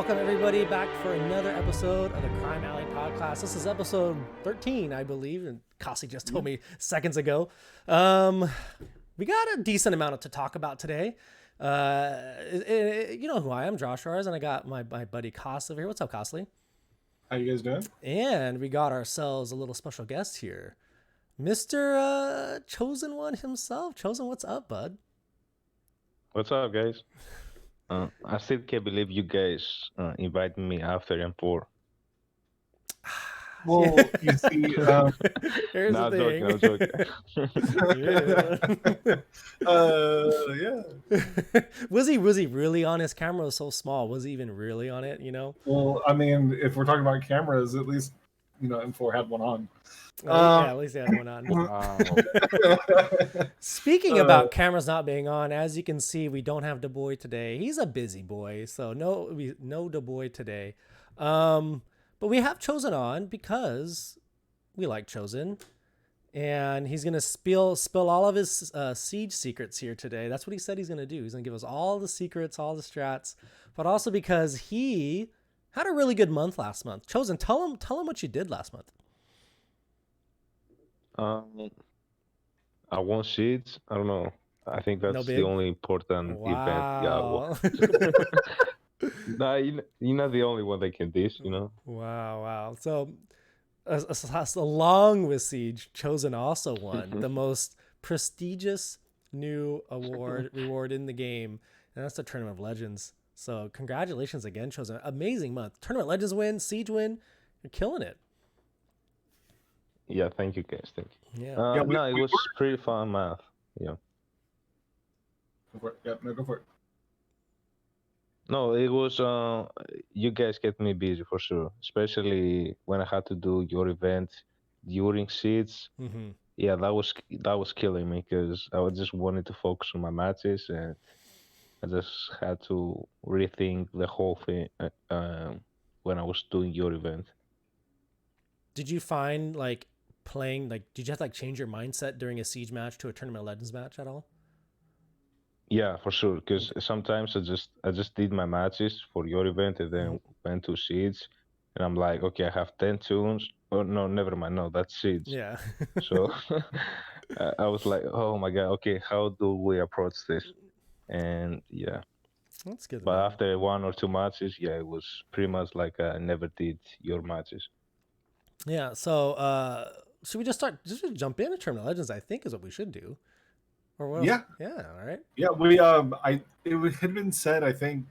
Welcome everybody back for another episode of the Crime Alley Podcast. This is episode 13, I believe, and Kasi just told me seconds ago. We got a decent amount to talk about today. You know who I am, Josh Rars, and I got my buddy Kos over here. What's up, Kosley? How you guys doing? And we got ourselves a little special guest here, Mr. ChozenOne himself. Chosen, what's up, bud? What's up, guys? I still can't believe you guys invited me after M4. Well, you see, Here's No, the I'm thing. yeah. Was he really on? His camera was so small. Was he even really on it? You know? Well, I mean, if we're talking about cameras, at least M4 had one on. Yeah, at least he had one on. Wow. Speaking about cameras not being on, as you can see, we don't have DeBoy today. He's a busy boy, so no DeBoy today. But we have Chozen on because we like Chozen, and he's gonna spill all of his siege secrets here today. That's what he said he's gonna do. He's gonna give us all the secrets, all the strats, but also because he had a really good month last month. Chozen, tell him what you did last month. I won seeds. I don't know. I think that's bid? the only important Wow. event. Yeah. Nah, you're not the only one that can this, you know. Wow. So, along with Siege, Chozen also won the most prestigious new reward in the game, and that's the Tournament of Legends. So, congratulations again, Chozen. Amazing month. Tournament Legends win, Siege win. You're killing it. Yeah, thank you, guys. Thank you. Yeah. Yeah, No, it was pretty fun math. Yeah. Go for it. Yeah, no, go for it. No, it was. You guys kept me busy for sure, especially when I had to do your event during seeds. Mm-hmm. Yeah, that was killing me because I just wanted to focus on my matches, and I just had to rethink the whole thing when I was doing your event. Did you find playing did you have to change your mindset during a Siege match to a Tournament of Legends match at all? Yeah, for sure. Because sometimes I just did my matches for your event and then went to seeds, and I'm like, okay, I have 10 tunes. Oh no, never mind. No, that's seeds. Yeah. So I was like, oh my god, okay, how do we approach this? And yeah, That's good. but after one or two matches, yeah, it was pretty much like I never did your matches. Yeah. So should we just jump into Tournament of Legends? I think is what we should do. Or what? Yeah. Yeah. All right. Yeah, it had been said. I think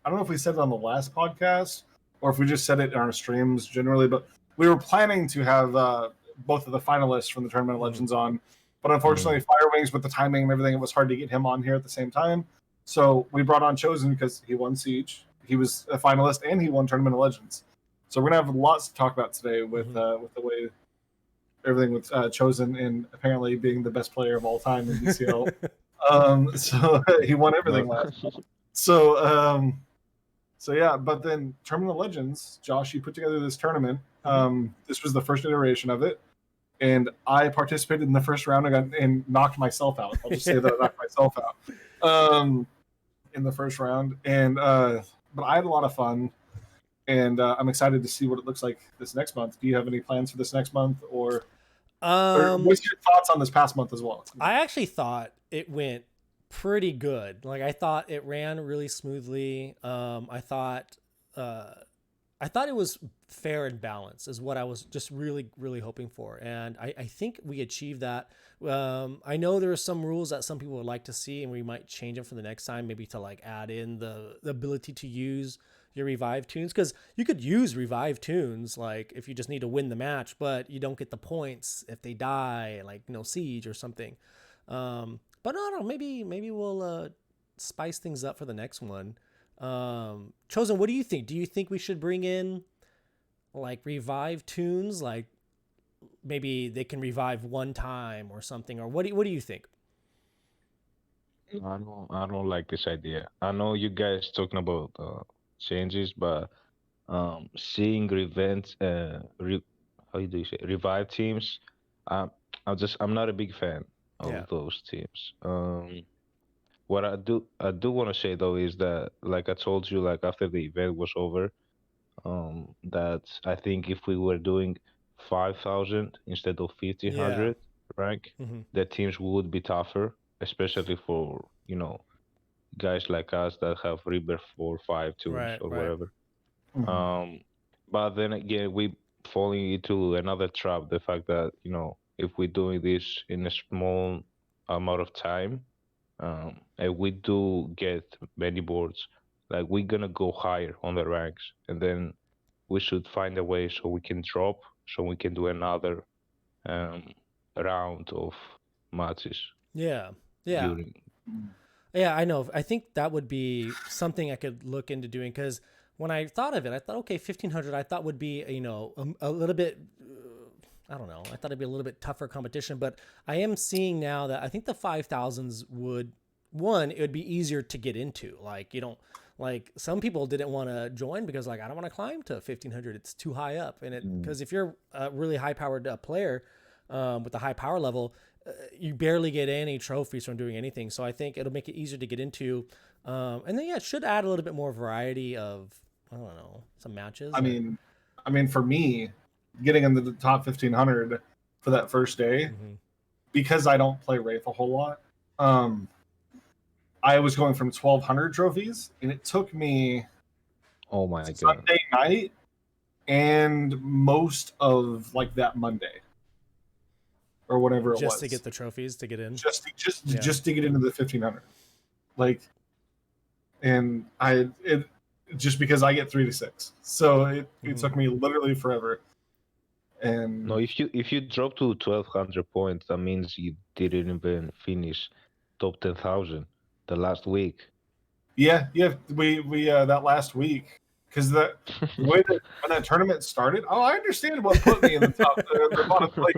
I don't know if we said it on the last podcast or if we just said it in our streams generally, but we were planning to have both of the finalists from the Tournament of Legends on, but unfortunately, Firewings with the timing and everything, it was hard to get him on here at the same time. So we brought on Chozen because he won Siege, he was a finalist, and he won Tournament of Legends. So we're gonna have lots to talk about today with the way everything with Chozen and apparently being the best player of all time in DCL. So he won everything last. So yeah, but then Tournament of Legends, Josh, you put together this tournament. This was the first iteration of it, and I participated in the first round and knocked myself out. I'll just say that I knocked myself out in the first round, and but I had a lot of fun. And I'm excited to see what it looks like this next month. Do you have any plans for this next month, or what's your thoughts on this past month as well? I actually thought it went pretty good. I thought it ran really smoothly. I thought it was fair and balanced is what I was just really, really hoping for. And I think we achieved that. I know there are some rules that some people would like to see, and we might change them for the next time, maybe to add in the ability to use your revive tunes, because you could use revive tunes if you just need to win the match, but you don't get the points if they die, Siege or something. But no, maybe we'll spice things up for the next one. Chozen, what do you think? Do you think we should bring in revive tunes, maybe they can revive one time or something, or what do you think? I don't like this idea. I know you guys talking about changes, but seeing how do you say revive teams, I'm not a big fan of those teams. What I do want to say though is that, like I told you, like after the event was over, that I think if we were doing 5,000 instead of Yeah. 1,500 rank, Hmm. the teams would be tougher, especially for guys like us that have Rebirth 4, 5 tunes Right. or Right. whatever. Mhm. Um, but then again, we falling into another trap. The fact that if we're doing this in a small amount of time, and we do get many boards, like we're gonna go higher on the ranks, and then we should find a way so we can drop, so we can do another um, round of matches Yeah. Yeah. during. Yeah, I know. I think that would be something I could look into doing because when I thought of it, I thought, okay, 1,500, I thought would be, a little bit, I don't know. I thought it'd be a little bit tougher competition, but I am seeing now that I think the 5,000s would, one, it would be easier to get into. Like, you don't, like some people didn't want to join because like, I don't want to climb to 1,500. It's too high up. And Mm. because if you're a really high powered player with a high power level, you barely get any trophies from doing anything. So I think it'll make it easier to get into. And then, yeah, it should add a little bit more variety of, I don't know, some matches. I mean, for me, getting into the top 1,500 for that first day, Mhm. because I don't play Wraith a whole lot. Um, I was going from 1,200 trophies, and it took me Oh my god. Sunday night and most of like that Monday or whatever it Just to was, get the trophies to get in. just Yeah. just to get into the 1,500. Like, and it just because I get 3 to 6, so it Mhm. took me literally forever. No, And if you drop to 1,200 points, that means you didn't even finish top 10,000 the last week. yeah, we that last week, because the way that when that tournament started, oh, I understand what put me in the top, the bottom. Like,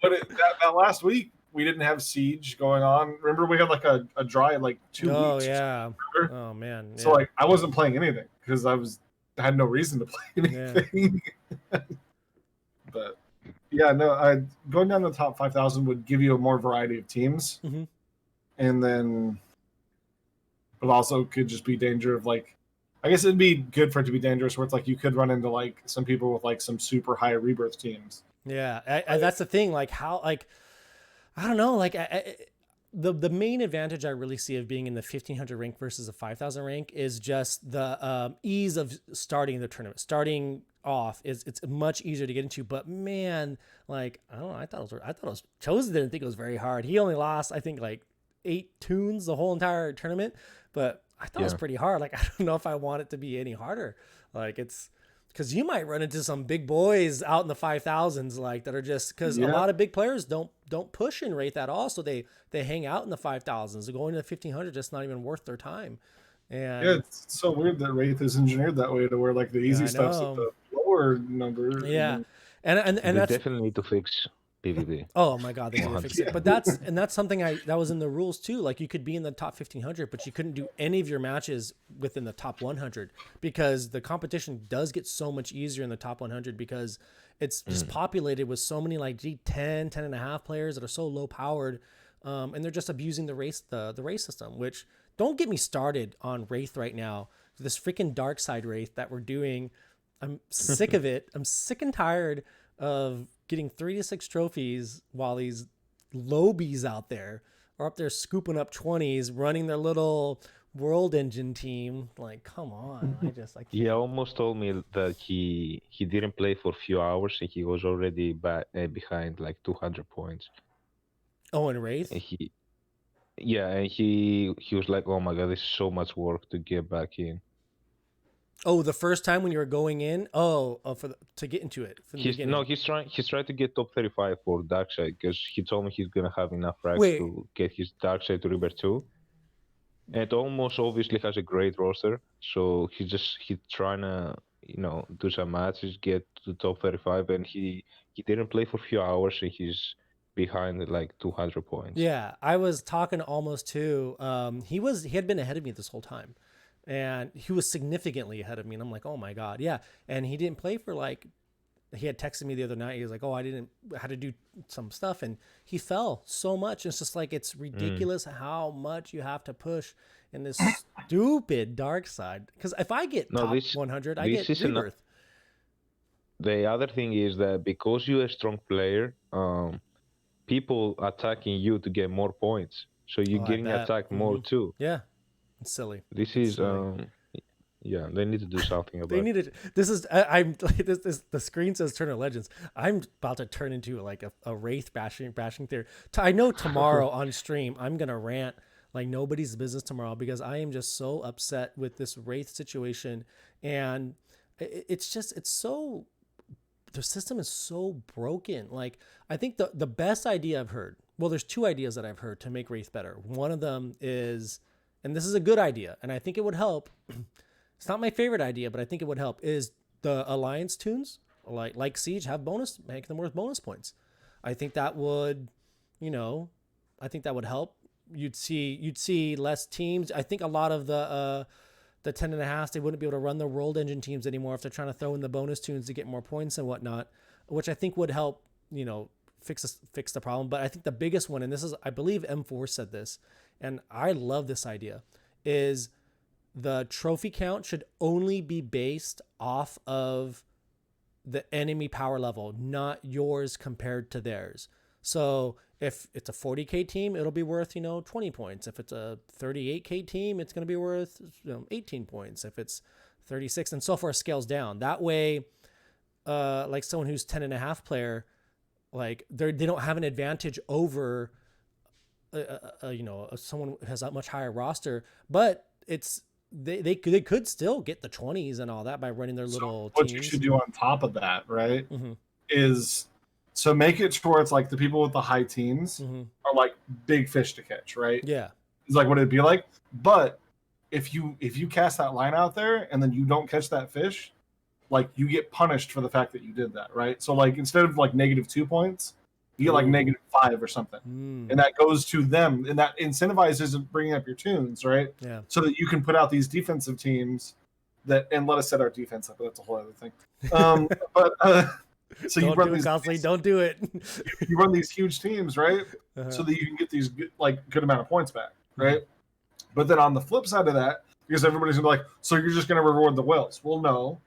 but that last week we didn't have Siege going on. Remember, we had like a dry like two Oh weeks or yeah. something. Oh man. So Yeah. like I wasn't playing anything because I had no reason to play Yeah. anything. But yeah, no, going down the top 5,000 would give you a more variety of teams, Hmm. and then but also could just be danger of like, I guess it'd be good for it to be dangerous where it's like you could run into like some people with like some super high rebirth teams. Yeah. That's the thing. Like how, like, I don't know. Like the main advantage I really see of being in the 1,500 rank versus a 5,000 rank is just the ease of starting the tournament. Starting off is it's much easier to get into. But man, like I don't know. I thought it was Chosen didn't think it was very hard. He only lost I think like 8 tunes the whole entire tournament, but I thought it was Yeah. pretty hard. Like I don't know if I want it to be any harder. Like it's because you might run into some big boys out in the 5,000s like that are just because a Yeah, lot of big players don't push in Wraith at all, so they hang out in the 5,000s. Going to the 1,500 just not even worth their time. yeah, And it's so weird that Wraith is engineered that way to where like the yeah, easy I stuff's at know. the lower number, and Yeah, then and They that's definitely need to fix PvP. oh my god, they need to fix it. 100%. But that's something that was in the rules too. Like you could be in the top 1,500, but you couldn't do any of your matches within the top 100 because the competition does get so much easier in the top 100 because it's just Mm. populated with so many like G10, 10 and a half players that are so low powered, and they're just abusing the race system. Which don't get me started on Wraith right now. This freaking dark side Wraith that we're doing. I'm sick of it. I'm sick and tired of getting 3 to 6 trophies while these lobies out there are up there scooping up 20s, running their little world engine team. Like, come on. I He can't. almost told me that he didn't play for a few hours and he was already behind like 200 points. Oh, and Wraith? And he was like, "Oh my god, this is so much work to get back in." Oh, the first time when you were going in? Oh, to get into it from the He's no, beginning. he's trying to get top 35 for Darkseid because he told me he's gonna have enough racks Wait, to get his Darkseid to River 2. And almost obviously has a great roster, so he's trying to do some matches, get to top 35, and he didn't play for a few hours and he's behind at like 200 points. yeah, I was talking almost to he had been ahead of me this whole time. And he was significantly ahead of me and I'm like, "Oh my god." Yeah. And he didn't play for like he had texted me the other night. He was like, "Oh, I had to do some stuff," and he fell so much. It's just like it's ridiculous how much you have to push in this stupid dark side. Because if I get No, top 100, I this get is rebirth. the other thing is that because you're a strong player, people attacking you to get more points, so you're Oh, I getting bet. attacked more too. Yeah, it's silly. This It's is silly. yeah, they need to do something They about it. needed. This is. I'm. This. The screen says Turn of Legends. I'm about to turn into like a wraith bashing theory. I know tomorrow on stream I'm gonna rant like nobody's business tomorrow because I am just so upset with this wraith situation, and it's just it's so. The system is so broken. Like I think the best idea I've heard. Well, there's two ideas that I've heard to make wraith better. One of them is, and this is a good idea, and I think it would help. It's not my favorite idea, but I think it would help. Is the alliance tunes like Siege have bonus, make them worth bonus points? I think that would, I think that would help. You'd see less teams. I think a lot of the 10.5, they wouldn't be able to run the world engine teams anymore if they're trying to throw in the bonus tunes to get more points and whatnot, which I think would help. Fix the problem. But I think the biggest one, and this is I believe M4 said this, and I love this idea, is the trophy count should only be based off of the enemy power level, not yours compared to theirs. So if it's a 40k team, it'll be worth 20 points. If it's a 38k team, it's going to be worth 18 points. If it's 36 and so forth, scales down. That way, like someone who's 10.5 player, like they don't have an advantage over someone who has a much higher roster, but it's they could still get the 20s and all that by running their little what teams. you should do on top of that, right, Mm-hmm. is so make it to where it's like the people with the high teams are like big fish to catch, right? Yeah. It's like what it'd be like. But if you cast that line out there and then you don't catch that fish, like you get punished for the fact that you did that, right? So like instead of like -2 points, you get like -5 or something, and that goes to them, and that incentivizes bringing up your tunes, right? Yeah. So that you can put out these defensive teams that and let us set our defense up. But that's a whole other thing. But so don't you run do it these constantly. Don't do it. you run these huge teams, right? Uh-huh. So that you can get these good amount of points back, right? But then on the flip side of that, because everybody's gonna be like, so you're just gonna reward the whales? Well, no,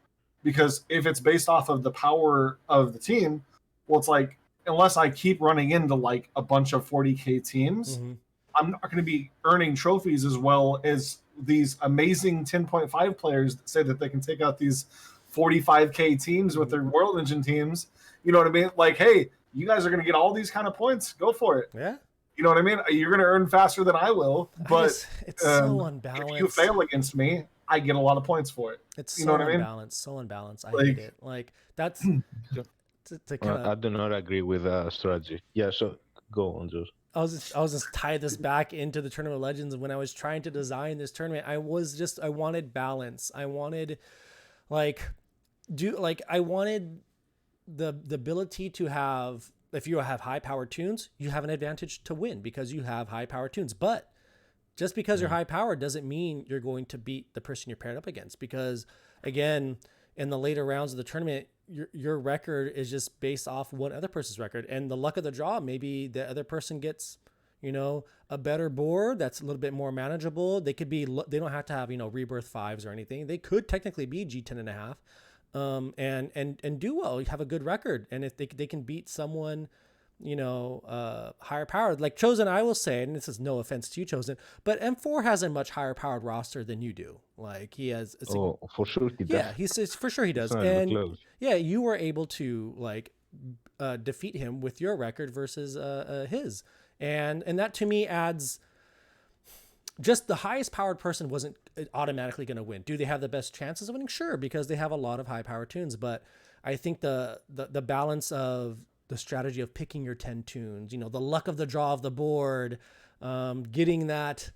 because if it's based off of the power of the team, well, it's like unless I keep running into like a bunch of 40k teams, I'm not going to be earning trophies as well as these amazing 10.5 players that say that they can take out these 45k teams with their world engine teams. You know what I mean? Like, hey, you guys are going to get all these kind of points. Go for it. Yeah. You know what I mean? You're going to earn faster than I will, but it's so unbalanced. If you fail against me, I get a lot of points for it. It's you know what I mean? So unbalanced. I hate it. Like that's to kind of. I do not agree with that strategy. Yeah, so go on, Joe. I was just tie this back into the Tournament of Legends. And when I was trying to design this tournament, I wanted balance. I wanted I wanted the ability to have, if you have high power tunes, you have an advantage to win because you have high power tunes. But just because you're high powered doesn't mean you're going to beat the person you're paired up against. Because again, in the later rounds of the tournament, your record is just based off one other person's record, and the luck of the draw. Maybe the other person gets, a better board that's a little bit more manageable. They could be, they don't have to have, rebirth 5s or anything. They could technically be G10.5, and do well. You have a good record, and if they can beat someone, higher powered, like Chosen, I will say, and this is no offense to you, Chosen, but M4 has a much higher powered roster than you do. Like he has, for sure he does. Yeah, he says for sure he does, and yeah, you were able to defeat him with your record versus his, and that to me adds. Just the highest powered person wasn't automatically going to win. Do they have the best chances of winning? Sure, because they have a lot of high power tunes. But I think the balance of the strategy of picking your 10 tunes, the luck of the draw of the board, getting that,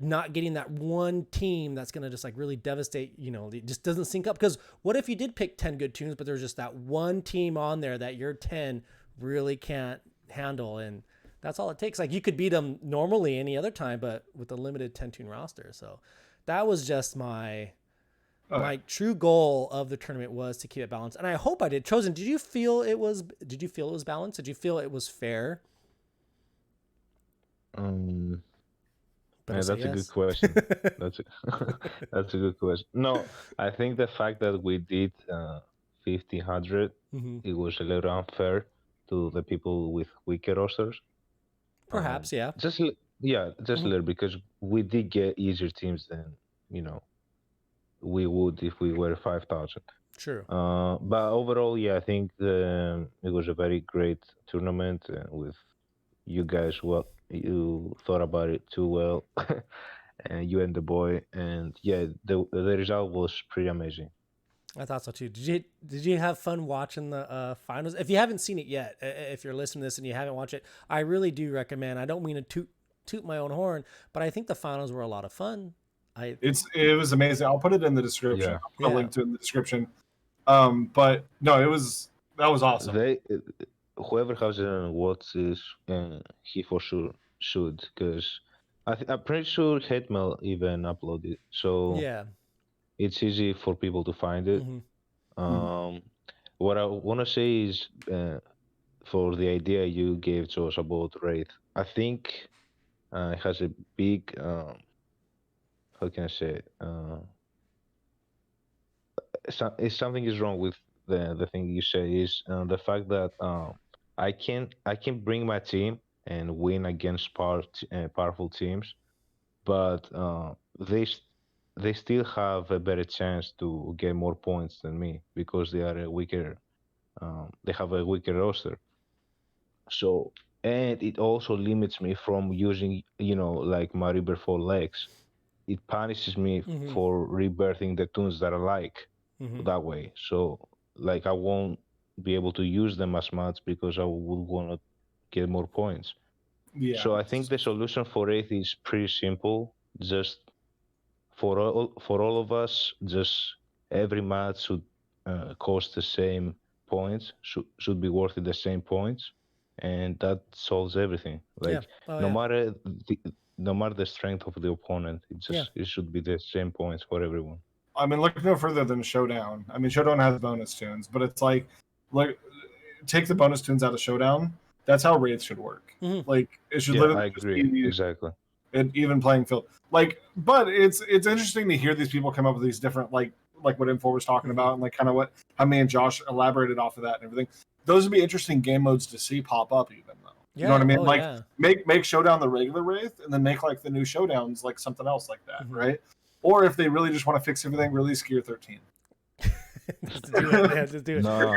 not getting that one team that's going to just really devastate, it just doesn't sync up. Because what if you did pick 10 good tunes, but there's just that one team on there that your 10 really can't handle, and that's all it takes. Like you could beat them normally any other time, but with a limited 10 tune roster. So that was just my My true goal of the tournament was to keep it balanced, and I hope I did. Chosen, did you feel it was balanced? Did you feel it was fair? That's a good question. That's that's a good question. No, I think the fact that we did 1500, it was a little unfair to the people with weaker rosters. Perhaps, yeah. Just a little, because we did get easier teams than we would if we were 5000. True. But overall, yeah, I think it was a very great tournament with you guys. Well, you thought about it too well. And you and the boy, and yeah, the result was pretty amazing. I thought so too. Did you have fun watching the finals? If you haven't seen it yet, if you're listening to this and you haven't watched it, I really do recommend. I don't mean to toot my own horn, but I think the finals were a lot of fun. It was amazing. I'll put it in the description. Yeah. I'll put a link to it in the description. But no, that was awesome. Whoever hasn't watched this, he for sure should, because I'm pretty sure Hetmel even uploaded, so yeah, it's easy for people to find it. What I want to say is, for the idea you gave to us about Wraith, I think it has a big, how can I say it? Something is wrong with the thing you say is the fact that I can bring my team and win against powerful teams, but they still have a better chance to get more points than me because they are a weaker. They have a weaker roster. So, and it also limits me from using, like my Rebirth 4 legs. It punishes me for rebirthing the tunes that I like that way. So, like, I won't be able to use them as much because I would want to get more points. Yeah. So I think the solution for Wraith is pretty simple. Just for all of us, just every match should cost the same points. Should be worth the same points, and that solves everything. Like no matter the strength of the opponent, it should be the same points for everyone. I mean, look no further than Showdown. I mean, Showdown has bonus tunes, but it's like take the bonus tunes out of Showdown. That's how Wraith should work. Like it should literally I agree. be exactly an even playing field. Like, but it's interesting to hear these people come up with these different like what Info was talking about and like kind of how me and Josh elaborated off of that and everything. Those would be interesting game modes to see pop up, even though. You know what I mean? Make Showdown the regular Wraith, and then make like the new Showdowns like something else like that, right? Or if they really just want to fix everything, release Gear 13. Just do it. No.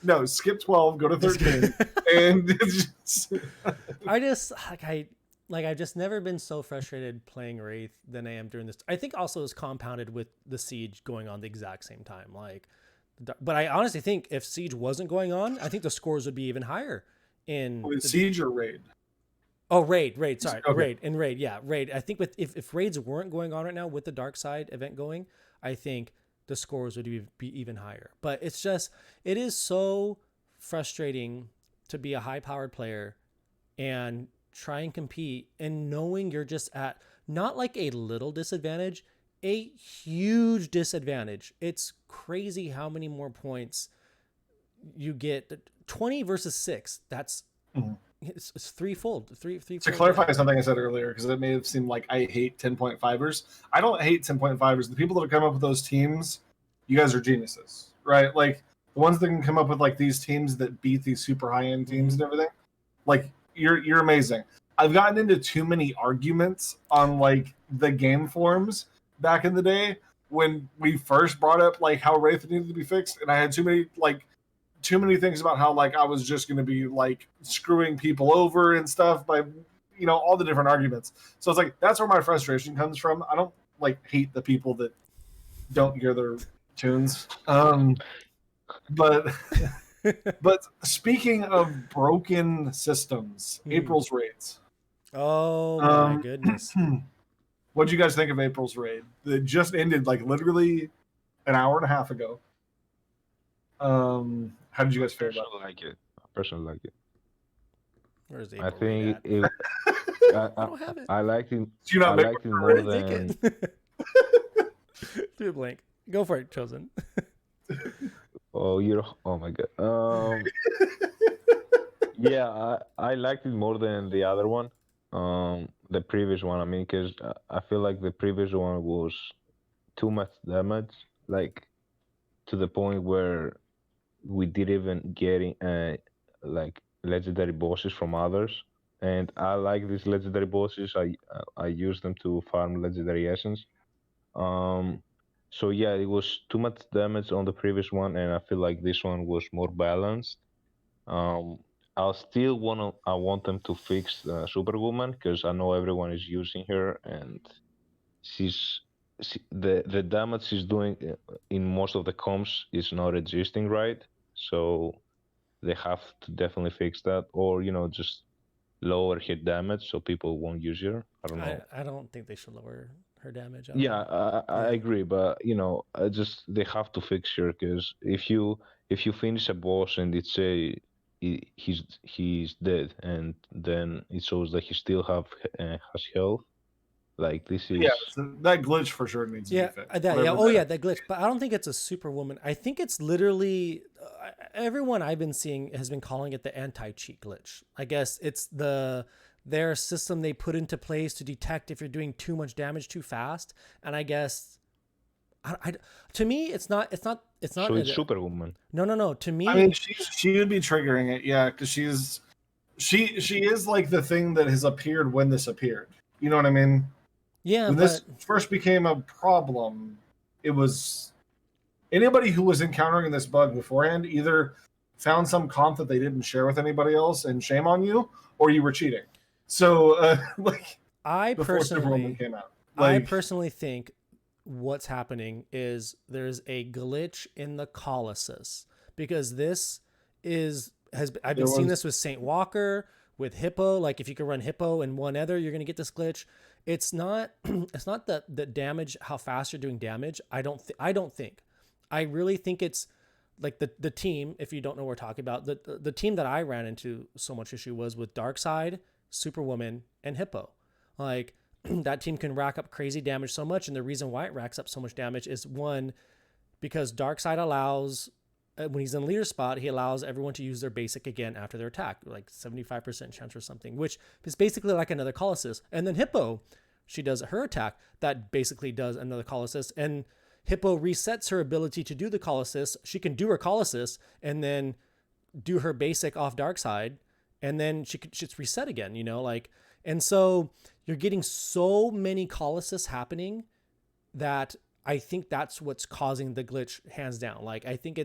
No, skip 12, go to 13, and it's just. I've just never been so frustrated playing Wraith than I am during this. I think also it's compounded with the Siege going on the exact same time. But I honestly think if Siege wasn't going on, I think the scores would be even higher. Siege or Raid? Oh, Raid. Sorry, okay. Raid. Yeah, Raid. I think if raids weren't going on right now with the Dark Side event going, I think the scores would be even higher. But it is so frustrating to be a high-powered player and try and compete and knowing you're just at not like a little disadvantage, a huge disadvantage. It's crazy how many more points you get. 20 versus 6. That's it's threefold. To clarify something I said earlier, because it may have seemed like I hate 10.5ers. I don't hate 10.5ers. The people that have come up with those teams, you guys are geniuses, right? Like the ones that can come up with like these teams that beat these super high end teams and everything. Like you're amazing. I've gotten into too many arguments on like the game forums back in the day when we first brought up like how Wraith needed to be fixed, and I had too many things about how like I was just going to be like screwing people over and stuff by all the different arguments. So it's like that's where my frustration comes from. I don't like hate the people that don't hear their tunes. But speaking of broken systems, April's raids. Oh my goodness. What did you guys think of April's raid? It just ended like literally an hour and a half ago. How did you guys feel about it? I personally like it. Where's April? I think I don't have it. I liked it. Do you not I liked it more than Be a blank. Go for it, Chosen. Oh, oh my god. Yeah, I liked it more than the other one. The previous one. I mean, because I feel like the previous one was too much damage, like to the point where we didn't even get like legendary bosses from others. And I like these legendary bosses. I use them to farm legendary essence. Um, so yeah, it was too much damage on the previous one, and I feel like this one was more balanced. Um, I want them to fix Superwoman because I know everyone is using her, and she's the damage she's doing in most of the comps is not existing right. So they have to definitely fix that, or just lower hit damage so people won't use her. I don't know. I don't think they should lower her damage at Yeah, all. I agree, but I just they have to fix her because if you finish a boss and it say he's dead, and then it shows that he still has health, like this Yeah, is so that glitch for sure needs to be Yeah, fixed. that yeah. Whatever Oh that- yeah, that glitch. But I don't think it's a Superwoman. I think it's literally everyone I've been seeing has been calling it the anti-cheat glitch. I guess it's their system they put into place to detect if you're doing too much damage too fast. And I guess to me it's not so it's Superwoman. no. To me, I mean, she would be triggering it, yeah, because she is like the thing that has appeared when this appeared. You know what I mean? yeah, When but this first became a problem, it was anybody who was encountering this bug beforehand either found some comp that they didn't share with anybody else, and shame on you, or you were cheating. So, like I before Superwoman personally came out, I like personally think what's happening is there's a glitch in the Colossus because this I've been seeing this with Saint Walker, with Hippo. Like if you can run Hippo and one other, you're gonna get this glitch. It's not it's not the damage, how fast you're doing damage. I don't think. I really think it's like the team. If you don't know what we're talking about, the team that I ran into so much issue was with Darkseid, Superwoman, and Hippo. Like that team can rack up crazy damage so much, and the reason why it racks up so much damage is one, because Darkseid allows when he's in leader spot, he allows everyone to use their basic again after their attack, like 75% chance or something, which is basically like another Colossus. And then Hippo, she does her attack that basically does another Colossus, and Hippo resets her ability to do the Colossus. She can do her Colossus and then do her basic off Darkseid, and then she's reset again, like, and so you're getting so many Colossus happening that I think that's what's causing the glitch hands down. Like, I think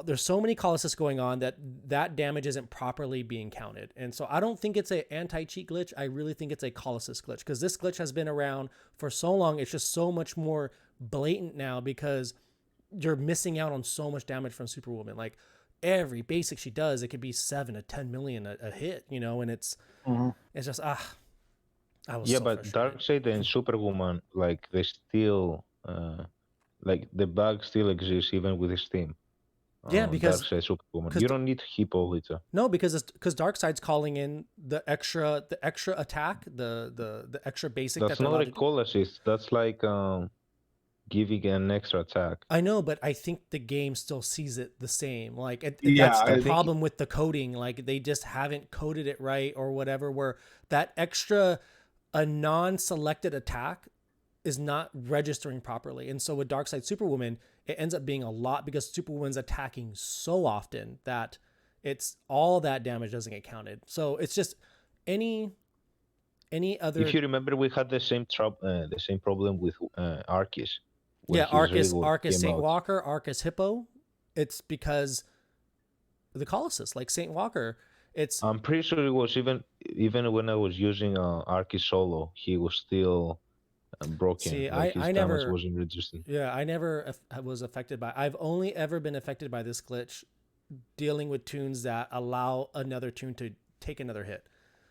there's so many Colossus going on that damage isn't properly being counted. And so I don't think it's an anti-cheat glitch. I really think it's a Colossus glitch because this glitch has been around for so long. It's just so much more blatant now because you're missing out on so much damage from Superwoman. Like every basic she does, it could be 7 to 10 million a hit, and it's just, I was Yeah, so but frustrated. Darkseid and Superwoman, like they still like the bug still exists even with his team. Yeah, because Darkseid Superwoman. You don't need Hippo Lita. no, because Darkseid's calling in the extra attack, the extra basic that That's they're not allowed a to do. call assist. That's like giving an extra attack. I know, but I think the game still sees it the same. Like Yeah, that's I the think- problem with the coding. Like they just haven't coded it right or whatever. Where that extra a non-selected attack is not registering properly, and so with Darkseid Superwoman, it ends up being a lot because Superwoman's attacking so often that it's all that damage doesn't get counted. So it's just any other. If you remember, we had the same problem with Arceus. when Yeah, his rework Arcus came Saint out. Walker, Arcus Hippo. It's because the Colossus, like Saint Walker, it's I'm pretty sure it was even when I was using Arceus solo, he was still broken. See, like his I damage never wasn't registering. yeah, I never was affected by. I've only ever been affected by this glitch dealing with tunes that allow another tune to take another hit.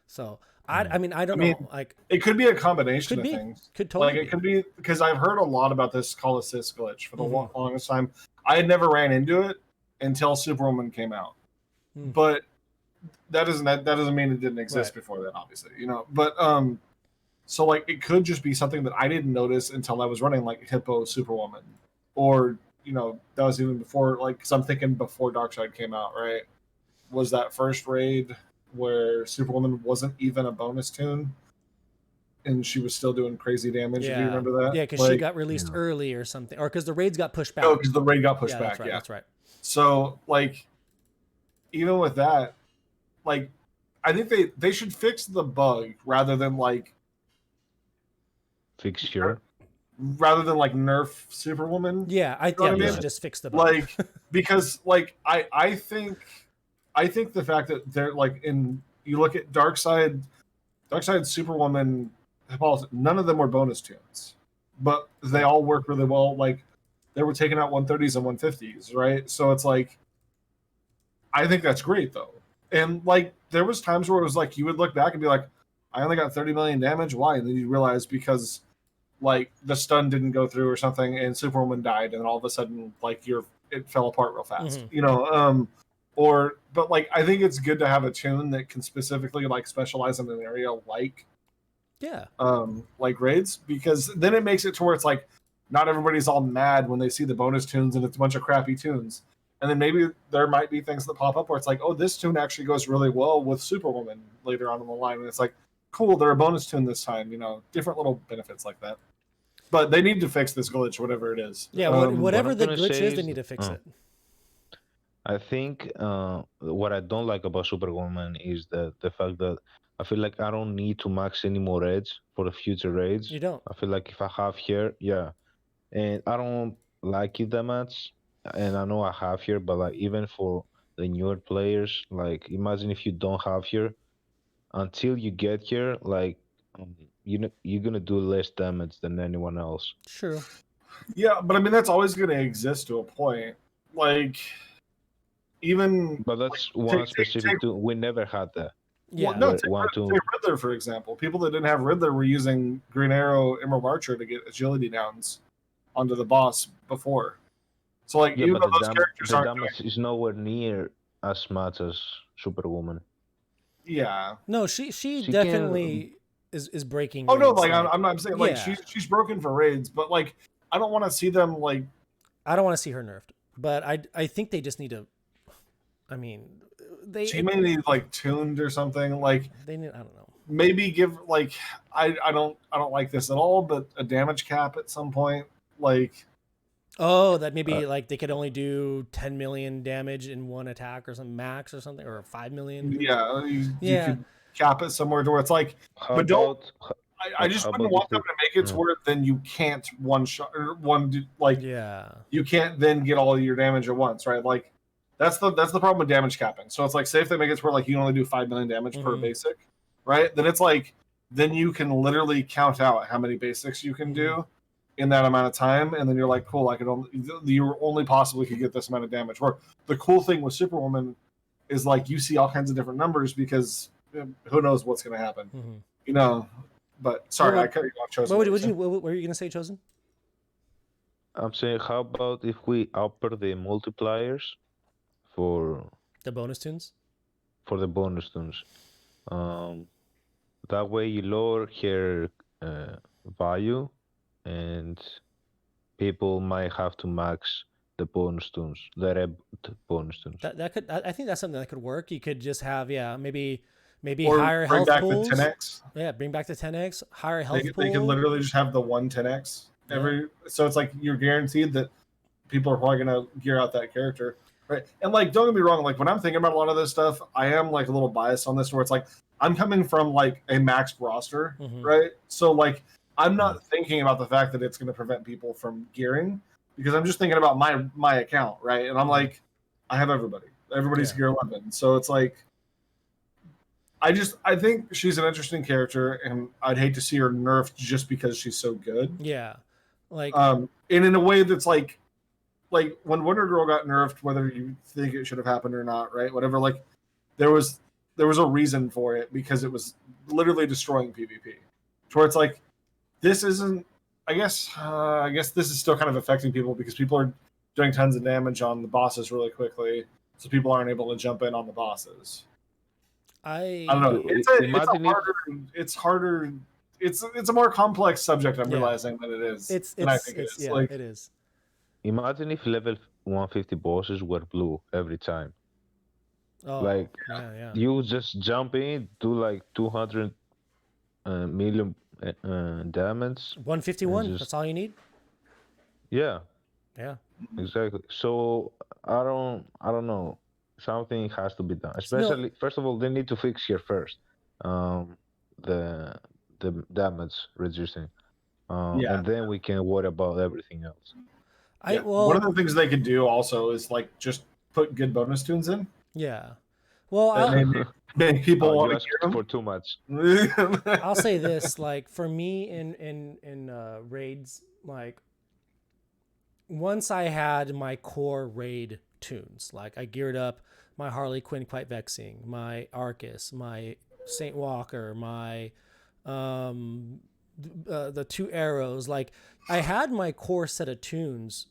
So I mean I don't know, like it could be a combination could of be, things. could totally Like it be. could be because I've heard a lot about this Colossus glitch for the Mhm. longest time. I had never ran into it until Superwoman came out, Hmm. but that doesn't mean it didn't exist Right. before that, obviously, But So like it could just be something that I didn't notice until I was running like Hippo Superwoman, or that was even before. Like, because I'm thinking before Darkseid came out, right? Was that first raid where Superwoman wasn't even a bonus tune, and she was still doing crazy damage? Do you Yeah. remember that? Yeah, because she got released early or something, or because the raids got pushed back. Oh, because the raid got pushed Yeah, back. that's right. Yeah, That's right. So like, even with that, like, I think they should fix the bug rather than like nerf Superwoman. Yeah, I You know what I they mean? should just fix the bug. Like, because like I think the fact that they're like you look at Darkseid Superwoman, Hippolyta, none of them were bonus tunes, but they all work really well. Like, they were taking out 130s and 150s, right? So it's like, I think that's great though. And like, there was times where it was like you would look back and be like, I only got 30 million damage. Why? And then you realize because like the stun didn't go through or something, and Superwoman died, and all of a sudden like it fell apart real fast. But like, I think it's good to have a tune that can specifically like specialize in an area like raids, because then it makes it to where it's like not everybody's all mad when they see the bonus tunes and it's a bunch of crappy tunes. And then maybe there might be things that pop up where it's like, oh, this tune actually goes really well with Superwoman later on in the line, and it's like, cool, they're a bonus tune this time. Different little benefits like that. But they need to fix this glitch, whatever it is. Yeah, whatever the glitch is, they need to fix it. I think what I don't like about Superwoman is the fact that I feel like I don't need to max any more raids for the future raids. You don't. I feel like if I have here, and I don't like it that much, and I know I have here, but like even for the newer players, like imagine if you don't have here, until you get here, like you're gonna do less damage than anyone else. True. Yeah, but I mean that's always gonna exist to a point. Like, even. But that's one specific tool. We never had that. Yeah. Well, no, take Riddler, for example. People that didn't have Riddler were using Green Arrow, Emerald Archer to get agility downs onto the boss before. So like, even though those characters the damage is nowhere near as much as Superwoman. Yeah. No, she definitely is breaking. Oh no, like I'm saying like she's broken for raids, but like I don't want to see them like. I don't want to see her nerfed, but I think they just need to. I mean, she may need like tuned or something. Like they need. I don't know. Maybe give like I don't like this at all, but a damage cap at some point, like. Oh, that maybe like they could only do 10 million damage in one attack or something max or something, or 5 million. Yeah, you could cap it somewhere to where it's like, I just wouldn't want them to make it to where then you can't one shot or you can't then get all your damage at once, right? Like that's the problem with damage capping. So it's like, say if they make it to where like you only do 5 million damage per basic, right? Then it's like, then you can literally count out how many basics you can do in that amount of time, and then you're like, cool, you only possibly could get this amount of damage. Where the cool thing with Superwoman is like you see all kinds of different numbers because who knows what's going to happen, But sorry, I cut you off, Chosen. What were you going to say, Chosen? I'm saying, how about if we upper the multipliers for the bonus tunes? For the bonus tunes, that way you lower her value. And people might have to max the bonus tunes, the red bonus tunes. That could, I think that's something that could work. You could just have, maybe or higher bring health back pools. The 10x. Yeah, bring back the 10x, higher health pool. They can literally just have the one 10x so it's like you're guaranteed that people are probably gonna gear out that character, right? And like, don't get me wrong, like when I'm thinking about a lot of this stuff, I am like a little biased on this, where it's like I'm coming from like a maxed roster, right? So like, I'm not thinking about the fact that it's going to prevent people from gearing, because I'm just thinking about my account, right? And I'm like, I have everybody's gear 11, so it's like, I think she's an interesting character, and I'd hate to see her nerfed just because she's so good. Yeah, like and in a way that's like when Wonder Girl got nerfed, whether you think it should have happened or not, right? Whatever, like there was a reason for it, because it was literally destroying PvP. To where it's like, this isn't. I guess this is still kind of affecting people because people are doing tons of damage on the bosses really quickly, so people aren't able to jump in on the bosses. I don't know. It's harder it's a more complex subject. I'm Yeah. realizing than it is. It's than I think it is. yeah, Like, it is. Imagine if level 150 bosses were blue every time. Oh, Like yeah. you just jump in, do like 200 million damage, and 151. just That's all you need. yeah, Yeah. exactly. So I don't know. Something has to be done. No. Especially, first of all, they need to fix here first. Um, the the damage reducing. yeah, And then we can worry about everything else. yeah. One Well, of the things they could do also is like just put good bonus tunes in yeah. Well, that make people Oh, want you to asked hear for too much. them. I'll say this, like for me in raids, like once I had my core raid tunes, like I geared up my Harley Quinn quite vexing, my Arcus, my Saint Walker, my the two arrows, like I had my core set of tunes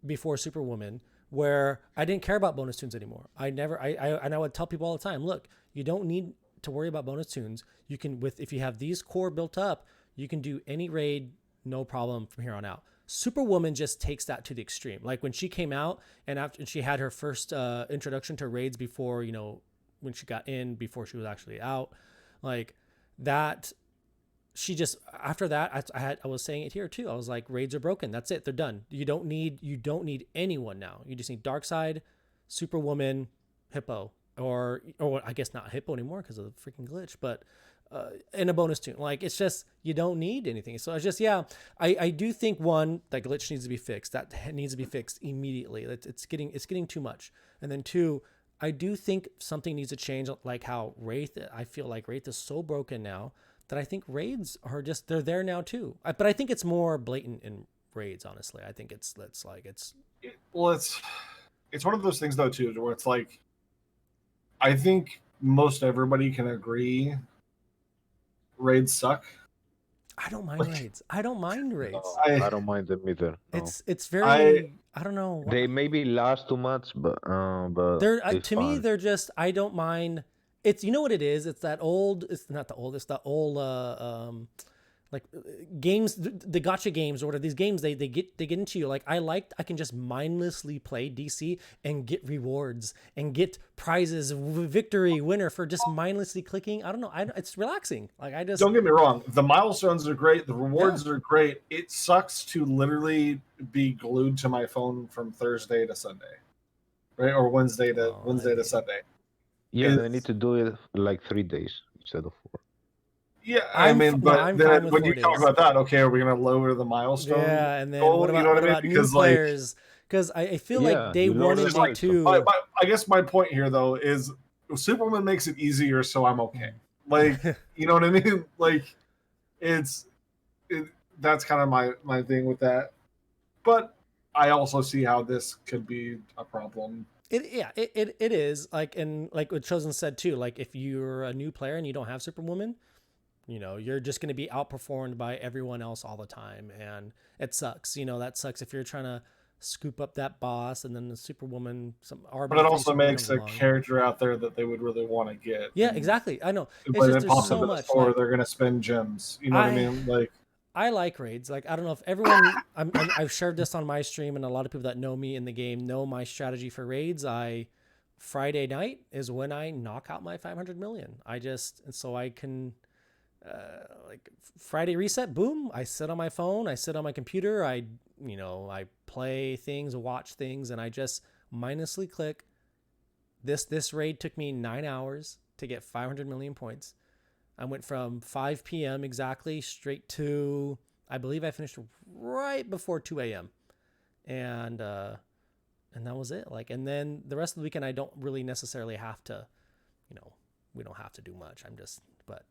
before Superwoman where I didn't care about bonus tunes anymore. I would tell people all the time, look, you don't need to worry about bonus tunes. You can if you have these core built up, you can do any raid no problem from here on out. Superwoman just takes that to the extreme. Like when she came out and after she had her first introduction to raids before, when she got in before she was actually out, like that she just after that I was saying it here too. I was like, raids are broken. That's it. They're done. You don't need anyone now. You just need Darkseid, Superwoman, Hippo, or I guess not Hippo anymore because of the freaking glitch, but and a bonus tune. Like it's just you don't need anything. So it's just I do think one, that glitch needs to be fixed. That needs to be fixed immediately. It's getting too much. And then two, I do think something needs to change, like how Wraith. I feel like Wraith is so broken now that I think raids are just they're there now too. But I think it's more blatant in raids. Honestly, I think it's Well, it's one of those things though too, where it's like I think most everybody can agree raids suck. I don't mind raids. I don't mind raids. No, I don't mind them either. No. It's very I don't know. They maybe last too much, but they're it's to me fun. they're just I don't mind. It's what it is. It's that old. It's not the old. It's the old like games, the gotcha games or whatever. These games they get into you. Like I can just mindlessly play DC and get rewards and get prizes, victory, winner for just mindlessly clicking. I don't know. It's relaxing. Like I just don't get me wrong. The milestones are great. The rewards are great. It sucks to literally be glued to my phone from Thursday to Sunday, right? Or Wednesday to Sunday. Yeah, they need to do it like 3 days instead of 4. Yeah, I'm then fine with when 4 you talk days. about that, okay, are we going to lower the milestone? Yeah, and then goal? what about, You know what I mean? new Because players? Because I feel like day you lower 1 the and day milestone. 2. I guess my point here though is Superman makes it easier, so I'm okay. Like, you know what I mean? Like, that's kind of my thing with that. But I also see how this could be a problem. It is like, and like what Chosen said too, like if you're a new player and you don't have Superwoman, you're just going to be outperformed by everyone else all the time, and it sucks. That sucks if you're trying to scoop up that boss and then the Superwoman but it also makes a character out there that they would really want to get. Yeah, exactly. I know. It's when just it pops so up in the much store, they're going to spend gems. You know what I mean? Like, I like raids. Like, I don't know if everyone, I've shared this on my stream, and a lot of people that know me in the game know my strategy for raids. Friday night is when I knock out my 500 million. So I can, like Friday reset, boom. I sit on my phone, I sit on my computer, I play things, watch things, and I just mindlessly click. This raid took me 9 hours to get 500 million points. I went from 5 p.m. exactly straight to, I believe I finished right before 2 a.m. And that was it. Like, and then the rest of the weekend, I don't really necessarily have to, we don't have to do much. But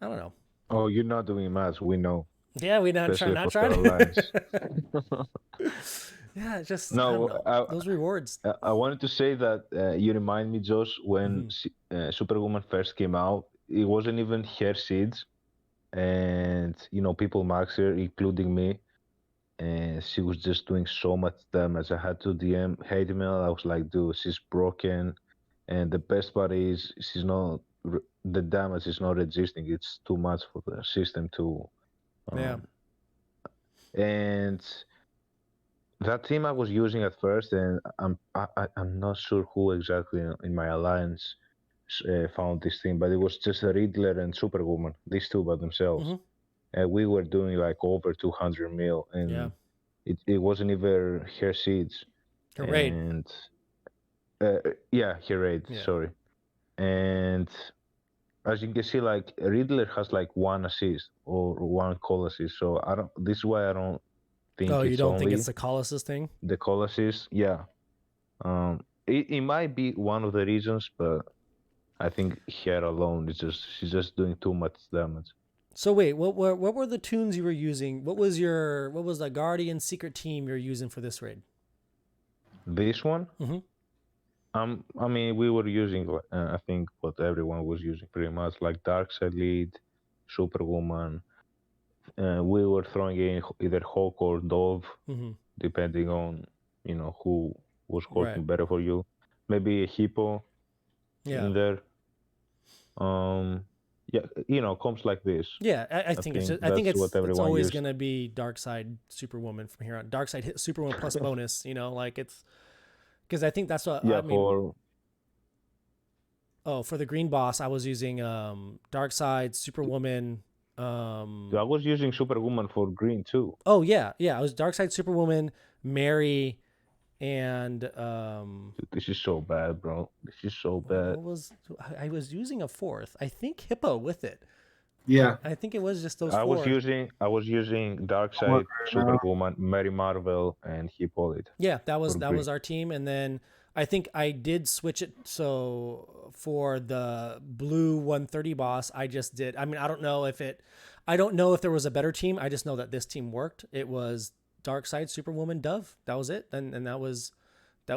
I don't know. Oh, you're not doing much. We know. Yeah, we're not trying. Yeah, just those rewards. I wanted to say that you remind me, Josh, when Superwoman first came out, it wasn't even her seeds, and people maxed her, including me, and she was just doing so much damage. I had to DM hate mail. I was like, dude, she's broken, and the best part is she's not the damage is not existing. It's too much for the system to. Yeah. And that team I was using at first, and I'm not sure who exactly in my alliance found this team, but it was just a Riddler and Superwoman, these two by themselves. Mm-hmm. And we were doing like over 200 mil, and Yeah. it wasn't even her seeds. Her raid. And yeah, her raid. Yeah. Sorry. And as you can see, like Riddler has like one assist or one call assist. So I don't. This is why I don't think Oh, you it's don't only think it's the Colossus thing? the call assist. Yeah. It might be one of the reasons, but I think her alone is just she's just doing too much damage. So wait, what were the tunes you were using? What was the Guardian secret team you're using for this raid? This one, Mm-hmm. I mean, we were using, I think, what everyone was using pretty much, like Darkseid Lead, Superwoman. We were throwing in either Hawk or Dove, Mm-hmm. depending on, who was working Right. better for you. Maybe a Hippo Yeah. in there. Yeah, comps like this. Yeah, I think it's think I think that's what it's everyone always used. gonna be Darkseid Superwoman from here on. Darkseid hit Superwoman plus bonus, like it's because I think that's what Yeah, I mean. For the green boss, I was using Darkseid Superwoman. I was using Superwoman for green too. Oh yeah, I was Darkseid Superwoman, Mary, and Dude, this is so bad, bro. This is so bad. what was I was using a fourth? I think Hippo with it. Yeah. I think it was just those I four. was using Darkseid, Superwoman, Mary Marvel, and Hippolyte. Yeah, that was green. our team, and then I think I did switch it. So for the blue 130 boss, I just did. I mean, I don't know if there was a better team. I just know that this team worked. It was Darkseid, Superwoman, Dove. That was it, and that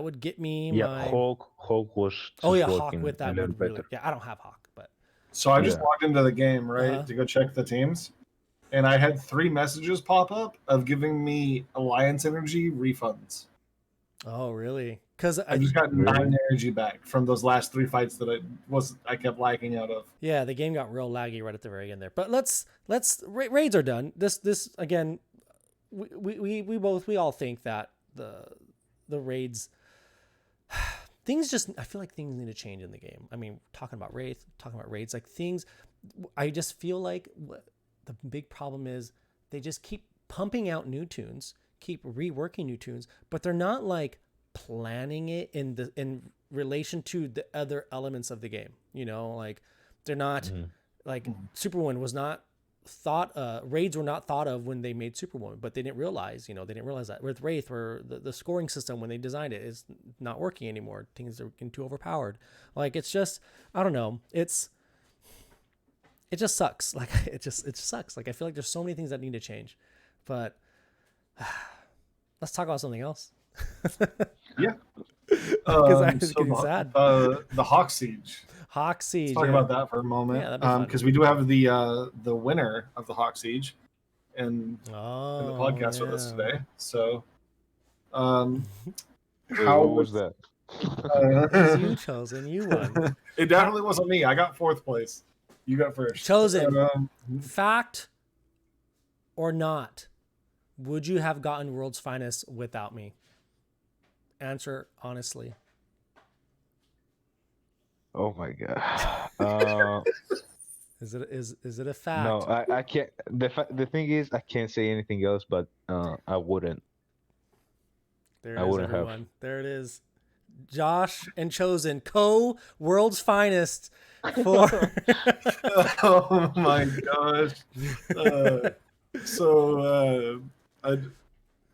would get me my. Hawk was. Oh yeah, just Hawk working with that a little would really. better. Yeah, I don't have Hawk, but So I just logged into the game, right, Uh-huh. to go check the teams. And I had 3 messages pop up of giving me Alliance Energy refunds. oh really? Because I just got Really? 9 energy back from those last 3 fights that I kept lagging out of. yeah, the game got real laggy right at the very end there. But let's raids are done. This again, we all think that the raids things just I feel like things need to change in the game. I mean, talking about raids, like things. I just feel like the big problem is they just keep pumping out new tunes, keep reworking new tunes, but they're not like planning it in relation to the other elements of the game. Like they're not like Superwoman was not thought raids were not thought of when they made Superwoman, but they didn't realize that with Wraith or the scoring system when they designed it is not working anymore. Things are getting too overpowered. Like it's just I don't know. It just sucks. Like it just sucks. Like I feel like there's so many things that need to change. But let's talk about something else. Yeah. Because I was getting sad. The Hawk Siege. Hawk Siege. Let's talk about that for a moment. Yeah, that'd be fun. Because we do have the winner of the Hawk Siege in the podcast with us today. So, How was that? You Chosen. You won. It definitely wasn't me. I got 4th place. You got first. Chosen. Fact or not, would you have gotten World's Finest without me? Answer honestly. Oh my god. Is it a fact? No, I can't. The thing is, I can't say anything else, but I wouldn't. There it I is, wouldn't have. everyone. There it is. Josh and Chosen, World's Finest for. Oh my gosh.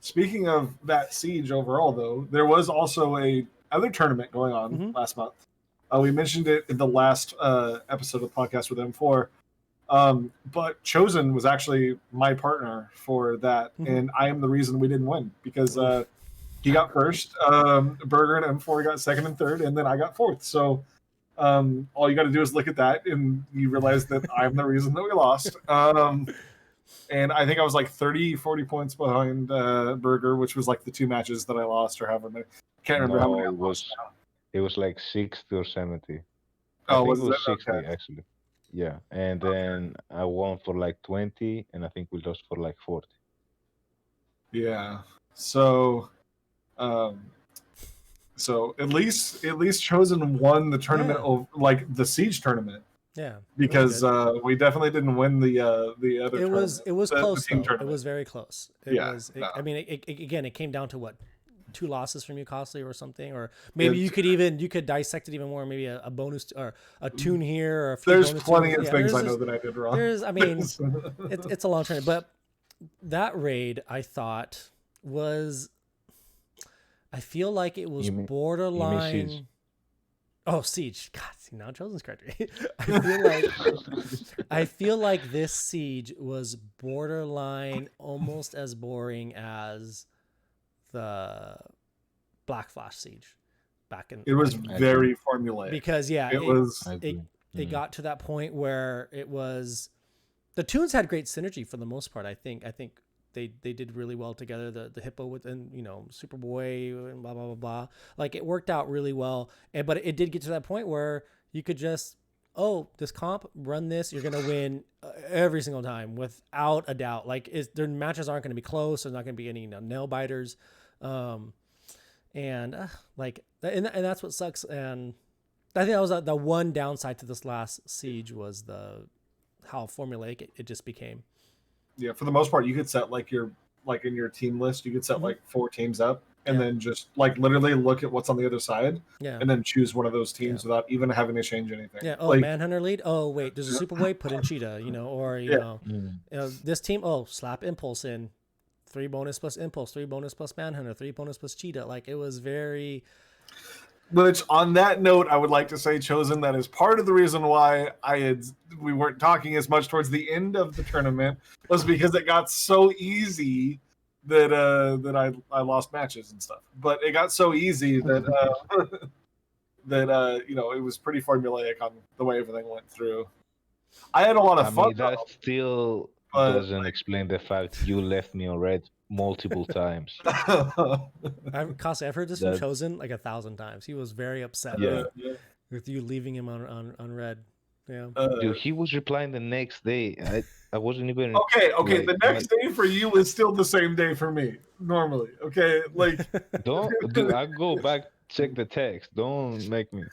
Speaking of that siege overall, though, there was also a other tournament going on last month. We mentioned it in the last episode of the podcast with M4. But Chosen was actually my partner for that, and I am the reason we didn't win because he got first, Burger and M4 got second and third, and then I got 4th. So all you got to do is look at that, and you realize that I'm the reason that we lost. And I think I was like 30, 40 points behind Burger, which was like the 2 matches that I lost, or however many. Can't remember how many I lost now. It was like 60 or 70. I Oh, think it was it? was 60 Okay. actually. Yeah, and then I won for like 20, and I think we lost for like 40. Yeah. So, um, so at least Chosen won the tournament Yeah. of like the Siege tournament Yeah. It was because good. we definitely didn't win the other It was tournament, it was the close team though. It tournament. was very close. Yeah. No. I mean, again, it came down to what, 2 losses from you, Costly, or something, or maybe It, you could dissect it even more. Maybe a bonus or a tune here or a few there's bonus plenty tunes. of Yeah, things I know that I did wrong. I mean, it's a long tournament, but that raid I thought was, I feel like it was You mean Siege? borderline. Oh, Siege. God, see, now Chosen's correct. I feel like I feel like this Siege was borderline almost as boring as the Black Flash Siege back in, It was I very agree. formulaic. because yeah, It was. I it agree. it got to that point where it was, the tunes had great synergy for the most part. I think they did really well together. The hippo with, and Superboy and blah blah blah blah. Like, it worked out really well. But it did get to that point where you could just, oh, this comp, run this, you're gonna win every single time without a doubt. Like, their matches aren't going to be close. There's not going to be any nail biters, and like, and that's what sucks. And I think that was the one downside to this last Siege, was how formulaic it just became. Yeah, for the most part, you could set like in your team list, you could set like 4 teams up, and Yeah. then just like literally look at what's on the other side, Yeah. and then choose one of those teams Yeah. without even having to change anything. Yeah. Oh, like, Manhunter lead. Oh, wait, there's a Superboy. Put in Cheetah. Or Yeah. this team. Oh, slap Impulse in. 3 bonus plus Impulse. 3 bonus plus Manhunter. 3 bonus plus Cheetah. Like, it was very. Which, on that note, I would like to say, Chosen, that is part of the reason why we weren't talking as much towards the end of the tournament, was because it got so easy that I lost matches and stuff. But it got so easy that it was pretty formulaic on the way everything went through. I had a lot of I fun. mean, that still doesn't explain the fact you left me on red multiple times. I've heard this from Chosen like 1,000 times. He was very upset with you leaving him on red. Yeah. Dude, he was replying the next day. I wasn't even. Okay. Like, the next day for you is still the same day for me normally. Okay, like dude, I go back, check the text. Don't make me.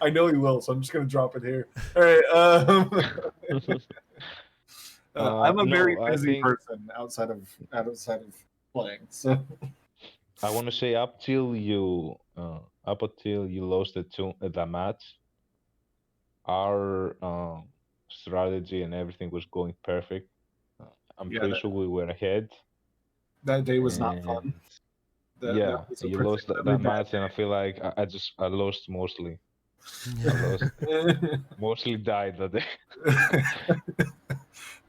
I know you will, so I'm just gonna drop it here. All right. I'm a very busy person outside of playing. So I want to say up until you lost the match, our strategy and everything was going perfect. I'm pretty sure we were ahead. That day was not fun. You lost that match, and I feel like I lost mostly. Mostly died that day.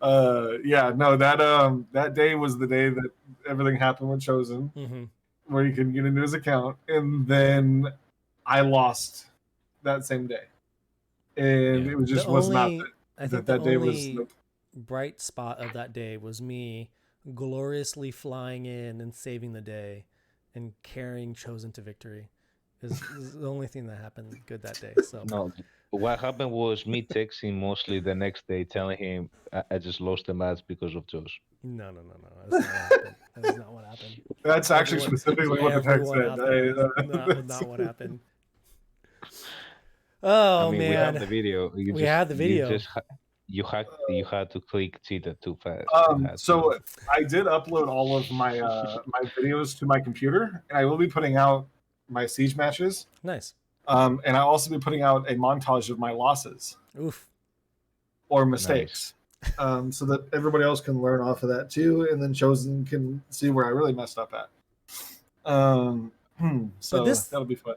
That day was the day that everything happened with Chosen, where you can get into his account, and then I lost that same day, and it was just that day was. Bright spot of that day was me gloriously flying in and saving the day and carrying Chosen to victory. Is the only thing that happened good that day. So no, what happened was me texting mostly the next day, telling him I just lost the match because of Josh. No. That's not what happened. That's not what happened. That's actually specifically what the text said. That's not what happened. Oh, man. We have the video. We had the video. You had to click Cheetah too fast. So I did upload all of my my videos to my computer, and I will be putting out my Siege matches. Nice. And I'll also be putting out a montage of my losses. Oof. Or mistakes. Nice. So that everybody else can learn off of that too, and then Chosen can see where I really messed up at. So that'll be fun.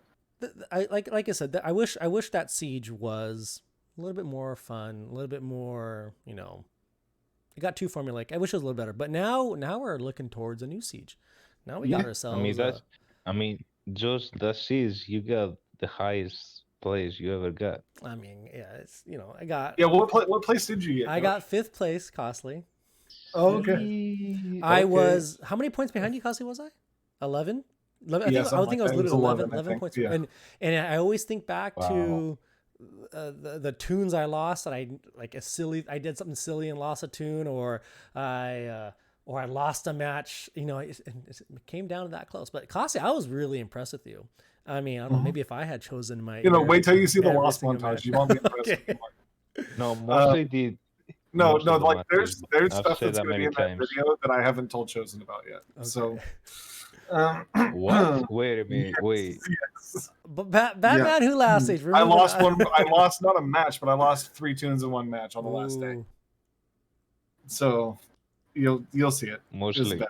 Like I said, I wish that Siege was a little bit more fun, a little bit more, it got too formulaic. I wish it was a little better. But now we're looking towards a new Siege. Now we got ourselves. Just that Siege, you got the highest place you ever got. I mean, yeah, it's I got. Yeah, what place did you get? I got 5th place, Costly. Oh, okay. I was, how many points behind you, Costly, was I? 11? I think I was literally 11 points. Yeah. And I always think back to the tunes I lost that I did something silly and lost a tune, or I lost a match. It came down to that close. But Kasi, I was really impressed with you. I mean, I don't know. Maybe if I had chosen my, wait till you see the every lost single montage. match. You won't be impressed Okay. anymore. No, mostly the No, most no, of the like matches. there's I've stuff said that's that going to be many in that times. video that I haven't told Chosen about yet. Okay. So, What? Wait a minute. Wait. yes. But Batman Who Laughs Siege. I lost one. I lost not a match, but I lost 3 tunes in one match on the last day. Ooh. So you'll see it. Mostly.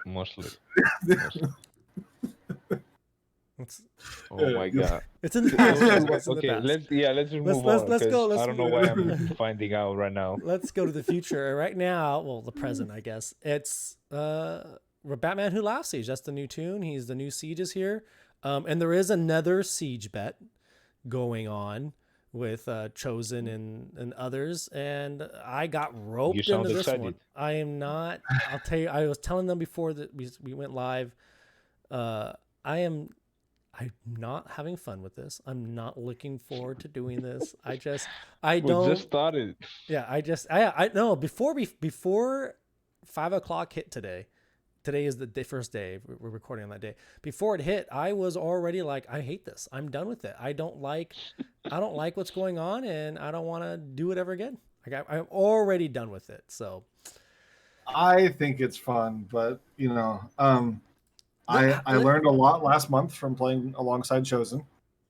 Oh my god. It's in the past. It's in the Okay, past. let's just move let's on. go. 'Cause I don't know why I'm finding out right now. Let's go to the future. Right now, well, the present, I guess. It's Batman Who Laughs Siege. That's the new tune. The new Siege is here. And there is another Siege bet going on with Chosen and others. And I got roped You sound into this excited. one. I am not. I'll tell you, I was telling them before that we went live. I'm not having fun with this. I'm not looking forward to doing this. I just started. Yeah, I know before 5:00 hit today. Today is the first day we're recording on that day. Before it hit, I was already like, I hate this. I'm done with it. I don't like what's going on, and I don't want to do it ever again. Like I'm already done with it. So I think it's fun, but I learned a lot last month from playing alongside Chosen.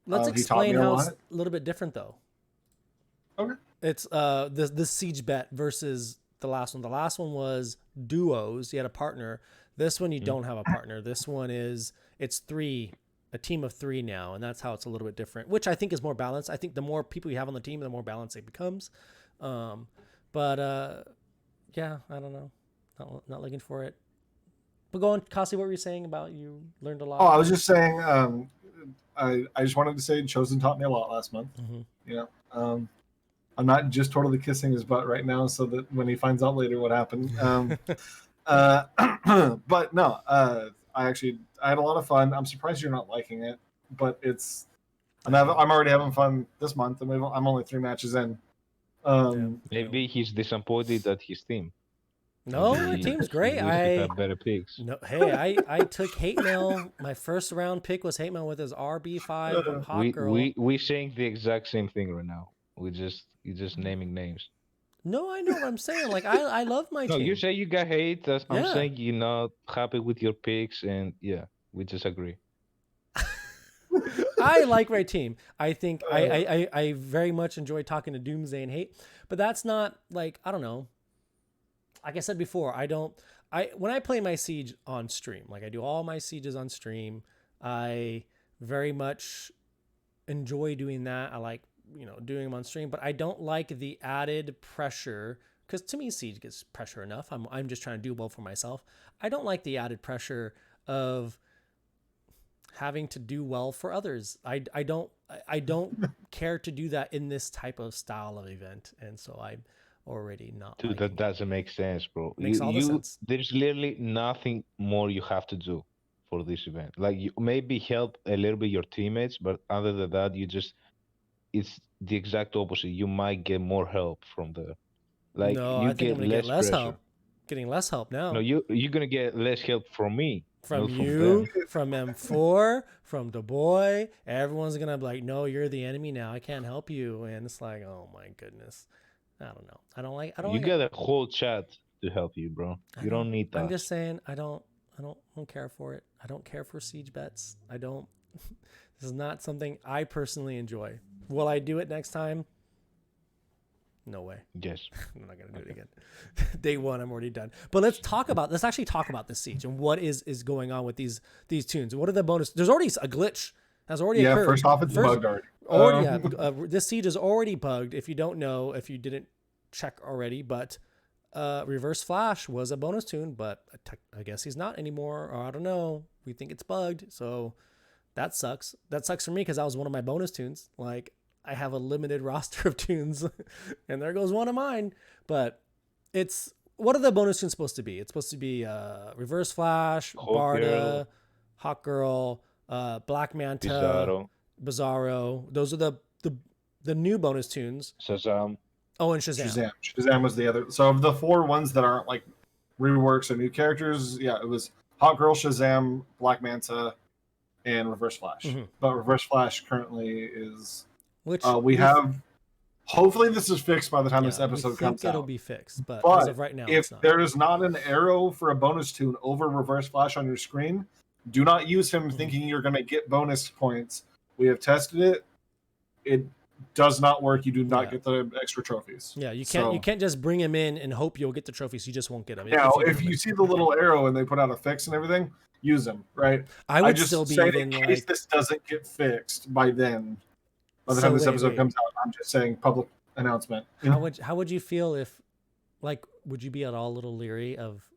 Let's He taught me explain a how lot. it's a little bit different though. Okay. It's the Siege bet versus the last one. The last one was duos. You had a partner. This one you don't have a partner. This one it's a team of 3 now, and that's how it's a little bit different, which I think is more balanced. I think the more people you have on the team, the more balanced it becomes. Yeah, I don't know. Not looking for it. But go on, Kasi, what were you saying about you learned a lot? Oh, I was just saying. I just wanted to say Chosen taught me a lot last month. Mm-hmm. I'm not just totally kissing his butt right now, so that when he finds out later what happened. But no, I had a lot of fun. I'm surprised you're not liking it, but I'm already having fun this month, and I'm only 3 matches in. Maybe he's disappointed at his team. No, my team's great. I have better picks. No, hey, I took Hate Mail. My first round pick was Hate Mail with his RB5 from Hot Girl. We saying the exact same thing right now. You're just naming names. No, I know what I'm saying. Like I love my team. No, you say you got hate. I'm Yeah. saying you're not happy with your picks, and yeah, we disagree. I like my team. I think I very much enjoy talking to Doomsday and Hate, but that's not like, I don't know. Like I said before, when I play my Siege on stream, like I do all my Sieges on stream, I very much enjoy doing that. I like, doing them on stream, but I don't like the added pressure, because to me Siege gets pressure enough. I'm just trying to do well for myself. I don't like the added pressure of having to do well for others. I don't care to do that in this type of style of event, and so I'm already not. Dude, that doesn't make sense, bro. Makes all the sense. There's literally nothing more you have to do for this event. Like, you maybe help a little bit your teammates, but other than that, it's the exact opposite. You might get more help from the, like, no, you I think I'm gonna less get less pressure. help. Getting less help now. No, you're gonna get less help from me. From not you, from from them. M4, from the boy. Everyone's gonna be like, no, you're the enemy now. I can't help you. And it's like, oh my goodness. I don't know. I don't You like get a whole chat to help you, bro. You don't need that. I'm just saying, I don't care for it. I don't care for Siege bets. This is not something I personally enjoy. Will I do it next time? No way. Yes. I'm not gonna do it again. Day 1, I'm already done. But let's actually talk about the Siege and what is going on with these tunes. What are the bonus? There's already a glitch has already occurred. First off, it's bugged already. This Siege is already bugged. If you don't know, if you didn't check already, but Reverse Flash was a bonus tune, but I guess he's not anymore, or I don't know. We think it's bugged, so that sucks. That sucks for me because that was one of my bonus tunes. Like, I have a limited roster of tunes, and there goes one of mine. But what are the bonus tunes supposed to be? It's supposed to be Reverse Flash, Barda, Hot Girl, Black Manta, Bizarro. Those are the the new bonus tunes. Shazam. Oh, and Shazam. Shazam was the other. So of the 4 ones that aren't like reworks or new characters, yeah, it was Hot Girl, Shazam, Black Manta, and Reverse Flash. Mhm. But Reverse Flash currently is. Which We have. Hopefully, this is fixed by the time this episode comes it'll out. be fixed, but But as of right now, if it's not. there is not an arrow for a bonus tune over Reverse Flash on your screen, do not use him thinking you're going to get bonus points. We have tested it. It does not work. You do not get the extra trophies. Yeah, you can't just bring him in and hope you'll get the trophies. You just won't get them. Now, if you see the little arrow and they put out a fix and everything, use them, right? I would just still be say even in case this doesn't get fixed by then. By the time this episode comes out, I'm just saying public announcement. How would you feel if, like, would you be at all a little leery of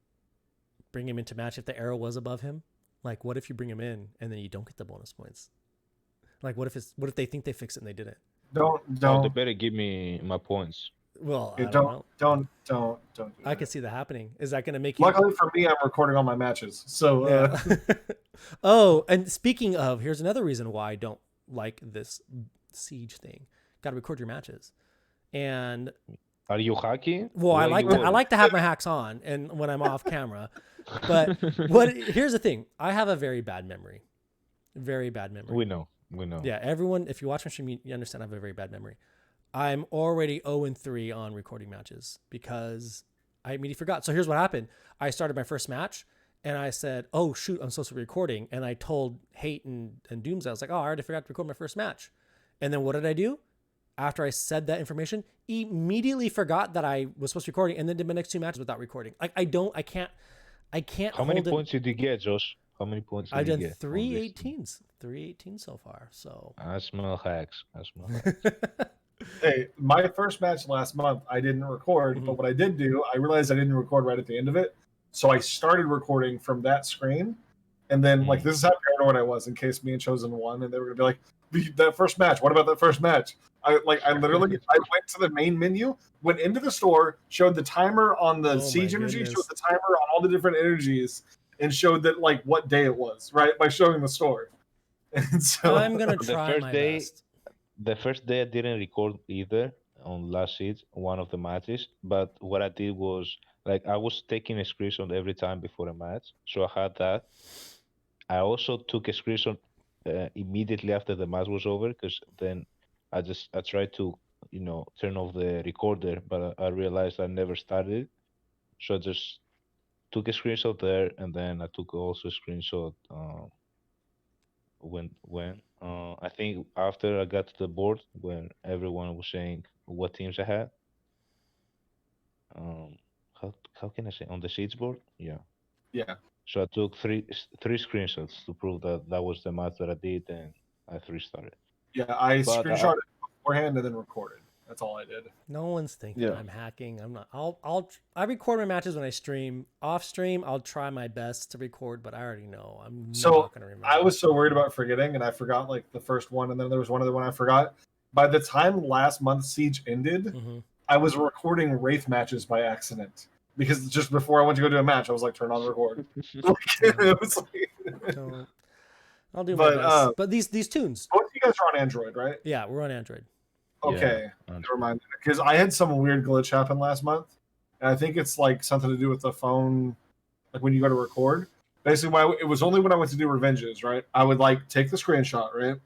bringing him into match if the arrow was above him? Like, what if you bring him in and then you don't get the bonus points? Like, what if they think they fixed it and they didn't? Oh, they better give me my points. Well, don't do I can see that happening. Is that going to make you? Luckily for me, I'm recording all my matches. So. Oh, and speaking of, here's another reason why I don't like this Siege thing. Got to record your matches, and. Are you hacking? Well, I like to have my hacks on, and when I'm off camera. But here's the thing: I have a very bad memory. Very bad memory. We know. Yeah, everyone. If you watch my stream, you understand I have a very bad memory. I'm already 0-3 on recording matches because I immediately forgot. So here's what happened: I started my first match, and I said, "Oh shoot, I'm supposed to be recording." And I told Hate and Doomsday, I was like, "Oh, I already forgot to record my first match." And then what did I do? After I said that information, immediately forgot that I was supposed to be recording, and then did my next 2 matches without recording. Like I can't. How many points did you get, Josh? How many points did you get? I've done 3 18s. 3 18s so far. So I smell hacks. Hey, my first match last month, I didn't record, but what I did do, I realized I didn't record right at the end of it. So I started recording from that screen. And then, like, this is how paranoid I was in case me and ChozenOne, and they were going to be like, that first match, what about that first match? I literally went to the main menu, went into the store, showed the timer on the Siege energy, showed the timer on all the different energies, and showed that, like, what day it was, right? By showing the store. And so I'm going to try my best. The first day I didn't record either on last Siege, one of the matches. But what I did was, like, I was taking a screenshot every time before a match. So I had that. I also took a screenshot immediately after the match was over, because then I tried to, turn off the recorder, but I realized I never started. So I just took a screenshot there, and then I took also a screenshot when I think after I got to the board when everyone was saying what teams I had. How can I say on the Siege board? Yeah. So I took three screenshots to prove that was the match that I did, and I 3-started. Yeah, I screenshotted beforehand and then recorded. That's all I did. No one's thinking I'm hacking. I'm not. I record my matches when I stream. Off stream, I'll try my best to record, but I already know I'm not gonna remember. I was so worried about forgetting, and I forgot like the first one, and then there was one other one I forgot. By the time last month's Siege ended, I was recording Wraith matches by accident. Because just before I went to go do a match, I was like, turn on the record. I'll do my best. But these tunes. Both of you guys are on Android, right? Yeah, we're on Android. Okay, never mind. Because I had some weird glitch happen last month, and I think it's like something to do with the phone, like when you go to record. Basically, it was only when I went to do revenges, right? I would like take the screenshot, right,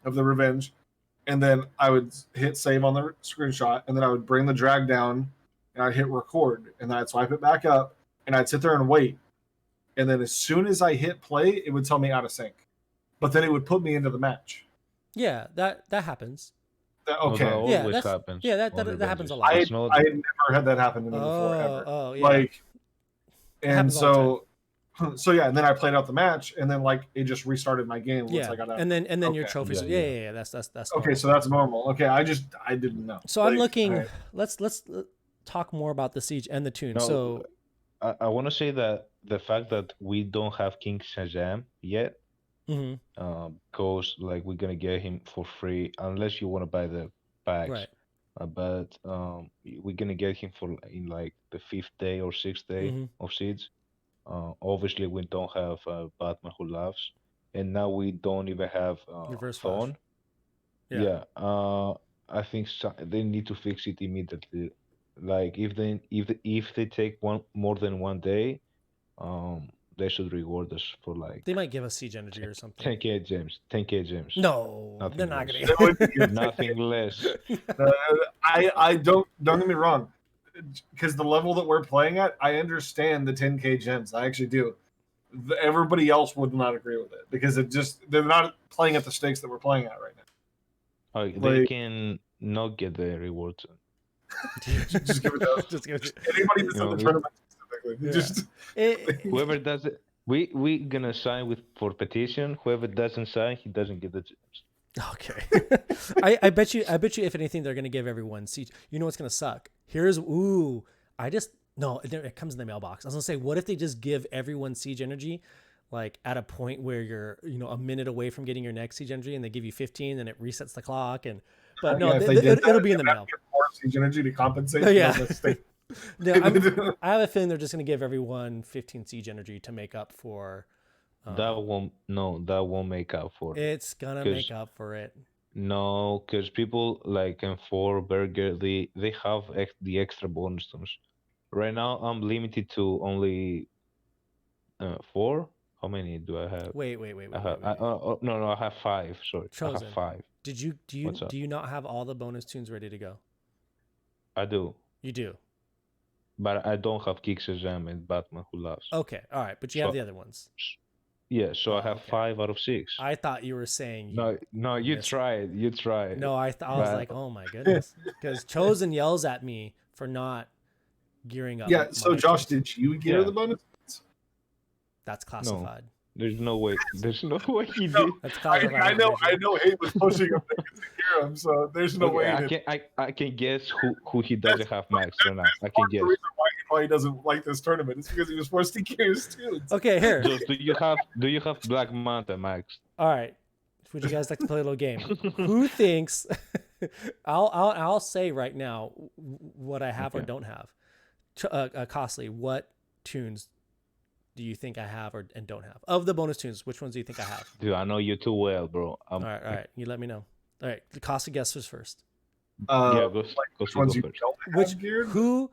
of the revenge, and then I would hit save on the screenshot, and then I would bring the drag down, and I'd hit record, and then I'd swipe it back up, and I'd sit there and wait. And then as soon as I hit play, it would tell me out of sync. But then it would put me into the match. Yeah, that happens. Okay. No, that always happens. Yeah, that happens a lot. I had never had that happen to me before, ever. Oh, yeah. Like, and so yeah, and then I played out the match, and then like it just restarted my game. Yeah, I got and then your trophies. Yeah. That's okay. Normal. So that's normal. Okay, I didn't know. So I'm looking. Right. Let's talk more about the Siege and the tune. So I want to say that the fact that we don't have King Shazam yet. Because like we're gonna get him for free unless you want to buy the packs, right? But we're gonna get him for in like the 5th day or 6th day of Siege. Obviously we don't have Batmna Who Laughs, and now we don't even have Reverse Phone. Yeah. I think they need to fix it immediately. Like if they take one more than 1 day, they should reward us for like They might give us siege energy 10, or something. 10k gems, 10k gems, No, they're nothing not less, gonna. That would be good. nothing less. I don't get me wrong, because the level that we're playing at, I understand the 10k gems. I actually do. Everybody else would not agree with it because they're not playing at the stakes that we're playing at right now. They Like, can not get the rewards. just give it to Just give it. anybody that's You in know, the tournament specifically. Yeah. Just Whoever does it, we gonna sign for petition. Whoever doesn't sign, he doesn't get the gems. Okay. I bet you if anything they're gonna give everyone siege. You know what's gonna suck? It comes in the mailbox. I was gonna say, what if they just give everyone siege energy, like at a point where you're a minute away from getting your next siege energy, and they give you 15, and it resets the clock. But no, if they did it'll that, be in the they'd have mail. to give more siege energy to compensate. Oh, yeah. for the mistake. No, I have a feeling they're just gonna give everyone 15 siege energy to make up for. That won't make up for it. It's gonna make up for it. No, because people like M4 Burger, they have the extra bonus stones. Right now, I'm limited to only 4. How many do I have? Wait. No, I have 5. Sorry, I Chosen. have 5. Do you not have all the bonus tunes ready to go? I do, You do. but I don't have Kick Shazam and Batman Who Laughs. Okay, all right, but you have the other ones. Yeah, so I have okay. 5 out of 6. I thought you were saying No, you missed- tried. You tried. No, I was like, oh my goodness, because Chosen yells at me for not gearing up. Yeah. So my Josh, tunes. did you gear the bonus? That's classified. There's no way. There's no way he No, did. That's classified. I know. information. I know. Hate was pushing him to gear him, so there's no way. I can guess who he doesn't have max right now. I can The guess. reason why he probably doesn't like this tournament is because he was forced to gear his tunes. Okay, here. Just, do you have Black Manta max? All right. Would you guys like to play a little game? Who thinks? I'll say right now what I have or don't have. Costly. What tunes do you think I have and don't have? Of the bonus tunes, which ones do you think I have? Dude, I know you too well, bro. All right. You let me know. All right. The Costly guesses first. Yeah, go Which ones you first. don't have geared? Who?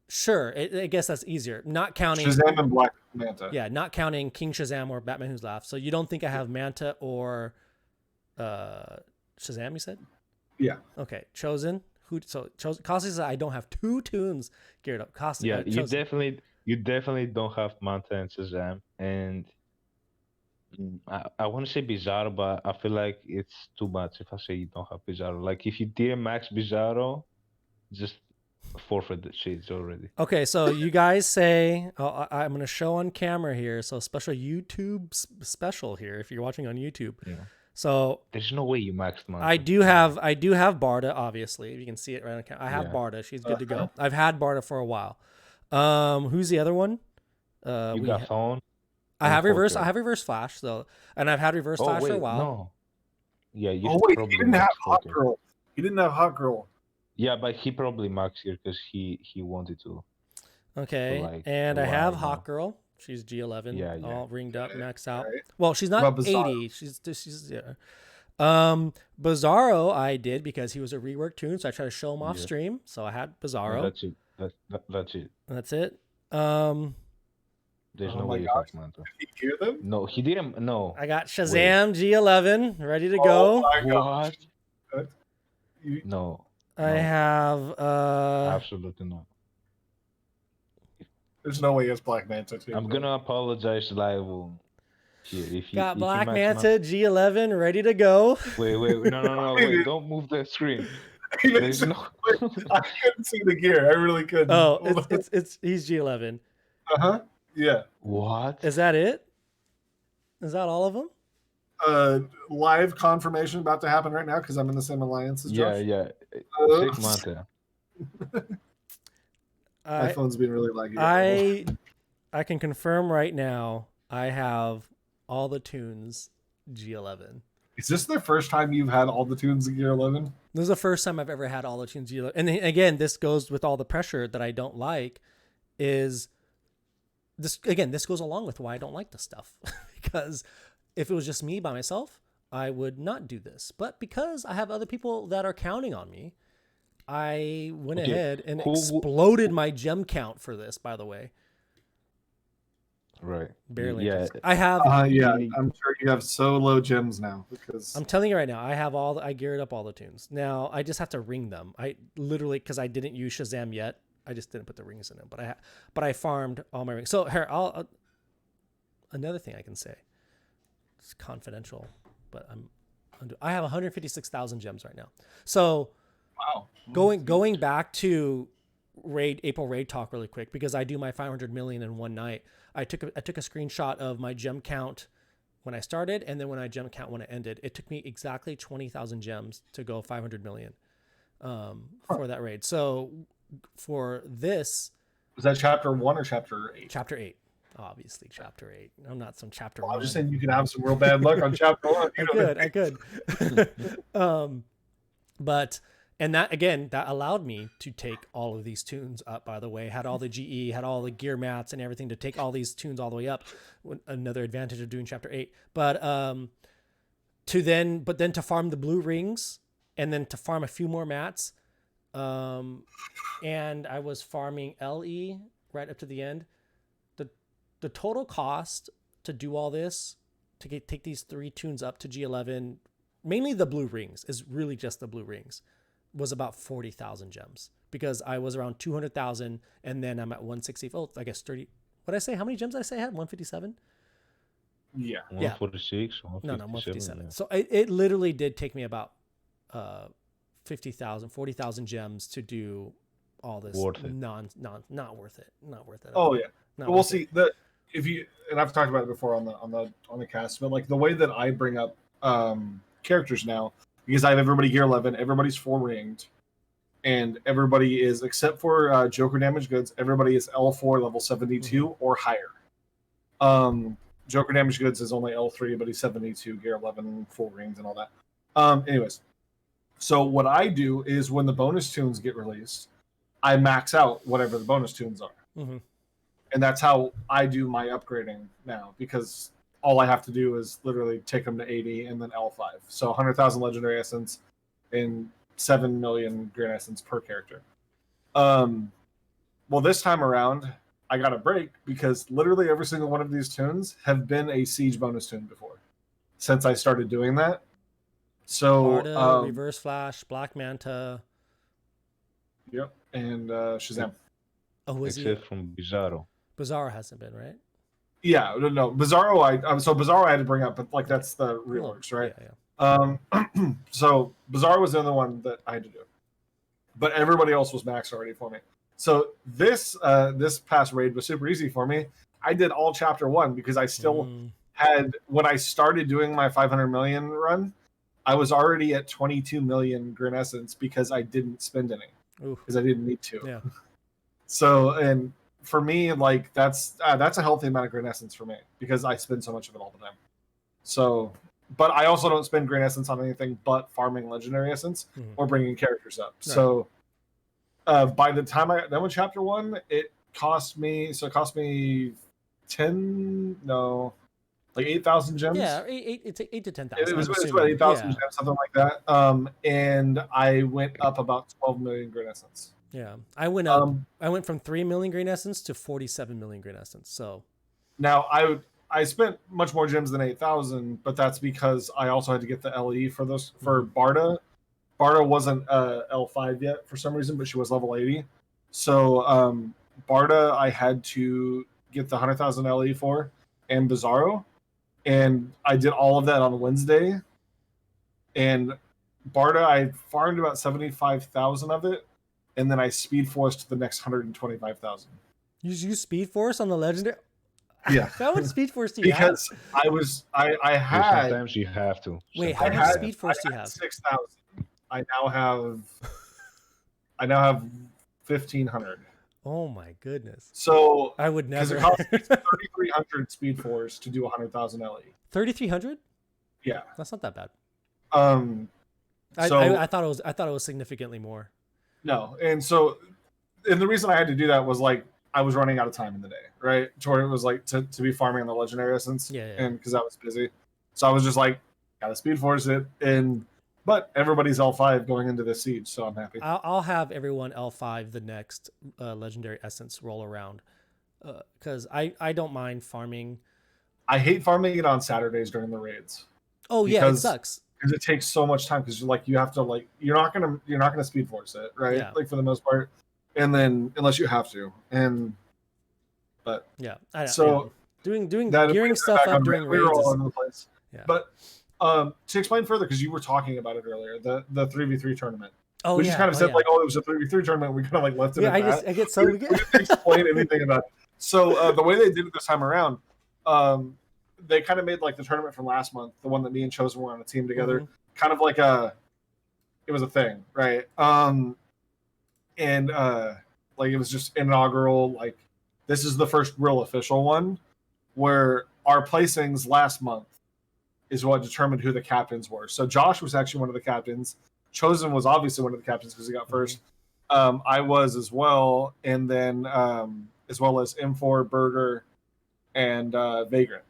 Sure. I guess that's easier. Not counting Shazam and Black Manta. Yeah, not counting King Shazam or Batman Who Laughs. So you don't think I have Manta or Shazam? You said. Yeah. Okay. Chosen. Chosen. Costly says I don't have 2 tunes geared up. Costly. Yeah, you definitely don't have Manta and Shazam, and I want to say Bizarro, but I feel like it's too much if I say you don't have Bizarro. Like if you did max Bizarro, just forfeit the shades already. Okay, so you guys say I'm going to show on camera here. So special YouTube special here if you're watching on YouTube. Yeah. So there's no way you maxed Manta. I do have Barda, obviously. You can see it right on camera. I have Barda. She's good to go. I've had Barda for a while. Who's the other one? You got phone. I have reverse flash, and I've had reverse flash for a while. No. Yeah, you he didn't have Hot Girl. He didn't have Hot Girl. Yeah, but he probably maxed here because he wanted to. Okay, like, I have Hot Girl. She's G11. Yeah. All ringed up, maxed out. Right. Well, she's not 80. She's Bizarro I did because he was a rework tune, so I tried to show him off stream. So I had Bizarro. That's it. That's it. That's it. There's no way you have Manta. Did he gear them? No, he didn't. No. I got Shazam G11 ready to go. What? No. I have Absolutely not. There's no way he has Black Manta too. I'm gonna apologize live here. If got if Black you Manta G11 ready to go. Wait, no, wait! Don't move the screen. There's no. I couldn't see the gear. I really couldn't. Oh, it's he's G11. Yeah. What? Is that it? Is that all of them? Live confirmation about to happen right now because I'm in the same alliance as Josh. Yeah. Take Manta. My phone's been really laggy. I can confirm right now. I have all the tunes G11. Is this the first time you've had all the tunes in Gear 11? This is the first time I've ever had all the tunes G11. And again, this goes with all the pressure that I don't like. Is this again? This goes along with why I don't like this stuff because if it was just me by myself, I would not do this. But because I have other people that are counting on me, I went Okay, ahead and who- exploded my gem count for this, by the way. Right. Barely. Yeah. I have, Yeah, the- I'm sure you have so low gems now because I'm telling you right now, I have I geared up all the tunes. Now I just have to ring them. I literally, because I didn't use Shazam yet, I just didn't put the rings in them. But I farmed all my rings. So here, another thing I can say. It's confidential, but I have 156,000 gems right now. So wow. going back to April raid talk really quick, because I do my 500 million in one night. I took a screenshot of my gem count when I started, and then when I gem count when it ended. It took me exactly 20,000 gems to go 500 million for that raid. So for this, Was that chapter 1 or chapter 8? chapter 8, obviously chapter 8. I'm not some chapter Well, I'm 1. just saying you could have some real bad luck on chapter 1. I could. But and that again, that allowed me to take all of these tunes up, by the way. Had all the GE, had all the gear mats and everything to take all these tunes all the way up. Another advantage of doing chapter 8. But then to farm the blue rings and then to farm a few more mats. And I was farming LE right up to the end. The total cost to do all this, to take these 3 tunes up to G11, mainly the blue rings, is really just the blue rings, was about 40,000 gems, because I was around 200,000 and then I'm at 160. Oh, I guess 30. What did I say? How many gems did I say I had? 157? Yeah. 146. No, 157. Yeah. So it literally did take me about 50,000, 40,000 gems to do all this. Worth it. Not worth it. Not worth it. Oh yeah. Not We'll worth see. it. If you, and I've talked about it before on the cast, but like the way that I bring up characters now, because I have everybody gear 11, everybody's 4 ringed, and everybody is, except for Joker damage goods, everybody is L4 level 72 or higher. Joker damage goods is only L3, but he's 72 gear 11, 4 rings and all that. Anyways, so what I do is when the bonus tunes get released, I max out whatever the bonus tunes are. Mm-hmm. And that's how I do my upgrading now, because all I have to do is literally take them to 80 and then L5. So 100,000 legendary essence and 7 million grand essence per character. Well, this time around, I got a break because literally every single one of these tunes have been a siege bonus tune before since I started doing that. So Barda, Reverse Flash, Black Manta. Yep, and Shazam. Oh, was Except from Bizarro. Bizarro hasn't been, right? Yeah, no, Bizarro. So Bizarro I had to bring up, but like that's the reworks, right? Yeah. So Bizarro was the other one that I had to do, but everybody else was maxed already for me. So this past raid was super easy for me. I did all chapter 1 because I still had, when I started doing my 500 million run, I was already at 22 million Grin Essence because I didn't spend any because I didn't need to. Yeah. So, and for me, like that's a healthy amount of Grin Essence for me because I spend so much of it all the time. So, but I also don't spend Grin Essence on anything but farming Legendary Essence or bringing characters up. Right. So, by the time I done with chapter 1, it cost me 8,000 gems. Yeah, it's 8 to 10,000. It was about 8,000 gems, something like that. And I went up about 12 million Grin Essence. Yeah, I went up. I went from 3 million Green Essence to 47 million Green Essence. So now I spent much more gems than 8,000, but that's because I also had to get the LE for those for Barda. Barda wasn't L5 yet for some reason, but she was level 80. So Barda I had to get the 100,000 LE for, and Bizarro, and I did all of that on Wednesday. And Barda I farmed about 75,000 of it. And then I speed forced the next 125,000. You use speed force on the legendary? Yeah. How much speed force do you have? Because I had. Sometimes you have to. Wait, how much speed force do you have? 6,000. I now have 1,500. Oh my goodness. So I would never. Because it costs 3,300 speed force to do 100,000 LE. 3,300? Yeah. That's not that bad. So I thought it was significantly more. No, and the reason I had to do that was like I was running out of time in the day, right? To where it was like to be farming on the Legendary Essence, yeah. and because I was busy, so I was just like, gotta Speed Force it, but everybody's L5 going into this siege, so I'm happy. I'll have everyone L5 the next legendary essence roll around, because I don't mind farming. I hate farming it on Saturdays during the raids. Oh yeah, it sucks because it takes so much time. Because you have to you're not gonna Speed Force it, right? Yeah. Like for the most part, and then unless you have to, yeah. Doing gearing stuff up during raids. We're all over the place. Yeah. But to explain further, because you were talking about it earlier, the 3v3 tournament. We just kind of said it was a 3v3 tournament. We kind of left it. Yeah, I get so we didn't explain anything about it. So the way they did it this time around, they kind of made the tournament from last month, the one that me and Chosen were on a team together, kind of it was a thing, right? And it was just inaugural. This is the first real official one, where our placings last month is what determined who the captains were. So Josh was actually one of the captains. Chosen was obviously one of the captains because he got first. I was as well, and then as well as M4, Burger, and Vagrant.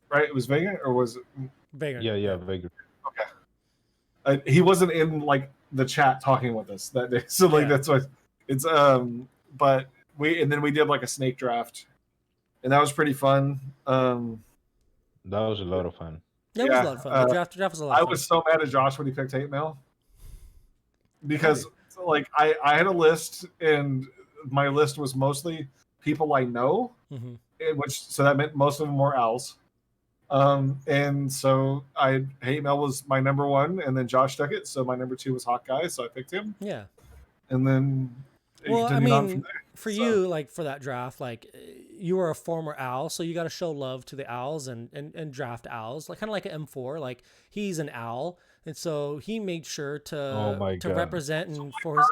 Right? It was Vagrant, or was it Vagrant? Yeah, Vagrant. Okay. He wasn't in the chat talking with us that day, so that's why it's But we did a snake draft, and that was pretty fun. That was a lot of fun. That was a lot of fun. The draft was a lot of fun. I was so mad at Josh when he picked 8-mail. Because I had a list, and my list was mostly people I know, so that meant most of them were owls. And so 8-mail was my number one, and then Josh took it, so my number 2 was Hawkeye, so I picked him. Yeah. And then for you, for that draft, you were a former owl, so you got to show love to the owls and draft owls, kind of like an M4. He's an owl, and so he made sure to represent and for his.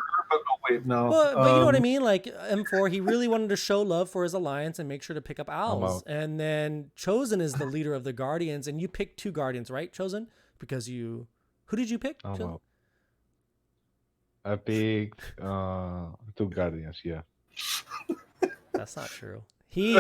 Wait, no. But you know what I mean? M4, he really wanted to show love for his alliance and make sure to pick up owls. And then Chosen is the leader of the Guardians, and you picked 2 Guardians, right, Chosen? Because who did you pick? I picked 2 Guardians. Yeah. That's not true. He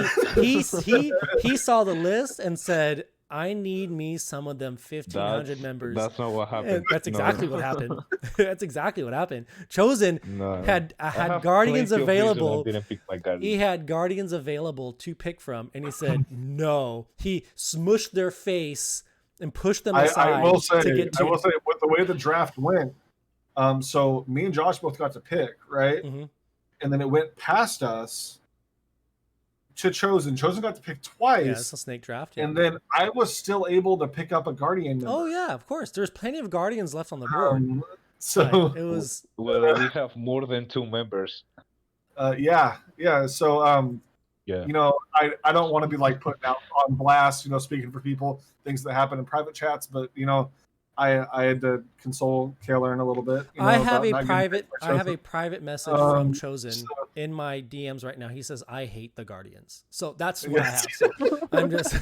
saw the list and said, I need me some of them 1,500 members. That's not what happened. And that's exactly what happened. That's exactly what happened. Chosen had Guardians available. I didn't pick my Guardians. He had Guardians available to pick from, and he said no. He smushed their face and pushed them aside. I will say, with the way the draft went, so me and Josh both got to pick, right? And then it went past us to Chosen. Chosen got to pick twice. Yeah, it's a snake draft. Yeah. And then I was still able to pick up a Guardian member. Oh yeah, of course. There's plenty of Guardians left on the board. So it was. Well, we have more than 2 members. Yeah. So yeah. I don't want to be putting out on blast, speaking for people, things that happen in private chats, but I had to console Kaelern a little bit. I have a private message from Chosen in my DMs right now. He says, I hate the Guardians. So that's what I have. So I'm just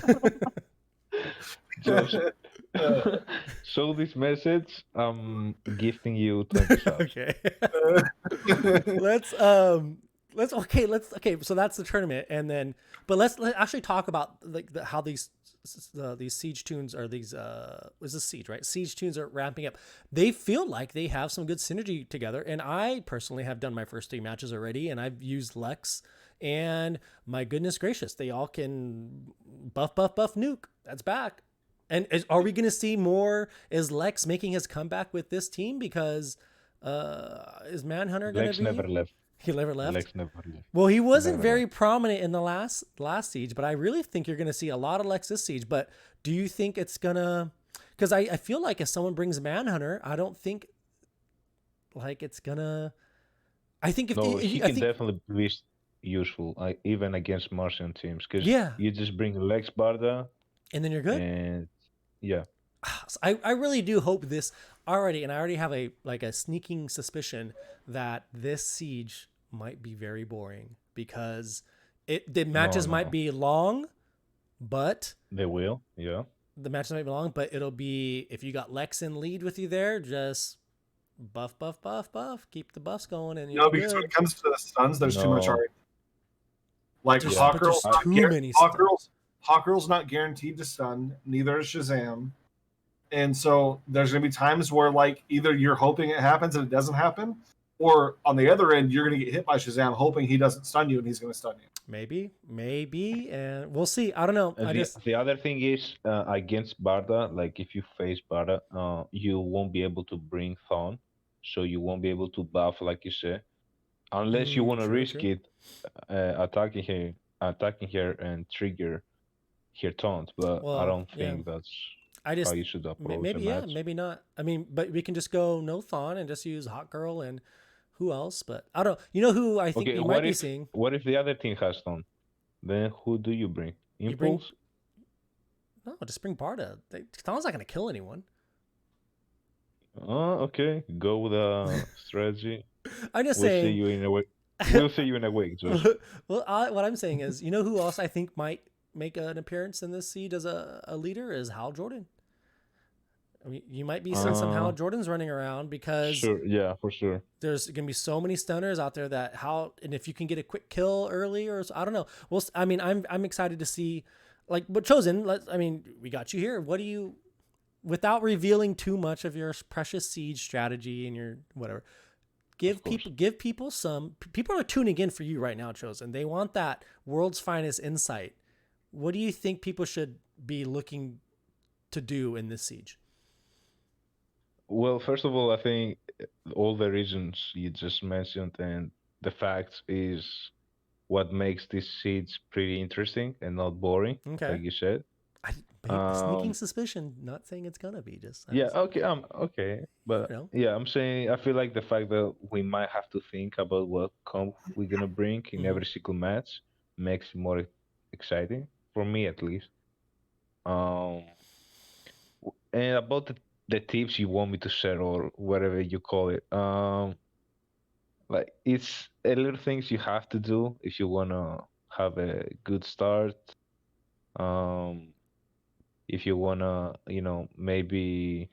show this message. I'm gifting you 20 subs. Okay. So that's the tournament, and then let's actually talk about how these siege tunes are is this siege, right? Siege tunes are ramping up. They feel like they have some good synergy together, and I personally have done my first 3 matches already, and I've used Lex, and my goodness gracious, they all can buff nuke. That's back. And are we going to see more? Is Lex making his comeback with this team? Because is Manhunter going to be? Lex never left. He never left? Lex never left. Well, he wasn't very prominent in the last siege, but I really think you're going to see a lot of Lex this siege. But do you think it's going to... Because I feel like if someone brings Manhunter, I don't think it's going to... I think he can definitely be useful, even against Martian teams. Because you just bring Lex Barda... And then you're good? And yeah. I really do hope this already, and I already have a sneaking suspicion that this siege might be very boring, because the matches might be long, but they will, yeah. The matches might be long, but it'll be, if you got Lex in lead with you there, just buff, keep the buffs going, and you're because good. when it comes to the stuns, there's too much already. Hawkgirl's not guaranteed to stun. Neither is Shazam. And so there's going to be times where like either you're hoping it happens and it doesn't happen, or on the other end you're going to get hit by Shazam hoping he doesn't stun you and he's going to stun you. Maybe, and we'll see. I don't know. The other thing is against Barda, like if you face Barda, you won't be able to bring Thorn, so you won't be able to buff like you said, unless you want to risk it, attacking her and trigger her taunt. But I don't think that's how you should approach maybe a match. maybe not. I mean, but we can just go no Thon and just use Hot Girl and who else? But I don't. You know who I think you might be seeing? What if the other team has Thon? Then who do you bring? Impulse? No, just bring Barda. Thon's not going to kill anyone. Oh, okay. Go with a strategy. I'm just saying. See you in a week. We'll see you in a week. Well, what I'm saying is, you know who else I think might make an appearance in this seed as a leader is Hal Jordan. I mean, you might be seeing some Hal Jordans running around because sure, yeah, for sure. There's gonna be so many stunners out there that and if you can get a quick kill early or I don't know. Well, I mean, I'm excited to see, like, but Chosen. I mean, we got you here. What do you, without revealing too much of your precious siege strategy and your whatever, give people some. People are tuning in for you right now, Chosen. They want that world's finest insight. What do you think people should be looking to do in this siege? Well, first of all, I think all the reasons you just mentioned and the facts is what makes this siege pretty interesting and not boring, like you said. Sneaking suspicion, not saying it's gonna be okay, but yeah, I'm saying I feel like the fact that we might have to think about what comp we're gonna bring in every single match makes it more exciting for me, at least. And about the tips you want me to share or whatever you call it, like it's a little things you have to do if you wanna have a good start. If you wanna, maybe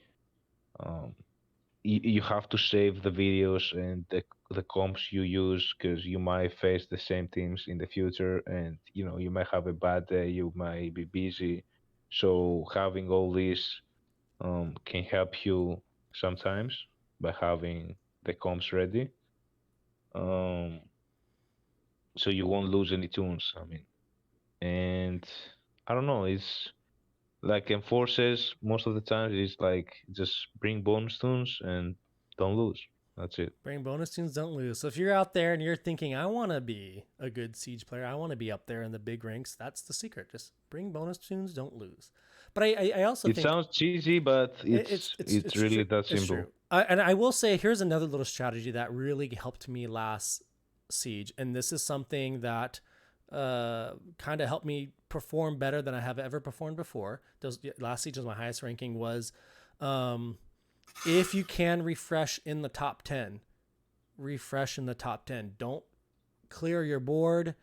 you have to save the videos and the comps you use because you might face the same teams in the future, and you might have a bad day, you might be busy, so having all this can help you sometimes by having the comps ready, so you won't lose any tunes. I mean, and I don't know, it's like enforces most of the time is like just bring bonus tunes and don't lose. That's it. Bring bonus tunes, don't lose. So if you're out there and you're thinking, I want to be a good siege player, I want to be up there in the big ranks, that's the secret. Just bring bonus tunes, don't lose. But I also think it sounds cheesy, but it's really that simple. It's true. And I will say, here's another little strategy that really helped me last siege, and this is something that kind of helped me perform better than I have ever performed before. Last siege was my highest ranking. Was if you can refresh in the top 10, don't clear your board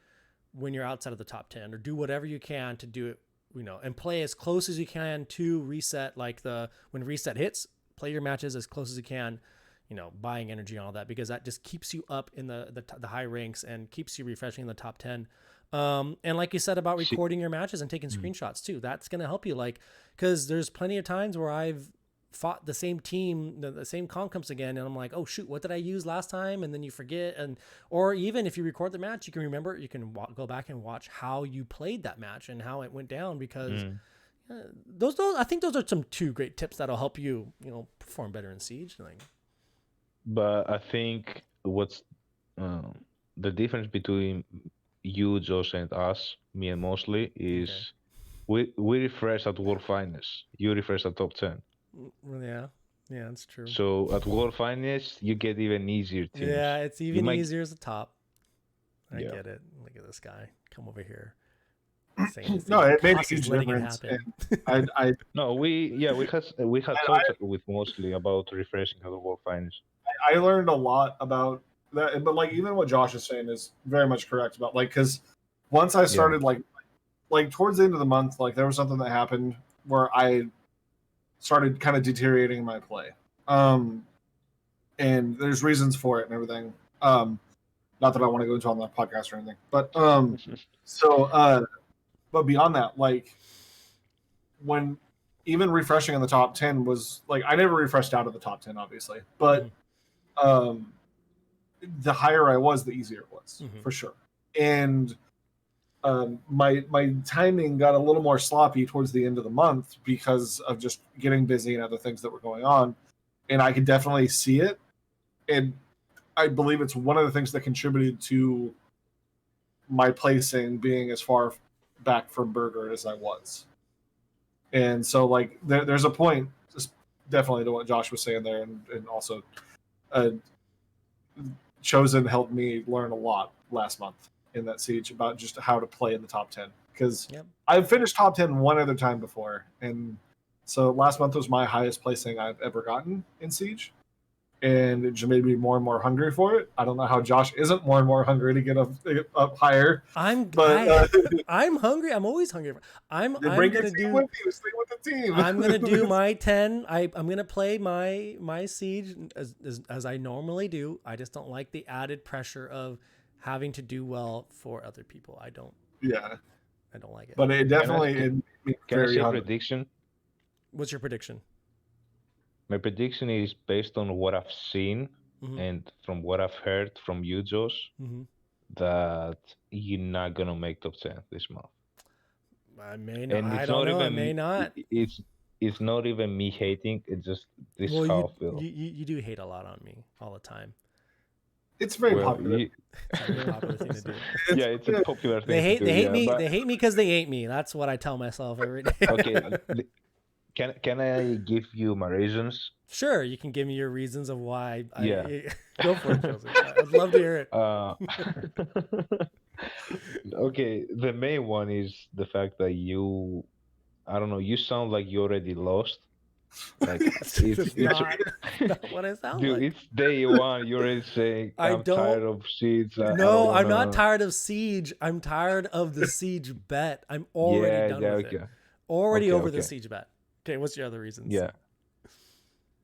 when you're outside of the top 10, or do whatever you can to do it, and play as close as you can to reset. Like when reset hits, play your matches as close as you can, buying energy and all that, because that just keeps you up in the high ranks and keeps you refreshing in the top 10. And like you said about recording your matches and taking screenshots too, that's going to help you. Like, cause there's plenty of times where I've fought the same team, the same comp comes again, and I'm like, oh shoot, what did I use last time? And then you forget. Or even if you record the match, you can remember, you can go back and watch how you played that match and how it went down, because those I think those are some 2 great tips that'll help you, perform better in Siege. But I think what's the difference between you, Josh, and us, me and mostly, is we refresh at World Finest. You refresh at top 10. Yeah, that's true. So at World Finest, you get even easier teams. Yeah, it's even easier as the top. I get it. Look at this guy. Come over here. No, it made a huge difference. We had talked with mostly about refreshing at the World Finest. I learned a lot about that, but like even what Josh is saying is very much correct about, like, because once I started like towards the end of the month, like there was something that happened where I started kind of deteriorating my play, and there's reasons for it and everything. Not that I want to go into on the podcast or anything, but but beyond that, like when even refreshing in the top 10 was like, I never refreshed out of the top 10, obviously, but the higher I was, the easier it was, for sure. And my timing got a little more sloppy towards the end of the month because of just getting busy and other things that were going on. And I could definitely see it. And I believe it's one of the things that contributed to my placing being as far back from Burger as I was. And so, like, there's a point, just definitely to what Josh was saying there, and also Chosen helped me learn a lot last month in that siege about just how to play in the top 10. Because I've finished top 10 one other time before, and so last month was my highest placing I've ever gotten in siege. And it just made me more and more hungry for it. I don't know how Josh isn't more and more hungry to get up higher. I'm hungry. I'm always hungry. I'm gonna do with you. Stay with the team. I'm gonna do my 10. I'm gonna play my siege as I normally do. I just don't like the added pressure of having to do well for other people. I don't like it. But it definitely can I say a prediction? What's your prediction? My prediction is based on what I've seen and from what I've heard from you, Josh, that you're not gonna make top 10 this month. I may not. I don't know. I may not. It's not even me hating. It's just this how I feel. You do hate a lot on me all the time. It's very popular. It's a very popular thing to do. Yeah, it's a popular thing. They hate me. But... They hate me because they hate me. That's what I tell myself every day. Okay. Can I give you my reasons? Sure, you can give me your reasons of why. Go for it, Joseph. I'd love to hear it. Okay, the main one is the fact that I don't know, you sound like you already lost. Like it's not what I sound dude, like. it's day one. You're already saying I'm tired of Siege. No, I'm not tired of Siege. I'm tired of the Siege bet. I'm already done with it. Already over the Siege bet. Okay, what's your other reasons? Yeah.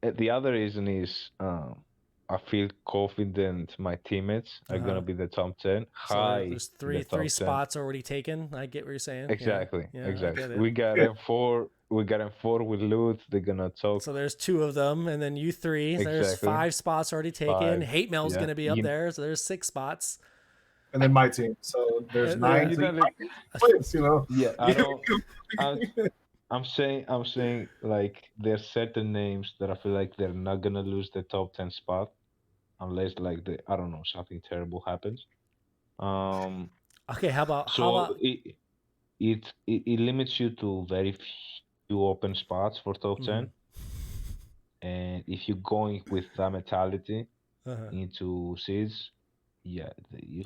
The other reason is I feel confident my teammates are gonna be the top 10. So there's three spots already taken. I get what you're saying. Exactly. Exactly. We got M4. We got M4 with loot. They're gonna talk. So there's 2 of them, and then you 3. Exactly. There's 5 spots already taken. Hate Mail's gonna be up there, so there's 6 spots. And then my team. So there's 9. Yeah, I don't. I'm saying like there's certain names that I feel like they're not gonna lose the top 10 spot unless like I don't know, something terrible happens. Okay, how about it limits you to very few open spots for top 10. And if you're going with that mentality into Siege, you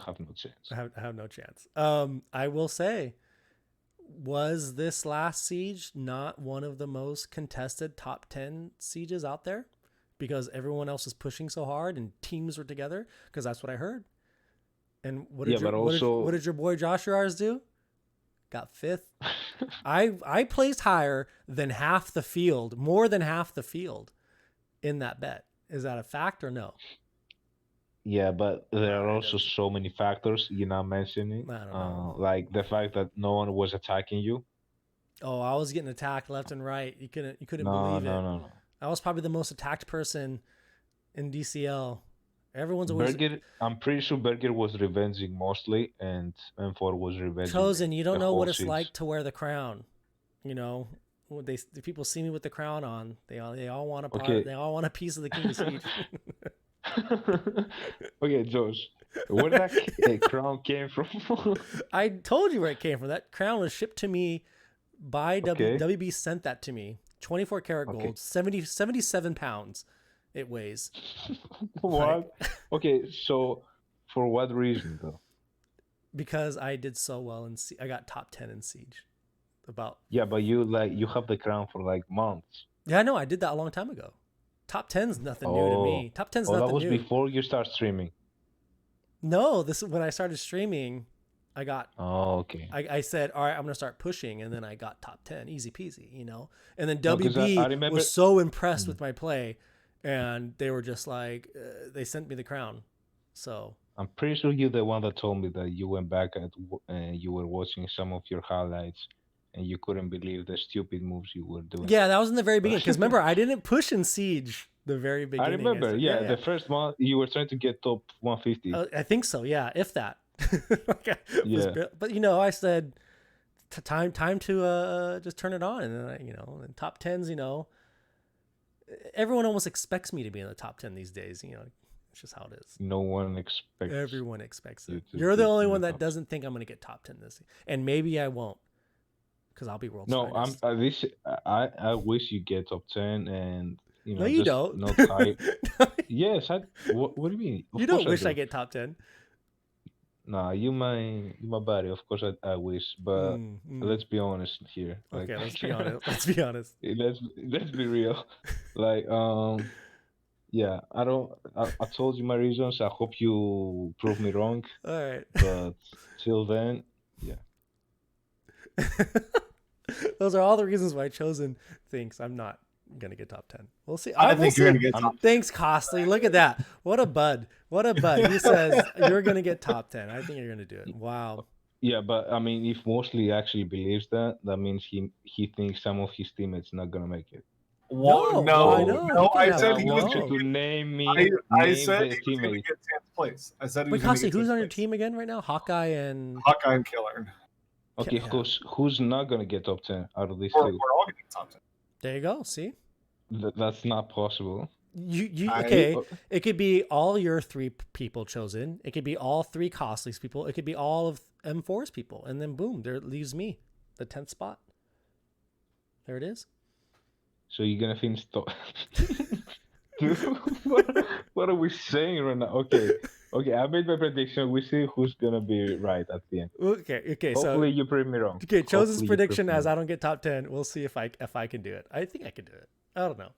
have no chance. I have no chance. I will say, was this last siege not one of the most contested top 10 sieges out there? Because everyone else is pushing so hard and teams were together? Because that's what I heard. And what did your boy Josh Rars do? Got 5th. I placed higher than half the field, more than half the field in that bet. Is that a fact or no? Yeah, but there are also so many factors you're not mentioning. I don't know. Like the fact that no one was attacking you. Oh, I was getting attacked left and right. You couldn't believe it. No. I was probably the most attacked person in DCL. Everyone's always. I'm pretty sure Berger was revenging mostly, and M4 was revenging. Chosen, you don't know what it's like to wear the crown. You know, the people see me with the crown on. They all want a part. They all want a piece of the King of Siege. Okay, Josh, where that crown came from? I told you where it came from. That crown was shipped to me by WB. Sent that to me. 24 karat gold, 77 pounds. It weighs. What? Okay, so for what reason though? Because I did so well and I got top 10 in Siege. But you have the crown for like months. Yeah, I know. I did that a long time ago. Top 10's nothing new to me. Top 10's nothing new. That was before you start streaming. No, this is when I started streaming. I got. Oh, okay. I said, all right, I'm gonna start pushing, and then I got top 10, easy peasy, you know. And then WB was so impressed with my play, and they were just like, they sent me the crown. So I'm pretty sure you're the one that told me that you went back and you were watching some of your highlights, and you couldn't believe the stupid moves you were doing. Yeah, that was in the very beginning. Because remember, I didn't push in Siege the very I beginning. remember, said, yeah, the first month you were trying to get top 150. I think so, yeah, if that. Yeah. But I said time to just turn it on, and then in top 10s, everyone almost expects me to be in the top 10 these days. It's just how it is. No one expects. Everyone expects it. you to You're the be only in one the that top. doesn't think I'm going to get top 10 this year. And maybe I won't, because I'll be world's No, finest. I wish you get top 10 and No, you just don't. not high. Yes, what do you mean? Of You course don't wish do. I get top 10. Nah, you my buddy. Of course I wish, but let's be honest here. Like, Okay, let's be honest. Let's be honest. let's be real. Like, yeah, I told you my reasons. I hope you prove me wrong. All right. But till then, yeah. Those are all the reasons why Chosen thinks I'm not gonna get top 10. We'll see. I We'll think you're see. gonna get top 10. Thanks, Costly. Look at that. What a bud. What a bud. He says you're gonna get top 10. I think you're gonna do it. Wow. Yeah, but I mean, if Mosley actually believes that, that means he thinks some of his teammates not gonna make it. No, no, why no? no. He can I have said one. he was want No. you to name me. I name said the he was going to teammates. get 10th place. I said he Wait, was going to Costly, get who's 10th on your place. team again right now? Hawkeye and Hawkeye and Killer. Okay, Yeah. who's not gonna get top 10 out of these We're three? all going to get top 10. there you go. See? That's not possible. Okay. It could be all your three people chosen. It could be all three Costly's people. It could be all of M4's people. And then boom, there leaves me, the 10th spot. There it is. So you're gonna finish top. Dude, what are we saying right now? Okay, I made my prediction. We see who's gonna be right at the end. Okay. Hopefully you prove me wrong. Okay, Chosen's Hopefully you prediction prove me as wrong. I don't get top 10. We'll see if I can do it. I think I can do it. I don't know.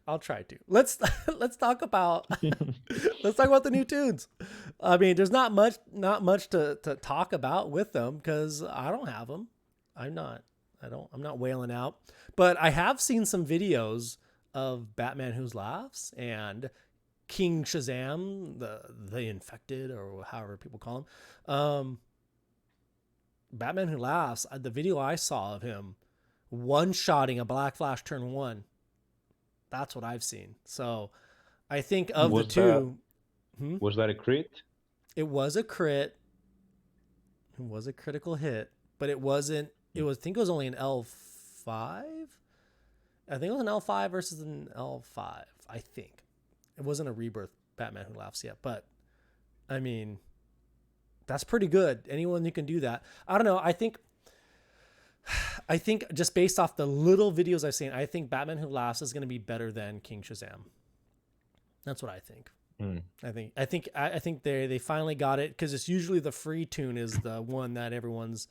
I'll try to. Let's talk about the new tunes. I mean, there's not much to talk about with them because I don't have them. I'm not wailing out. But I have seen some videos of Batman Who Laughs and King Shazam, the infected, or however people call him. Batman Who Laughs, the video I saw of him one-shotting a Black Flash turn 1. That's what I've seen. So I think of the two. Was that a crit? It was a crit. It was a critical hit, but it wasn't. I think it was only an L5. I think it was an L5 versus an L5. I think it wasn't a rebirth Batman Who Laughs yet, but I mean, that's pretty good. Anyone who can do that. I don't know. I think just based off the little videos I've seen, I think Batman Who Laughs is going to be better than King Shazam. That's what I think. I think they finally got it, because it's usually the free tune is the one that everyone's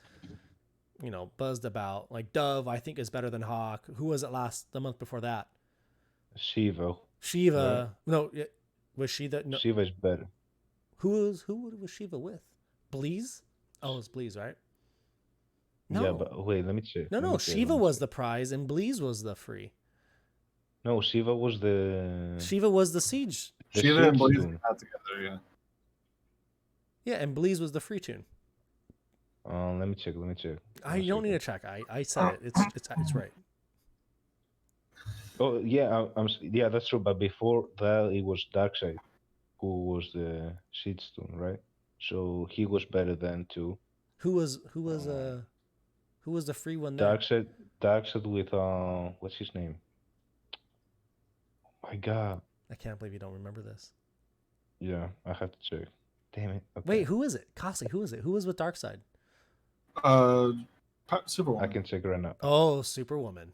buzzed about. Like Dove, I think is better than Hawk. Who was it the month before that? Shiva. Shiva. Right. No, was she the? No. Shiva is better. Who was Shiva with? Bleeze? Oh, it's Bleeze, right? No. Yeah, but wait, let me check. No, Shiva was the prize and Bleeze was the free. No, Shiva was the Siege. Shiva and Blaze got together, yeah. Yeah, and Bleeze was the free tune. Let me check. You don't need to check. I said it. It's right. Oh yeah, yeah, that's true. But before that, it was Darkseid who was the Shitstone, right? So he was better than two. Who was the free one there? Darkseid with what's his name? My God. I can't believe you don't remember this. Yeah, I have to check. Damn it. Okay. Wait, who is it? Costly, who is it? Who was with Darkseid? Superwoman. I can check right now. Oh, Superwoman.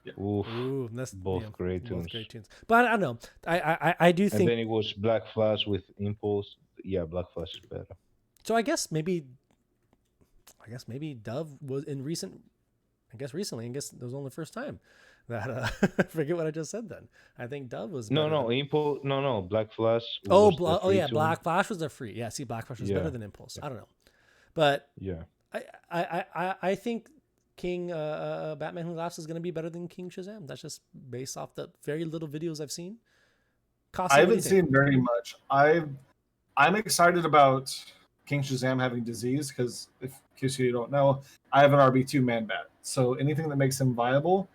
Yeah. Oof. Ooh, that's both great tunes. Both great tunes. But I don't know. I do think. And then it was Black Flash with Impulse. Yeah, Black Flash is better. So I guess maybe Dove was recently. I guess it was only the first time that I forget what I just said then. I think Dove was Impulse. No, Black Flash. Black Flash was the free. Yeah, see, Black Flash was better than Impulse. Yeah. I don't know, but yeah, I think King Batman Who Laughs is going to be better than King Shazam. That's just based off the very little videos I've seen. I haven't seen very much. I'm excited about King Shazam having disease because, in case you don't know, I have an RB2 Man Bat. So anything that makes him viable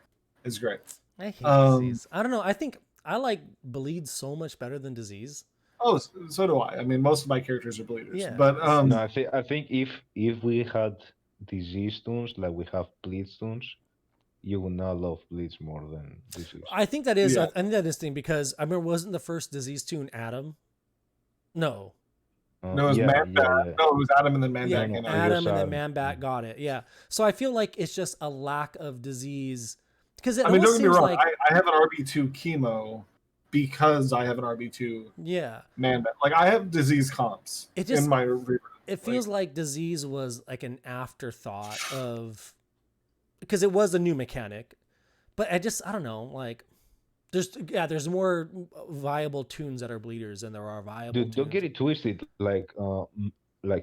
is great. I hate Disease. I don't know. I think I like Bleed so much better than Disease. Oh, so do I. I mean, most of my characters are bleeders. Yeah. But No, I think if we had Disease tunes like we have Bleed tunes, you would not love Bleeds more than Disease. I think that is. Yeah. I think that is thing because I remember wasn't the first Disease tune Adam? No. No, it was Man Bat. No, it was Adam and then Man Bat. Adam and then Man Bat got it. Yeah. So I feel like it's just a lack of Disease because it I mean, don't get me wrong. like I have an RB2 chemo because I have an RB2 Man Bat. Like I have Disease comps in my. It feels like Disease was like an afterthought of because it was a new mechanic, but I don't know. Like there's more viable tunes that are bleeders than there are viable. Dude, don't get it twisted. Like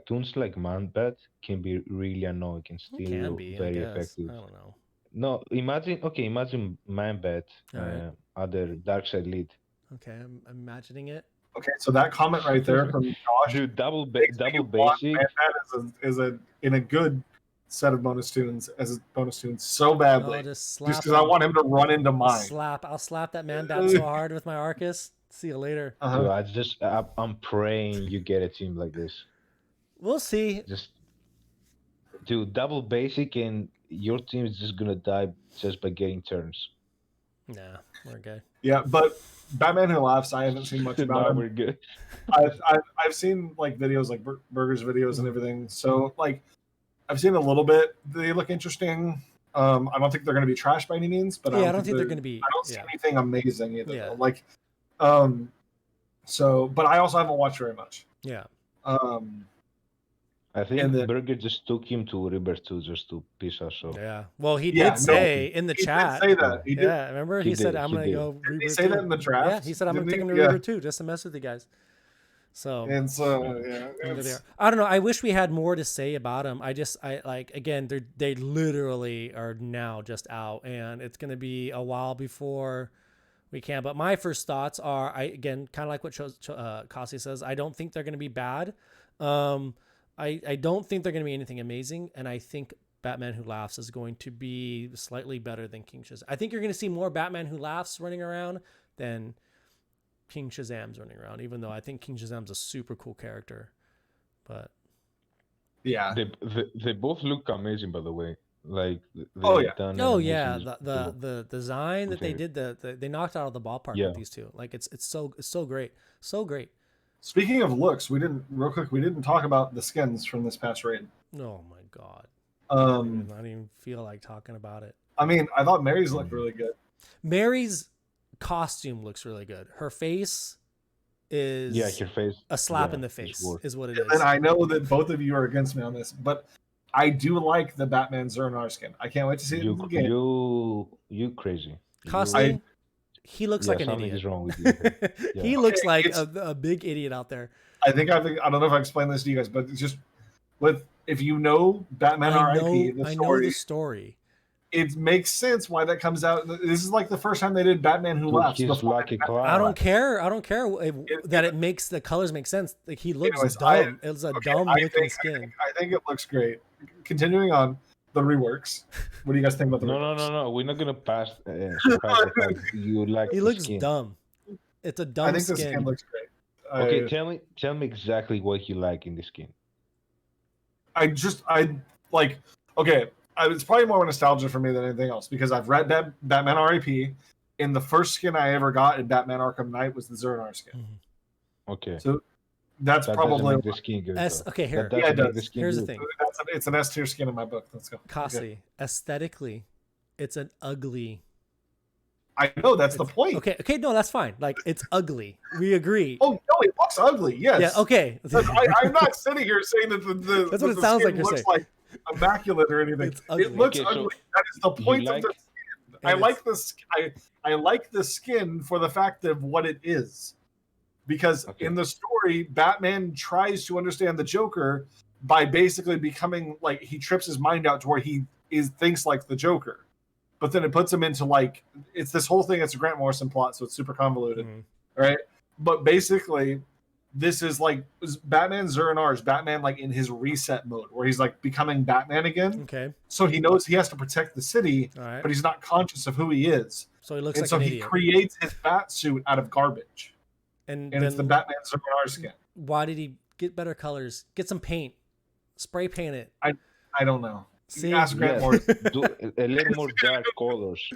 tunes like Man Bat can be really annoying and still very effective. I don't know. No, imagine Man Bat other Dark Side lead. Okay, I'm imagining it. Okay, so that comment right there from Josh. Dude, double basic. Man Bat is in a good set of bonus tunes so badly. Just because I want him to run into mine. I'll slap that Man Bat so hard with my Arcus. See you later. Dude, I'm praying you get a team like this. We'll see. Just do double basic and your team is just gonna die just by getting turns. Nah, we're good. Yeah, but Batman Who Laughs, I haven't seen much about him. We're good. I've seen like videos like Burger's videos and everything. So like I've seen a little bit. They look interesting. I don't think they're going to be trash by any means, but I don't think they're going to be. I don't see anything amazing either. Yeah. Like, but I also haven't watched very much. Yeah. I think Burger just took him to River 2 just to piss us off. Yeah. Well, he did say in the chat. He did say that. He did. Yeah. Remember, he said, "I'm going to go." Did he say that in the draft? Yeah. He said, "I'm going to take him to River 2 just to mess with you guys." So I don't know. I wish we had more to say about him. I like again, they literally are now just out, and it's going to be a while before we can. But my first thoughts are, kind of like what Kasi says. I don't think they're going to be bad. I don't think they're going to be anything amazing, and I think Batman Who Laughs is going to be slightly better than King Shazam. I think you're going to see more Batman Who Laughs running around than King Shazam's running around, even though I think King Shazam's a super cool character. But yeah, they both look amazing, by the way. Like the design that they did, they knocked out of the ballpark with these two. Like it's so great, so great. Speaking of looks, we didn't talk about the skins from this past raid. Oh my god, I didn't even feel like talking about it. I mean, I thought Mary's looked really good. Mary's costume looks really good. Her face is her face a slap in the face is what it is. And I know that both of you are against me on this, but I do like the Batman Zernar skin. I can't wait to see it again. You crazy. Costume? He looks like an idiot. Something is wrong with you. He looks like a big idiot out there. I don't know if I explained this to you guys, but it's just if you know Batman RIP, I know the story. It makes sense why that comes out. This is like the first time they did Batman Who Laughs. I don't care that it makes the colors make sense. Like he looks dumb. It's a dumb looking skin. I think it looks great. Continuing on the reworks. What do you guys think about the reworks? No. We're not gonna pass. You like? He looks dumb. It's a dumb skin. I think the skin looks great. Okay, tell me exactly what you like in the skin. It's probably more nostalgia for me than anything else because I've read Batman RIP, and the first skin I ever got in Batman Arkham Knight was the Zernar skin. Mm-hmm. Okay. So that probably the skin good. Okay, here. It does. Here's the thing. It's an S tier skin in my book. Let's go. Kasi, aesthetically, it's an ugly. I know that's the point. Okay, no, that's fine. Like it's ugly. We agree. Oh no, it looks ugly. Yes. Yeah. Okay. I'm not sitting here saying that that's what it sounds like you're saying. Like immaculate or anything. It looks ugly. That is the point of the skin. I like the skin for the fact of what it is. Because in the story, Batman tries to understand the Joker by basically becoming like he trips his mind out to where he thinks like the Joker. But then it puts him into like it's this whole thing. It's a Grant Morrison plot, so it's super convoluted, right? But basically, this is like Batman Zur-En-Ar's Batman like in his reset mode where he's like becoming Batman again. Okay. So he knows he has to protect the city, All right. but he's not conscious of who he is. So he looks and like so an he idiot. creates his bat suit out of garbage. And it's the Batman Zur-En-Ar skin. Why did he get better colors? Get some paint. Spray paint it. I don't know. See? Ask Grant Morrison. Do a little more dark colors.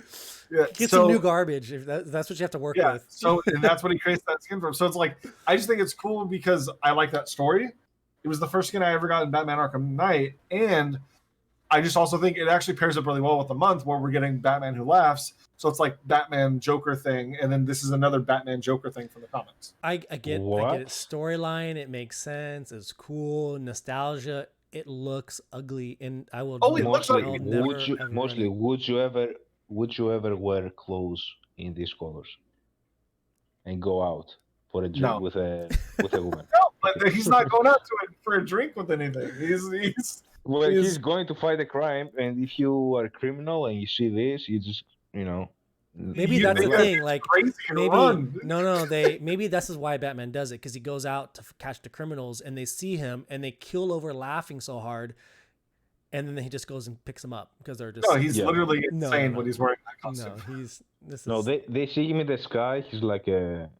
Yeah, Get some new garbage. If that's what you have to work with. So and that's what he creates that skin from. So it's like I just think it's cool because I like that story. It was the first skin I ever got in Batman Arkham Knight, and I just also think it actually pairs up really well with the month where we're getting Batman Who Laughs. So it's like Batman Joker thing, and then this is another Batman Joker thing from the comics. I get it. Storyline, it makes sense. It's cool. Nostalgia. It looks ugly, and I will. Mostly, would you ever wear clothes in these colors and go out for a drink with a woman? No, but he's not going out to it for a drink with anything. He's going to fight a crime, and if you are a criminal and you see this, you just Maybe that's the thing. Like maybe maybe this is why Batman does it, because he goes out to catch the criminals and they see him and they keel over laughing so hard, and then he just goes and picks them up because they're just. No, he's literally insane when he's wearing that costume. They see him in the sky. He's like a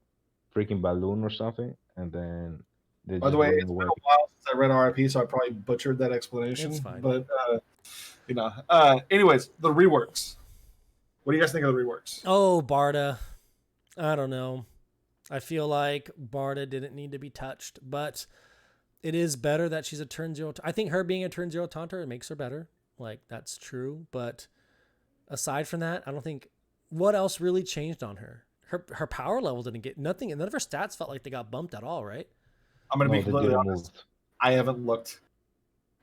freaking balloon or something, and then. By the way, it's been a while since I read RIP, so I probably butchered that explanation. It's fine. But anyways, the reworks. What do you guys think of the reworks? Oh, Barda. I don't know. I feel like Barda didn't need to be touched, but it is better that she's a turn zero. I think her being a turn zero taunter, it makes her better. Like, that's true. But aside from that, I don't think what else really changed on her. Her power level didn't get nothing, and none of her stats felt like they got bumped at all, right? I'm going to be completely honest. I haven't looked.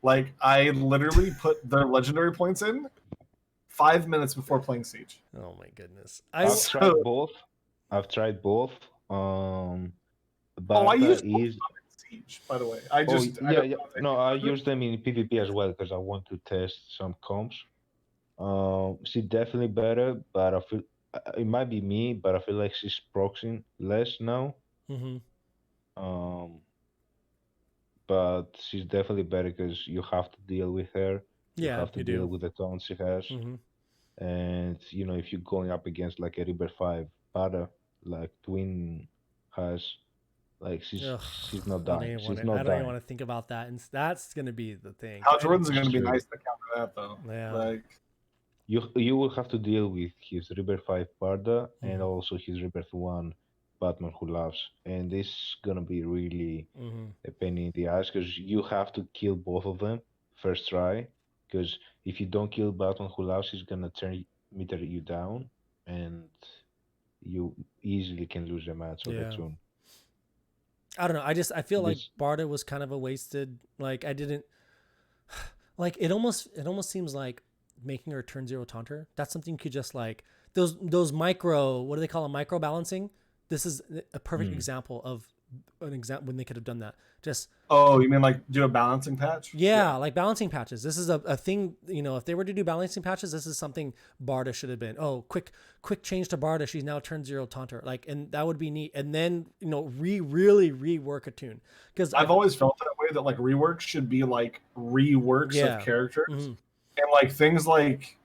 Like, I literally put their legendary points in 5 minutes before playing Siege. Oh my goodness! I've tried both. But I used Siege, by the way. I use them in PvP as well because I want to test some comps. She's definitely better, but I feel it might be me, but I feel like she's proxying less now. Mm-hmm. But she's definitely better because you have to deal with her. You have to deal with the taunts she has. Mm-hmm. And, if you're going up against like a Reaper 5 Barda, like Twin has, like she's not dying. I don't even want to think about that. And that's going to be the thing. Hal Jordan's going to be nice to counter that, though. Yeah. Like, you will have to deal with his Reaper 5 Barda and also his Reaper 1 Batman Who Laughs. And this is going to be really a pain in the ass because you have to kill both of them first try. Because if you don't kill Batman Who Laughs, he's going to meter you down and you easily can lose the match on the turn. I don't know. I feel like Barda was kind of a wasted. Like I didn't. Like it almost seems like making her a turn zero taunter. That's something you could just like those micro. What do they call them? Micro balancing. This is a perfect example of an example when they could have done that. Just you mean like do a balancing patch? Yeah, like balancing patches. This is a thing. If they were to do balancing patches, this is something Barda should have been. Oh, quick change to Barda. She's now turn zero taunter. Like, and that would be neat. And then really rework a tune because I've always felt that way. That like reworks should be like reworks of characters, and like things like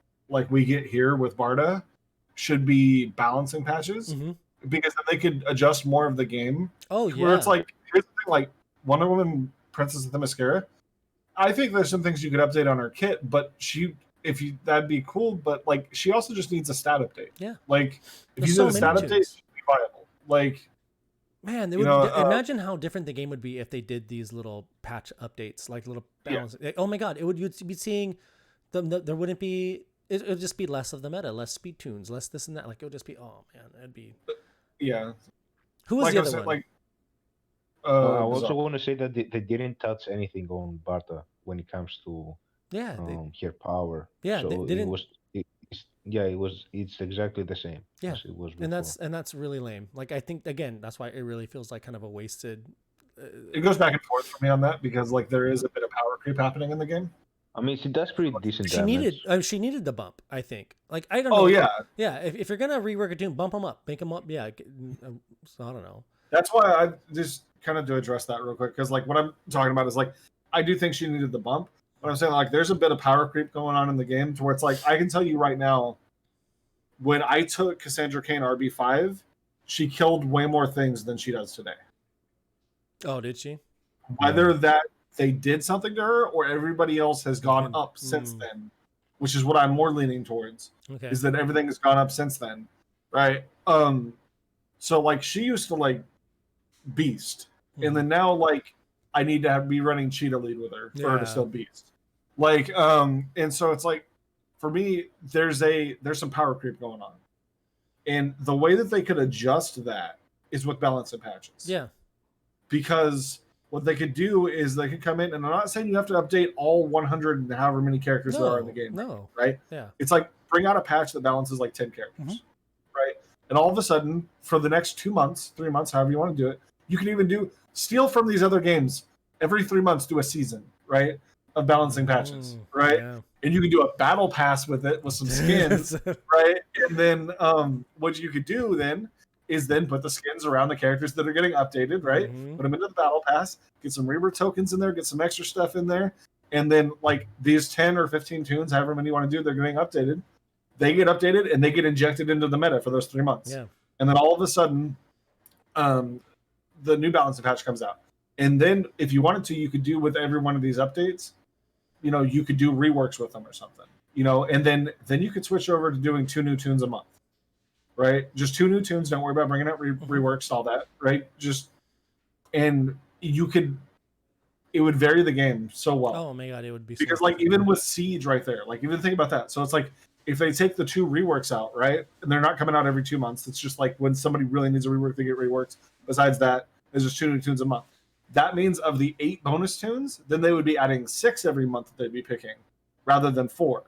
we get here with Barda should be balancing patches because then they could adjust more of the game. Oh yeah, where it's like here's the thing, like Wonder Woman, Princess of the Mascara. I think there's some things you could update on her kit, but that'd be cool. But like, she also just needs a stat update. Yeah. Like, if you did a stat update, it'd be viable. Like, man, they would imagine how different the game would be if they did these little patch updates, like little balance. Like, oh my god, you'd be seeing them. There wouldn't be. It would just be less of the meta, less speed tunes, less this and that. Like it would just be. Oh man, it'd be. Yeah. Who was the other one? Like, I also want to say that they didn't touch anything on Barda when it comes to her power. Yeah, so they didn't. It's exactly the same. Yeah, as it was before. and that's really lame. Like I think again, that's why it really feels like kind of a wasted. It goes back and forth for me on that because like there is a bit of power creep happening in the game. I mean, she does pretty decent damage. She needed the bump, I think. Like I don't know. Oh yeah, yeah. If you're gonna rework a tune, bump them up, make them up. Yeah. So I don't know. That's why I just kind of to address that real quick, because like what I'm talking about is like I do think she needed the bump, but I'm saying like there's a bit of power creep going on in the game to where it's like I can tell you right now, when I took Cassandra Cain RB5, she killed way more things than she does today. Oh, did she? Whether that they did something to her or everybody else has gone up since then, which is what I'm more leaning towards. Okay. Is that everything has gone up since then, right? So like she used to like beast, and then now like I need to be running cheetah lead with her for her to still beast. Like and so it's like for me there's some power creep going on, and the way that they could adjust that is with balance and patches. Yeah, because what they could do is they could come in, and I'm not saying you have to update all 100 and however many characters there are in the game. No. Right? Yeah. It's like bring out a patch that balances like 10 characters. Right? And all of a sudden, for the next 2 months, 3 months, however you want to do it, you can even steal from these other games. Every 3 months, do a season, right? Of balancing patches. Right? Yeah. And you can do a battle pass with it with some skins, right? And then what you could do then is then put the skins around the characters that are getting updated, right? Put them into the battle pass, get some rework tokens in there, get some extra stuff in there, and then like these 10 or 15 tunes, however many you want to do, they're getting updated. They get updated and they get injected into the meta for those 3 months. Yeah. And then all of a sudden, the new balancing patch comes out. And then if you wanted to, you could do with every one of these updates, you could do reworks with them or something, and then you could switch over to doing 2 new tunes a month. Right, just 2 new tunes. Don't worry about bringing out reworks, all that. Right, and it would vary the game so well. Oh my god, it would be because like even with Siege right there, like even think about that. So it's like if they take the 2 reworks out, right, and they're not coming out every 2 months. It's just like when somebody really needs a rework, they get reworks. Besides that, there's just 2 new tunes a month. That means of the 8 bonus tunes, then they would be adding 6 every month that they'd be picking, rather than 4,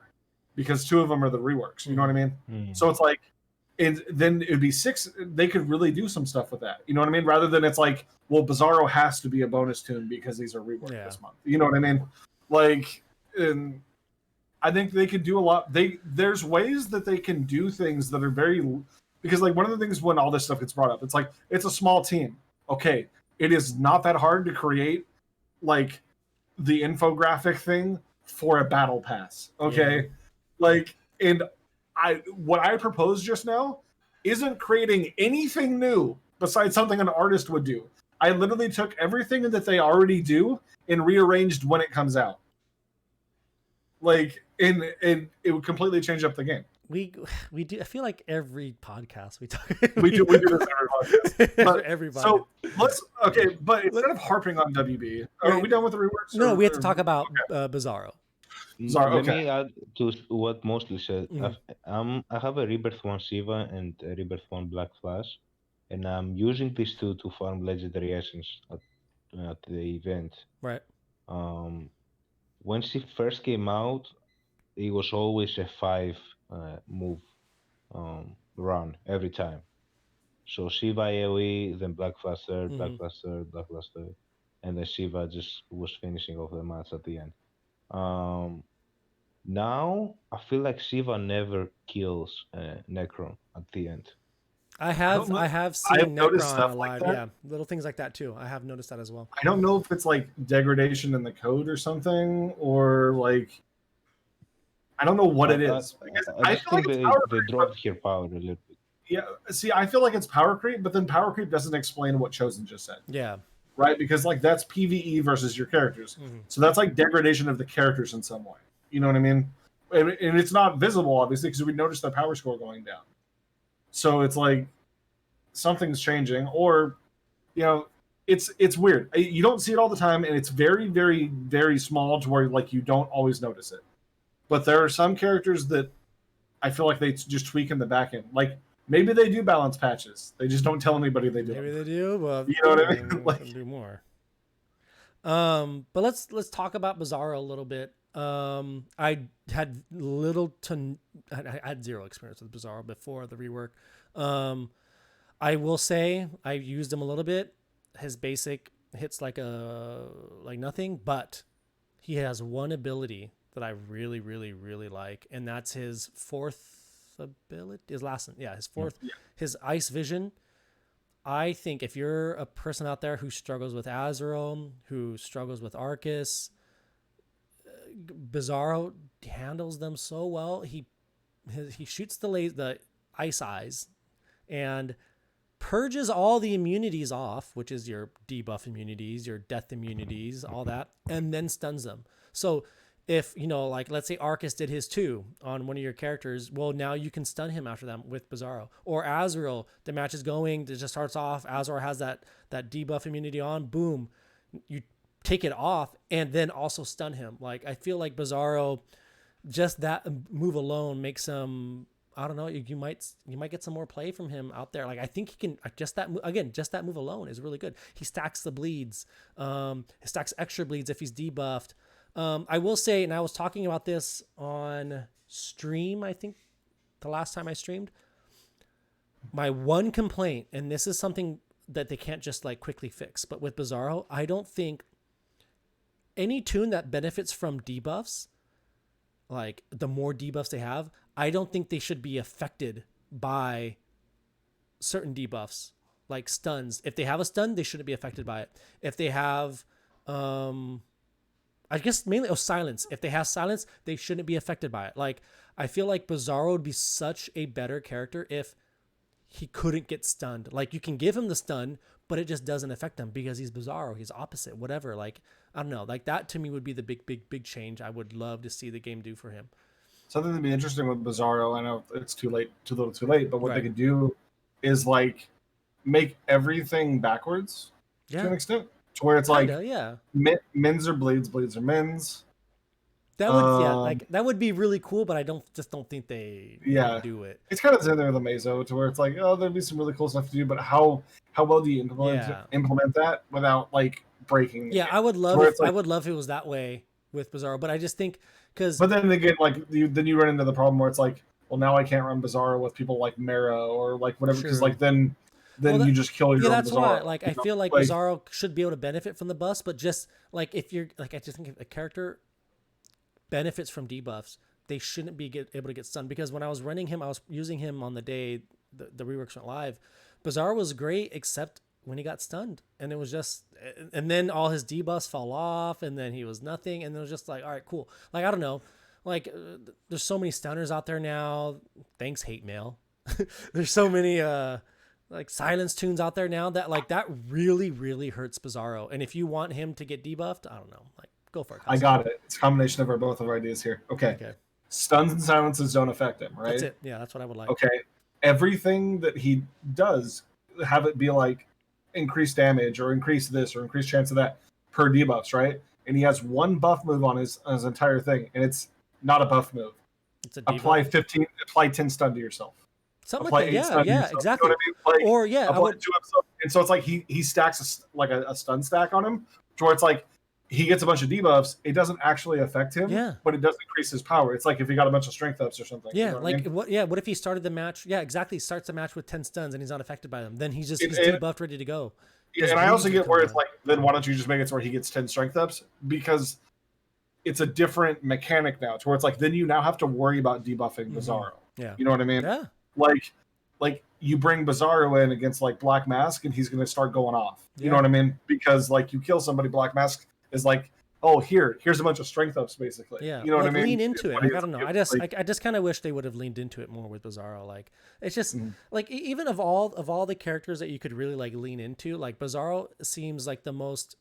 because 2 of them are the reworks. You know what I mean? So it's like. And then it would be 6. They could really do some stuff with that. You know what I mean? Rather than it's like, well, Bizarro has to be a bonus tune because these are reworked this month. You know what I mean? Like, and I think they could do a lot. There's ways that they can do things that are very, because like one of the things when all this stuff gets brought up, it's like it's a small team. Okay, it is not that hard to create like the infographic thing for a battle pass. Okay, like and. What I proposed just now isn't creating anything new besides something an artist would do. I literally took everything that they already do and rearranged when it comes out. Like, and it would completely change up the game. We do. I feel like every podcast we talk. we do this every podcast. But, everybody. So but instead of harping on WB, are we done with the reworks? No, we have to talk about Bizarro. Sorry, Let me add to what Mostly said. I have a Rebirth 1 Siva and a Rebirth 1 Black Flash, and I'm using these 2 to farm Legendary Essence at the event. Right. When she first came out, it was always a 5 move run every time. So Siva AoE, then Black Flash third, Black Flash third, Black Flash third, and then Siva just was finishing off the match at the end. Now I feel like Siva never kills Necron at the end. I have seen Necron alive. Like little things like that too. I have noticed that as well. I don't know if it's like degradation in the code or something, or like I don't know what it is. I feel like they dropped her power a little bit. Yeah, see, I feel like it's power creep, but then power creep doesn't explain what Chozen just said. Yeah. Right? Because like that's PvE versus your characters. So that's like degradation of the characters in some way. You know what I mean? And it's not visible, obviously, because we noticed the power score going down. So it's like something's changing, or it's weird. You don't see it all the time, and it's very, very, very small to where like you don't always notice it. But there are some characters that I feel like they just tweak in the back end. Like maybe they do balance patches. They just don't tell anybody they do. Maybe they do, but you know what I mean? Like do more. But let's talk about Bizarro a little bit. I had I had 0 experience with Bizarro before the rework. I will say I used him a little bit. His basic hits like nothing, but he has one ability that I really, really, really like, and that's his 4th ability. His last, his 4th, his Ice Vision. I think if you're a person out there who struggles with Azrael, who struggles with Arcus, Bizarro handles them so well. He shoots the ice eyes and purges all the immunities off, which is your debuff immunities, your death immunities, all that, and then stuns them. So if, like let's say Arcus did his 2 on one of your characters, well, now you can stun him after that with Bizarro. Or Azrael, the match is going, it just starts off, Azrael has that debuff immunity on, boom, you take it off and then also stun him. Like, I feel like Bizarro, just that move alone makes him, I don't know, you might get some more play from him out there. Like, I think he can, just that move alone is really good. He stacks the bleeds, he stacks extra bleeds if he's debuffed. I will say, and I was talking about this on stream, I think the last time I streamed, my one complaint, and this is something that they can't just like quickly fix, but with Bizarro, I don't think any toon that benefits from debuffs, like the more debuffs they have, I don't think they should be affected by certain debuffs, like stuns. If they have a stun, they shouldn't be affected by it. If they have, I guess mainly silence. If they have silence, they shouldn't be affected by it. Like, I feel like Bizarro would be such a better character if he couldn't get stunned. Like, you can give him the stun, but it just doesn't affect him because he's Bizarro. He's opposite, whatever. Like, I don't know. Like, that to me would be the big change I would love to see the game do for him. Something that'd be interesting with Bizarro, I know it's too little too late, but what they could do is like make everything backwards to an extent, to where it's kinda, like mins are bleeds, bleeds are mins. That would that would be really cool, but I don't think they would do it. It's kind of in there with the Mazo, to where it's like, oh, there'd be some really cool stuff to do, but how well do you implement that without like breaking? I would love if it was that way with Bizarro, but I just think But then again, like then you run into the problem where it's like, well, now I can't run Bizarro with people like Mara or like whatever, because like then you just kill your own that's Bizarro. why. Like, I feel like Bizarro should be able to benefit from the buffs, but just like if you're like, I just think if a character benefits from debuffs, they shouldn't be able to get stunned. Because when I was running him, I was using him on the day the reworks went live. Bizarro was great except when he got stunned, and it was just, and then all his debuffs fell off, and then he was nothing, and it was just like, all right, cool. Like, I don't know, like there's so many stunners out there now. Thanks, hate mail. There's so many like silence tunes out there now that like that really hurts Bizarro. And if you want him to get debuffed, I don't know, like go for it. I got it. It's a combination of both of our ideas here. Okay. Stuns and silences don't affect him, right? That's it. Yeah, that's what I would like. Okay. Everything that he does, have it be like increased damage or increase this or increased chance of that per debuffs, right? And he has one buff move on his entire thing, and it's not a buff move. It's a debuff. Apply 10 stun to yourself. Something like that. Yeah, exactly. You know what I mean? Like, or I would do himself. And so it's like he stacks a stun stack on him, to where it's like he gets a bunch of debuffs. It doesn't actually affect him, but it does increase his power. It's like if he got a bunch of strength ups or something. Yeah, you know like what I mean? What if he started the match? Yeah, exactly. Starts the match with 10 stuns and he's not affected by them. Then he's debuffed, ready to go. Yeah, and I also get where it's like, then why don't you just make it so where he gets 10 strength ups? Because it's a different mechanic now, to where it's like then you now have to worry about debuffing Bizarro. Yeah, you know what I mean? Yeah, like you bring Bizarro in against like Black Mask, and he's going to start going off. You know what I mean? Because like you kill somebody, Black Mask is like, oh, here's a bunch of strength ups, basically. Yeah, you know what I mean? Lean into it. Like, I don't know. I just kind of wish they would have leaned into it more with Bizarro. Like, it's just like, even of all the characters that you could really like lean into, like Bizarro seems like the most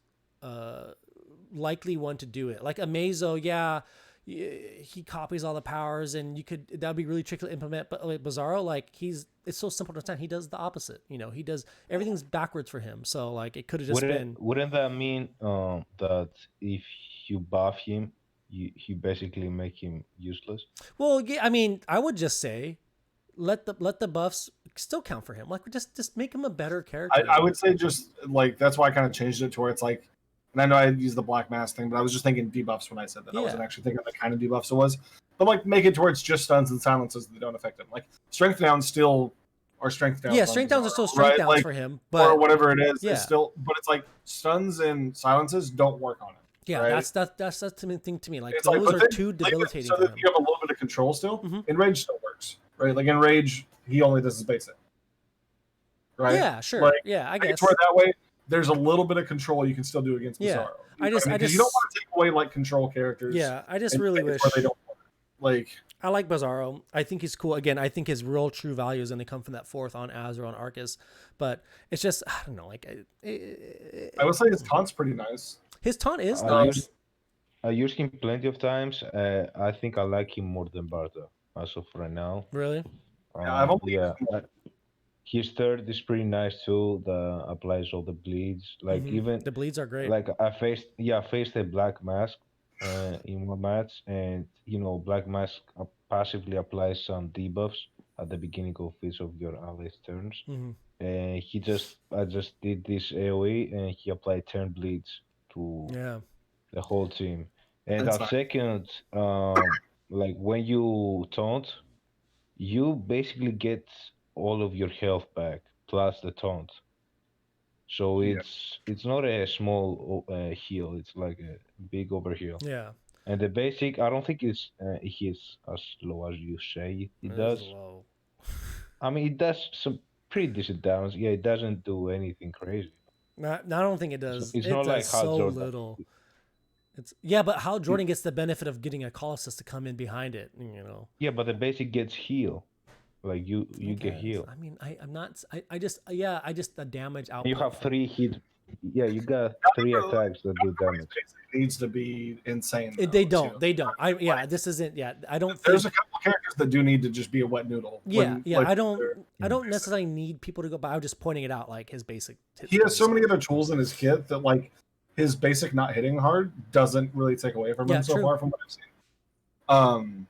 likely one to do it. Like Amazo, he copies all the powers, and that'd be really tricky to implement. But like Bizarro, like it's so simple to understand. He does the opposite. You know, he does everything's backwards for him. So like it could have just been. Wouldn't that mean that if you buff him, you basically make him useless? Well, yeah, I mean, I would just say let the buffs still count for him. Like just make him a better character. I would say just like that's why I kind of changed it to where it's like. And I know I used the Black Mask thing, but I was just thinking debuffs when I said that. I wasn't actually thinking the kind of debuffs it was. But like make it towards just stuns and silences that don't affect him. Like strength downs still are strength downs. Yeah, strength downs are still strength downs like, for him. But or whatever it is, it's still, but it's like stuns and silences don't work on it. Yeah, right? that's the thing to me. Like it's those like, are too debilitating. So that you have a little bit of control still. Enrage still works. Right? Like Enrage, he only does his basic. right? Yeah, sure. Like, Yeah, I make it guess. to where that way there's a little bit of control you can still do against Yeah. Bizarro. I You know what just- I because you don't just- want to take away like control characters. Yeah, I just and really make it wish. where they don't like. I like Bizarro. I think he's cool. Again, I think his real true value is going to come from that fourth on Az or on Arcus. But it's just, I don't know. Like, I would say his taunt's pretty nice. his taunt is I nice. I used him plenty of times. I think I like him more than Barda as of right now. Really? Yeah, I've only Yeah. His third is pretty nice too. The applies all the bleeds. Like even The bleeds are great. like I faced a Black Mask in one match, and Black Mask passively applies some debuffs at the beginning of each of your allies' turns. And I just did this AoE, and he applied 10 bleeds to Yeah. the whole team. And That's at nice. second, like when you taunt, you basically get all of your health back plus the taunt. So Yeah. it's not a small heal; it's like a big overheal. Yeah. And the basic, I don't think he's as low as you say it It does. is low. I mean, it does some pretty decent damage. Yeah, it doesn't do anything crazy. No, I don't think it does. It's It not like does Hal so Jordan. little. But Hal Jordan gets the benefit of getting a Colossus to come in behind it. Yeah, but the basic gets heal. Like you get heal. I mean, I'm not. I just the damage output. You have 3 hit. Yeah, you got 3 attacks that do damage. It needs to be insane. They don't. too. They don't. This isn't. Yeah, I don't. There's think, a couple characters that do need to just be a wet noodle. Yeah, when, yeah. like, I don't necessarily need people to go, but I'm just pointing it out. Like his basic. He has so many other tools in his kit that like his basic not hitting hard doesn't really take away from him so true. far from what I've seen.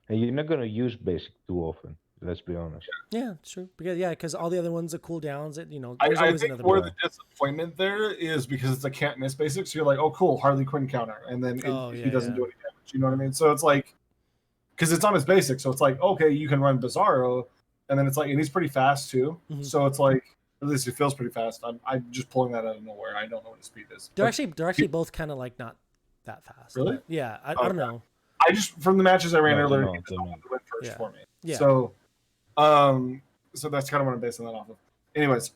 And you're not gonna use basic too often. Let's be honest. Yeah, true. Because all the other ones are cooldowns. I There's think more the disappointment there is because it's a can't miss basic. So you're like, oh, cool, Harley Quinn counter, and then he doesn't do any damage. You know what I mean? So it's like, because it's on his basic, so it's like, okay, you can run Bizarro, and then it's like, and he's pretty fast too. So it's like, at least he feels pretty fast. I'm just pulling that out of nowhere. I don't know what his speed is. They're actually both kind of like not that fast. Really? But yeah, I don't know. I just from the matches I ran earlier, no, he was the one that went first for me. Yeah. So, so that's kind of what I'm basing that off of. Anyways,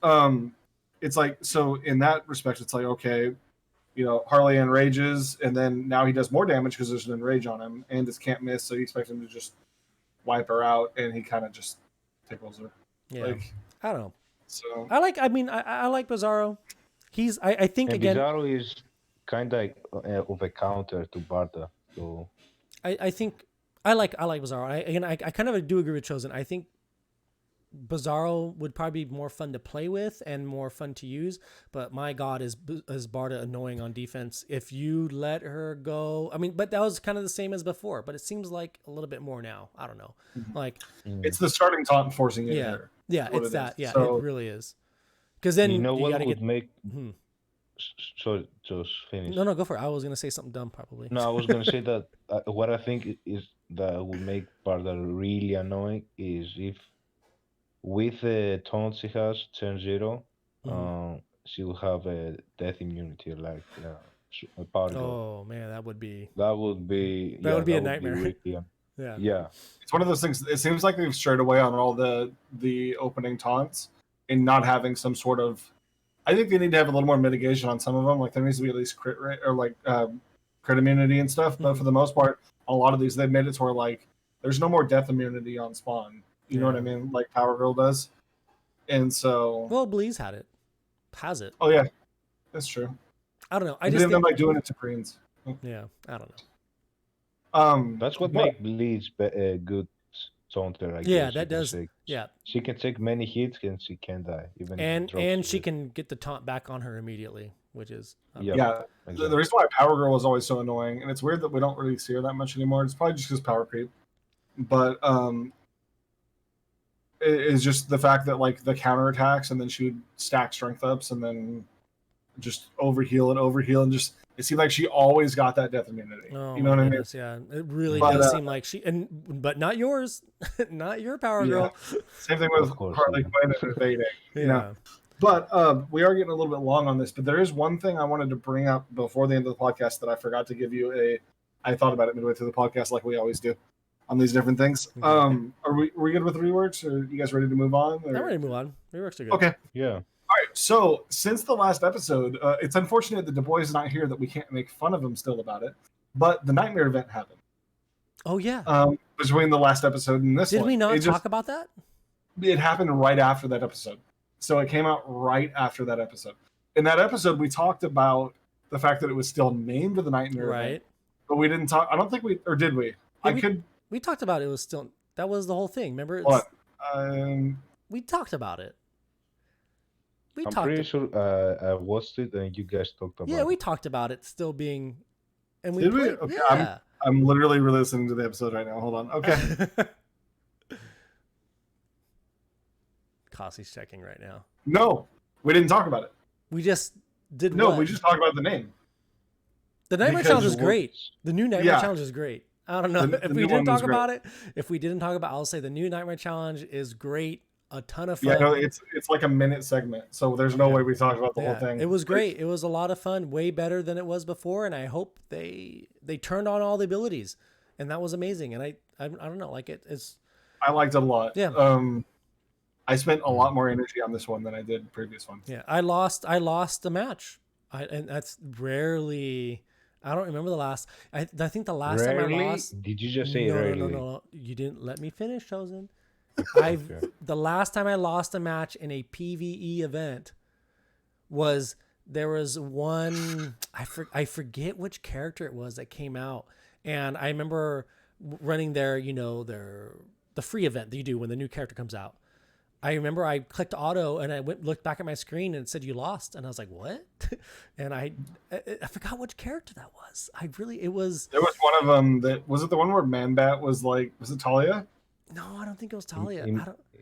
it's like, so in that respect, it's like, okay, Harley enrages, and then now he does more damage because there's an enrage on him, and it's can't miss, so you expect him to just wipe her out, and he kind of just tickles her. Yeah. Like, I don't know. so I like Bizarro. He's I think And again. Bizarro is kind of a counter to Barda. So I think I like Bizarro. I kind of do agree with Chosen. I think Bizarro would probably be more fun to play with and more fun to use, but my God, is Barda annoying on defense if you let her go. I mean, but that was kind of the same as before, but it seems like a little bit more now. I don't know. Like it's the starting taunt and forcing it in her. Yeah, What it's it that. is. Yeah, So- it really is. Because then you know what gotta would get. make. So just finish. No, go for it. I was gonna say something dumb, probably. No, I was gonna say that what I think is that would make Barda really annoying is if with the taunt she has turn 0, she will have a death immunity like a power glove. Oh man, that would be That would be a nightmare. Really, yeah. It's one of those things. It seems like they've strayed away on all the opening taunts and not having some sort of. I think they need to have a little more mitigation on some of them. Like there needs to be at least crit rate or like crit immunity and stuff. But for the most part, on a lot of these, they've made it to where like there's no more death immunity on spawn. You know what I mean? Like Power Girl does. And so. Well, Bleeze has it. Oh yeah, that's true. I don't know. I I just didn't think, like doing it to Koreans. yeah, I don't know. That's what but- makes Bleach a good taunter. I Yeah, guess that you can does. say. Yeah, She can take many hits and she can die. Even if it drops and to she the- can get the taunt back on her immediately, which is Yeah. Yeah, exactly. the reason why Power Girl was always so annoying, and it's weird that we don't really see her that much anymore. It's probably just because power creep, but it is just the fact that like the counter attacks, and then she would stack strength ups, and then just overheal and just it seemed like she always got that death immunity. Oh, you know what I mean? goodness, yeah, it really But, does seem like but not yours, not your Power Girl. Same thing with Of course, Harley yeah. Quinn and evading. Yeah. You know? But we are getting a little bit long on this, but there is one thing I wanted to bring up before the end of the podcast that I forgot to give you I thought about it midway through the podcast like we always do. on these different things. Okay. Are we good with reworks? Or are you guys ready to move on? Or? I'm ready to move on. Reworks are good. Okay. Yeah. All right. So since the last episode, it's unfortunate that Du Bois is not here that we can't make fun of him still about it. But the Nightmare event happened. Oh yeah. Between the last episode and this Did one. we not talk about that? It happened right after that episode. So it came out right after that episode. In that episode, we talked about the fact that it was still named the Nightmare Right. event. But we didn't talk. I don't think we, or did we? We talked about it. It was still, that was the whole thing. Remember? What? We talked about it. I'm pretty sure I watched it and you guys talked about it. Yeah, we talked about it still being. And we Did played, we? Okay, yeah. I'm literally re-listening to the episode right now. Hold on. Okay. Cossie's checking right now. No, we didn't talk about it. We just did No, what? we just talked about the name. The Nightmare because Challenge is it great. works. The new Nightmare Yeah. Challenge is great. I don't know The if new we one didn't was talk great. about it. If we didn't talk about, I'll say the new Nightmare Challenge is great. A ton of fun. Yeah, no, it's like a minute segment, so there's no way we talked about the whole thing. It was great. It was a lot of fun, way better than it was before, and I hope they turned on all the abilities, and that was amazing. And I don't know, like it's. I liked it a lot. Yeah. I spent a lot more energy on this one than I did previous ones. Yeah, I lost the match, and that's rarely. I don't remember the last. I think the last time I lost. Did you just say no, rarely? No. You didn't let me finish, Chosen. Okay. The last time I lost a match in a PvE event was there was one I forget which character it was that came out, and I remember running their the free event that you do when the new character comes out. I remember I clicked auto and I looked back at my screen and it said you lost, and I was like, what? And I forgot which character that was. It was. There was one of them that was it the one where Manbat was like, was it Talia? No, I don't think it was Talia.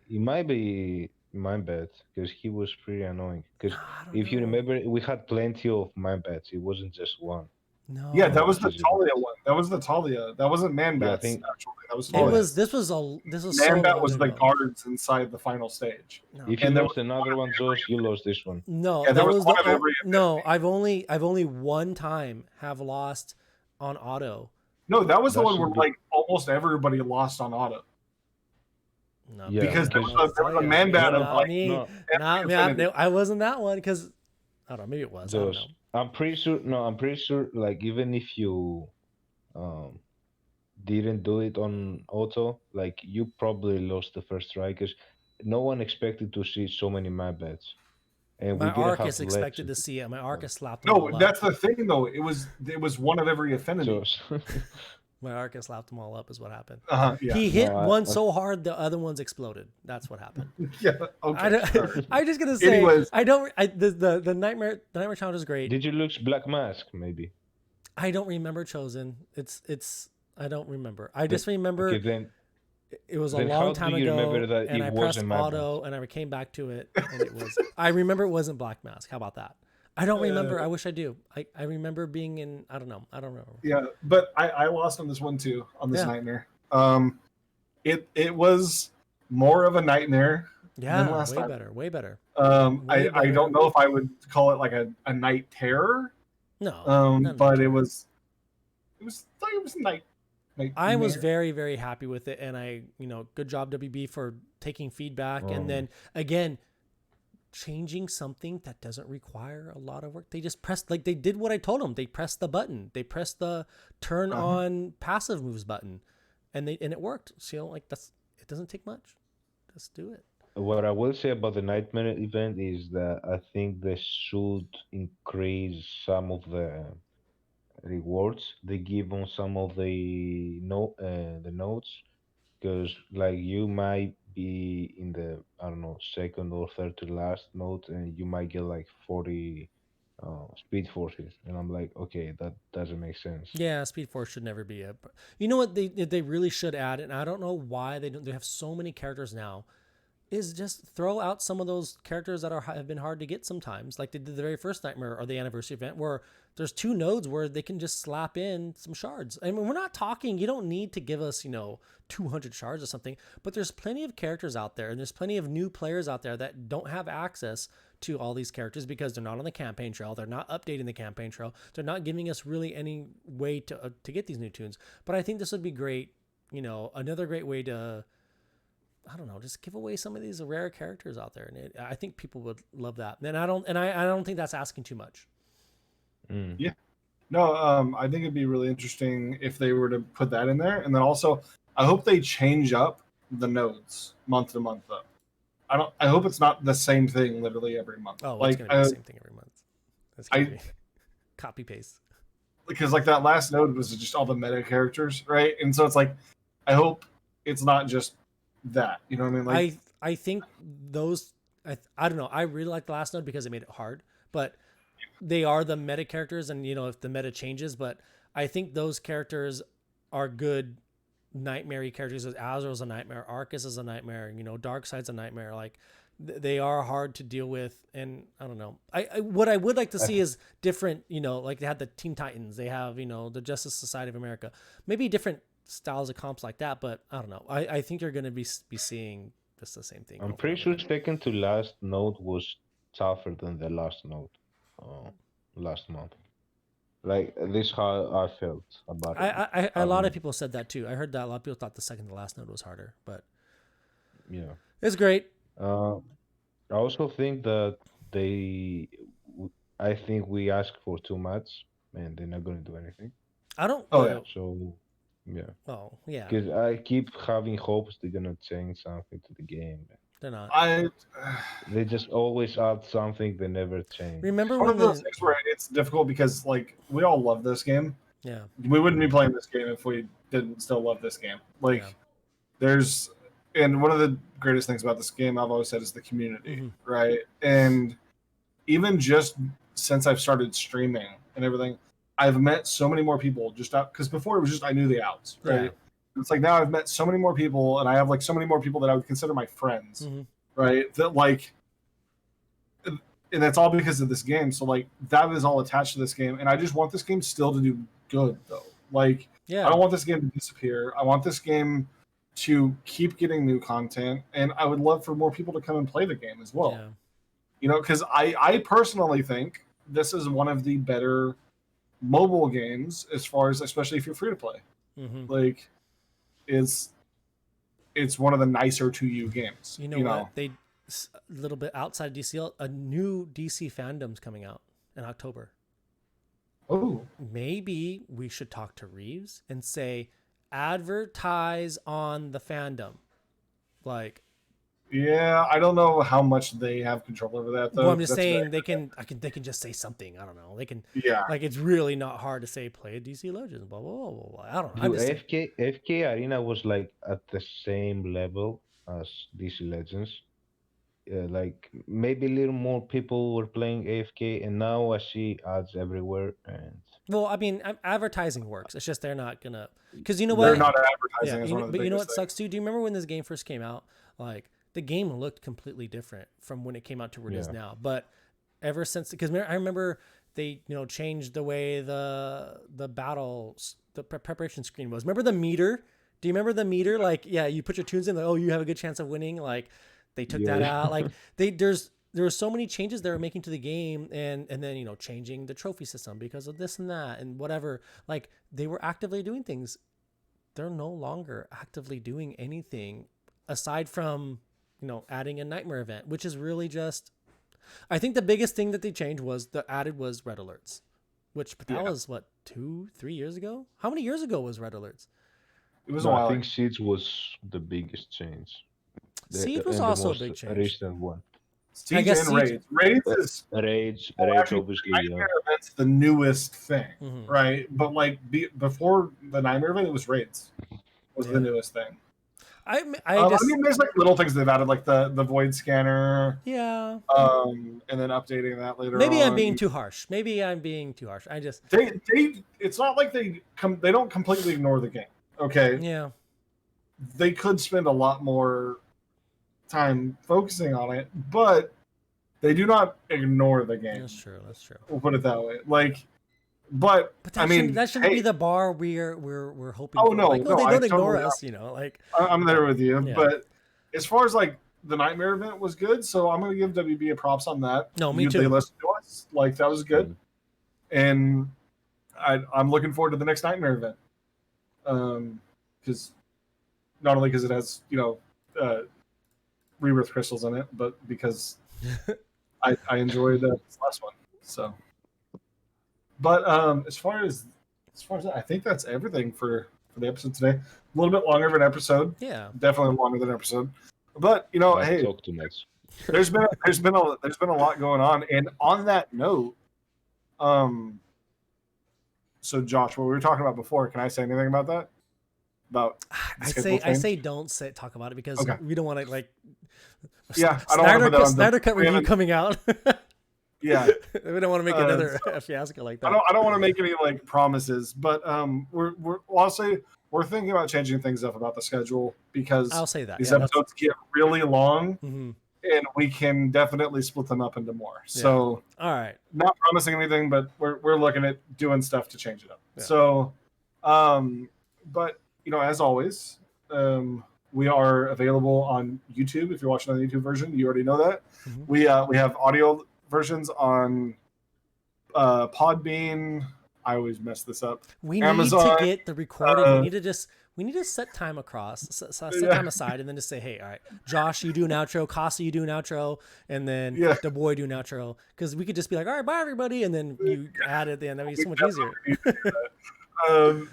It might be Mindbat because he was pretty annoying. Because I don't if you know. remember, we had plenty of Mindbats. It wasn't just one. No. Yeah, that was the Talia one. That was the Talia. That wasn't Manbat's think- actually. That was It Talia. was. This was so Manbat long was the ago. guards inside the final stage. No. If you And there lost another one, Josh, you lost this one. No, Yeah, there that was was one the, of every no. I've only one time have lost on auto. No, that was the That one where should be- like almost everybody lost on auto. No, Yeah, Because there was because- a Man-Bat of Not like me. No. Not me. I wasn't that one because I don't know. Maybe it was. I don't Josh, know. I'm pretty sure. No, I'm pretty sure. Like even if you didn't do it on auto, like you probably lost the first try because no one expected to see so many Mindbats. And My we didn't Arcus have expected to Lexus. see it. My Arcus slapped them no, all that's up. the thing though. It was one of every affinity. Josh. My Arcus slapped them all up. Is what happened. Yeah. He hit No, one so hard the other ones exploded. That's what happened. Yeah. Okay. Sure. I'm just gonna say. Anyways. I don't. The nightmare Challenge is great. Did you lose Black Mask? Maybe. I don't remember Chosen. It's. I don't remember. I just remember. Okay, then It was a Then long how time do you ago, remember that and it I pressed wasn't Mad auto, and I came back to it, and it was. I remember it wasn't Black Mask. How about that? I don't remember. I wish I do. I remember being in. I don't know. I don't remember. Yeah, but I lost on this one too, on this Yeah. nightmare. It was more of a nightmare Yeah, than last way time. better. Way better. I better. don't know if I would call it like a night terror. No. not But much. it was night. I was nightmare. very, very happy with it, and good job WB for taking feedback, and then again, changing something that doesn't require a lot of work. They just pressed, like they did what I told them. They pressed the button. They pressed the turn on passive moves button, and it worked. So it doesn't take much. Just do it. what I will say about the Nightmare event is that I think they should increase some of the rewards they give on some of the notes, because like you might be in the, I don't know, second or third to last note and you might get like 40 speed forces, and I'm like, okay, that doesn't make sense. Yeah, Speed Force should never be a. You know what they really should add, and I don't know why they don't. They have so many characters now. Is just throw out some of those characters that have been hard to get sometimes, like they did the very first Nightmare or the anniversary event, where there's 2 nodes where they can just slap in some shards. I mean, we're not talking. You don't need to give us 200 shards or something, but there's plenty of characters out there, and there's plenty of new players out there that don't have access to all these characters because they're not on the campaign trail. They're not updating the campaign trail. They're not giving us really any way to get these new tunes. But I think this would be great another great way to, I don't know, just give away some of these rare characters out there, and I think people would love that. And I don't think that's asking too much. Yeah. No, I think it'd be really interesting if they were to put that in there, and then also I hope they change up the nodes month to month. Though I hope it's not the same thing literally every month. Oh, it's gonna be the same thing every month. That's gonna be copy paste. Because like that last node was just all the meta characters, right? And so it's like, I hope it's not just that. You know what I mean? Like I think those. I don't know. I really like the last node because it made it hard, but they are the meta characters, and if the meta changes, but I think those characters are good nightmare characters. Azrael's a nightmare, Arcus is a nightmare, Darkseid's a nightmare. Like they are hard to deal with, and I don't know. What I would like to see is different, like they had the Teen Titans, they have, the Justice Society of America, maybe different styles of comps like that, but I don't know. I think you're going to be seeing just the same thing. I'm pretty sure second to last node was tougher than the last node last month. Like this is how I felt about it. A lot of people said that too. I heard that a lot of people thought the second to last node was harder, but yeah, it's great. I also think that I think we ask for too much, and they're not going to do anything. I don't. Oh yeah. So yeah. Oh yeah. Because I keep having hopes they're gonna change something to the game. They're not. They just always add something. They never change. Remember one when of those things where it's difficult because like we all love this game. Yeah. We wouldn't be playing this game if we didn't still love this game. Like and one of the greatest things about this game I've always said is the community, right? And even just since I've started streaming and everything, I've met so many more people just out because before it was just I knew the outs, right? Yeah. It's like now I've met so many more people, and I have like so many more people that I would consider my friends, right? That like, and that's all because of this game. So like that is all attached to this game, and I just want this game still to do good though. Like, I don't want this game to disappear. I want this game to keep getting new content, and I would love for more people to come and play the game as well. Yeah. Because I personally think this is one of the better mobile games as far as, especially if you're free to play. Like, it's one of the nicer to you games. You know what? They a little bit outside DC, a new DC fandom's coming out in October. Oh, maybe we should talk to Reeves and say, advertise on the fandom. Like, yeah, I don't know how much they have control over that though. Well, I'm just saying they can just say something. I don't know. They can. Yeah. Like, it's really not hard to say play DC Legends. Blah blah blah blah. I don't know. FK Arena was like at the same level as DC Legends. Like maybe a little more people were playing AFK, and now I see ads everywhere. And well, I mean, advertising works. It's just they're not gonna, because you know what? They're not advertising. Yeah, but you know what sucks too? Do you remember when this game first came out? Like, the game looked completely different from when it came out to where it is now. But ever since, because I remember they changed the way the battles, the preparation screen was. Remember the meter? Do you remember the meter? Like, yeah, you put your tunes in, like, oh, you have a good chance of winning. Like, they took that out. Like, there were so many changes they were making to the game, and then changing the trophy system because of this and that and whatever. Like, they were actively doing things. They're no longer actively doing anything aside from adding a nightmare event, which is really just, I think the biggest thing that they changed was was red alerts, which that was what, 2-3 years ago. How many years ago was red alerts? It was a while. I think Siege was the biggest change. Siege was also a big change. Recent one. Siege and Raids. Raids obviously. Nightmare event's the newest thing, right? But like before the Nightmare event, it was Raids. Was the newest thing. I mean, there's like little things they've added, like the void scanner. Yeah. And then updating that later. Maybe I'm being too harsh. I just they it's not like they don't completely ignore the game. Okay. Yeah. They could spend a lot more time focusing on it, but they do not ignore the game. That's true. We'll put it that way. Like, but that shouldn't be the bar we're hoping. Oh for. no, like, no, they don't ignore totally us. Like, I'm there with you. Yeah. But as far as like the Nightmare event was good, so I'm going to give WB a props on that. No, me too. They listened to us. Like, that was good, and I'm looking forward to the next Nightmare event. Because not only because it has rebirth crystals in it, but because I enjoyed this last one. So, but as far as that, I think that's everything for the episode today. A little bit longer of an episode. Yeah, definitely longer than an episode. But hey, talk too much. there's been a lot going on, and on that note, so Josh, what we were talking about before, can I say anything about that? About I say don't talk about it because we don't want to like. Yeah, I don't want to Snyder Cut review coming out. Yeah, we don't want to make another fiasco like that. I don't want to make any like promises, but I'll say we're thinking about changing things up about the schedule because I'll say that these episodes get really long, and we can definitely split them up into more. Yeah. So, all right, not promising anything, but we're looking at doing stuff to change it up. Yeah. So, but as always, we are available on YouTube. If you're watching on the YouTube version, you already know that. We have audio versions on Podbean. I always mess this up. We Amazon, need to get the recording. We need to set time set time aside, and then just say, hey, all right, Josh, you do an outro, Casa, you do an outro, and then the boy do an outro, because we could just be like, all right, bye everybody, and then you add it at the end. That'd be so much easier.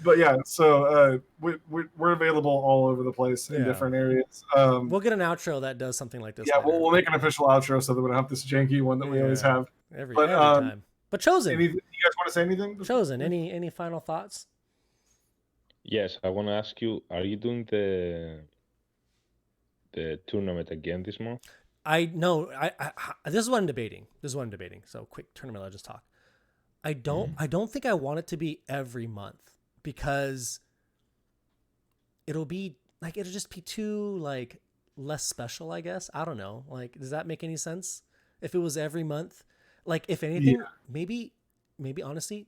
But yeah, so we're available all over the place in different areas. We'll get an outro that does something like this. Yeah, we'll make an official outro so that we don't have this janky one that we always have every time. But Chosen, you guys want to say anything? Chosen, any final thoughts? Yes, I want to ask you: are you doing the tournament again this month? No. This is what I'm debating. So quick tournament legends talk. I don't think I want it to be every month because it'll just be too like less special, I guess. I don't know. Like, does that make any sense? If it was every month, like if anything, maybe honestly,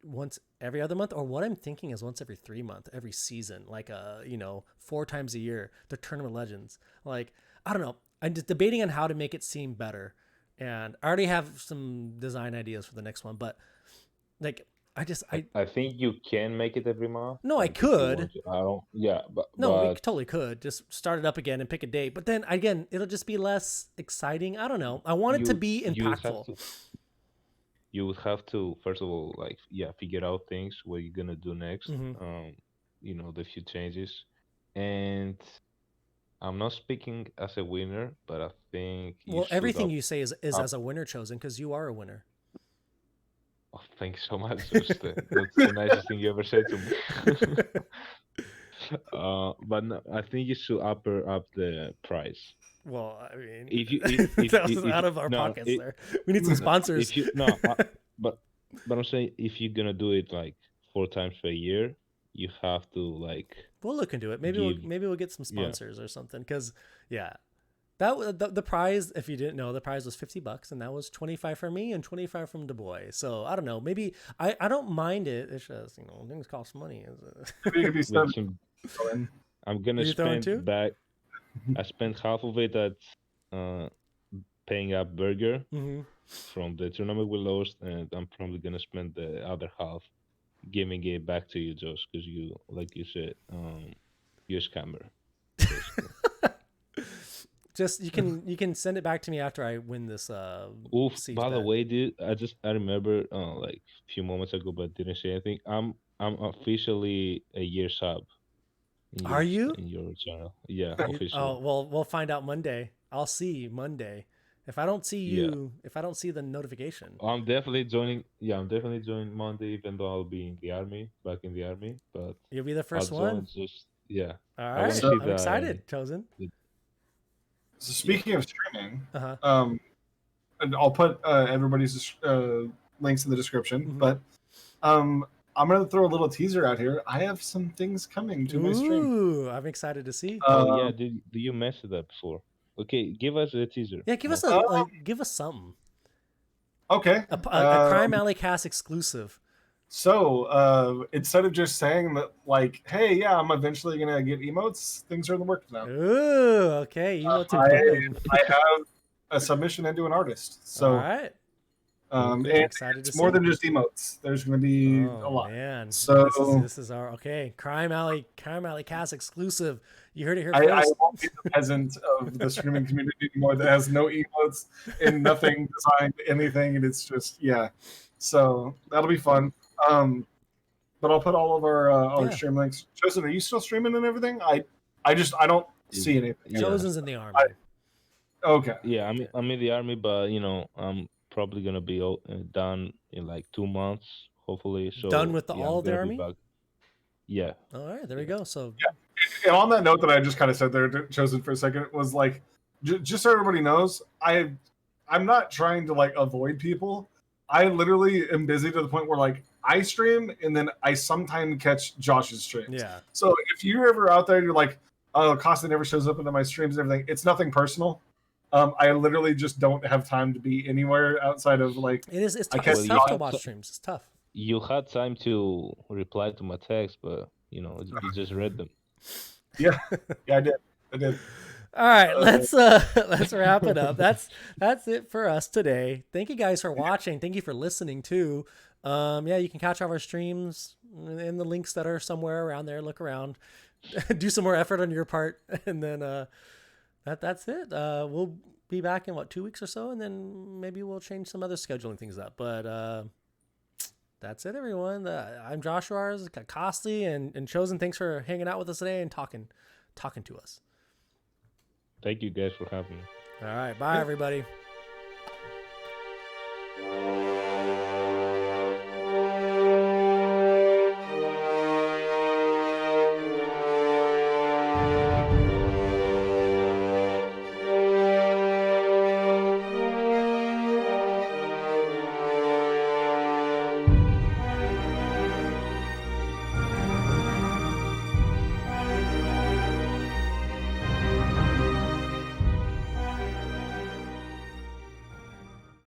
once every other month, or what I'm thinking is once every 3 months, every season, like 4 times a year, the tournament legends. Like, I don't know. I'm just debating on how to make it seem better. And I already have some design ideas for the next one, but like I think you can make it every month. No, I could. But we totally could just start it up again and pick a date. But then again, it'll just be less exciting. I don't know. I want it to be impactful. You would have to first of all, figure out things what you're gonna do next. The few changes, and I'm not speaking as a winner, but I think everything you say is as a winner, Chosen, because you are a winner. Oh, thanks so much. That's the nicest thing you ever said to me. But no, I think you should up the price. Well, I mean, if that was out of our pockets there. We need some sponsors. But I'm saying if you're gonna do it like 4 times per year, you have to like. We'll look into it. Maybe we'll get some sponsors or something. Because that the prize, if you didn't know, the prize was $50, and that was 25 from me and 25 from Du Bois. So I don't know. Maybe I don't mind it. It's just things cost money. I'm gonna spend back. I spent half of it at paying up Burger from the tournament we lost, and I'm probably gonna spend the other half giving it back to you, Josh, because you, like you said, you're a scammer. Just you can send it back to me after I win this. By the way, dude, I remember like a few moments ago, but didn't say anything. I'm officially a year sub. Are you in your channel? Yeah, officially. Oh well, we'll find out Monday. I'll see Monday. If I don't see you, if I don't see the notification, I'm definitely joining. Yeah, I'm definitely joining Monday, even though I'll be in the army, back in the army. But you'll be the first one. Yeah. All right. So I'm excited, Chosen. So speaking of streaming, and I'll put everybody's links in the description. But I'm gonna throw a little teaser out here. I have some things coming to my stream. Ooh, I'm excited to see. Did you mention that before? Okay, give us a teaser. Yeah, give us give us something. Okay. A Crime Alley Cast exclusive. So instead of just saying that, like, hey, yeah, I'm eventually gonna get emotes, things are in the works now. Ooh, okay. I have a submission into an artist. So all right. Cool. And Excited to it's more see. than just emotes. There's going to be a lot. Man, So this is our Crime Alley cast exclusive. You heard it here I first. won't be the peasant of the streaming community anymore that has no emotes and nothing designed, anything, and it's just So that'll be fun. But I'll put all of our stream links. Chosen, are you still streaming and everything? I don't see anything. Chosen's in the army. Okay. Yeah, I'm in the army, but I'm probably gonna be done in like 2 months, hopefully. So done with all I'm of the gonna be army. back. Yeah. All right, there we go. So And on that note that I just kind of said there, Chosen, for a second, was like, just so everybody knows, I'm not trying to like avoid people. I literally am busy to the point where like I stream and then I sometimes catch Josh's streams. Yeah. So if you're ever out there, you're like, oh, Costa never shows up into my streams and everything. It's nothing personal. I literally just don't have time to be anywhere outside of like. It's tough to watch streams. It's tough. You had time to reply to my text, but you just read them. Yeah, I did. All right, let's wrap it up. That's it for us today. Thank you guys for watching. Thank you for listening too. You can catch all our streams in the links that are somewhere around there. Look around, do some more effort on your part, and then that's it. We'll be back in 2 weeks or so, and then maybe we'll change some other scheduling things up. But that's it, everyone. I'm Joshua, Costi, and Chosen. Thanks for hanging out with us today and talking to us. Thank you guys for having me. All right, bye everybody.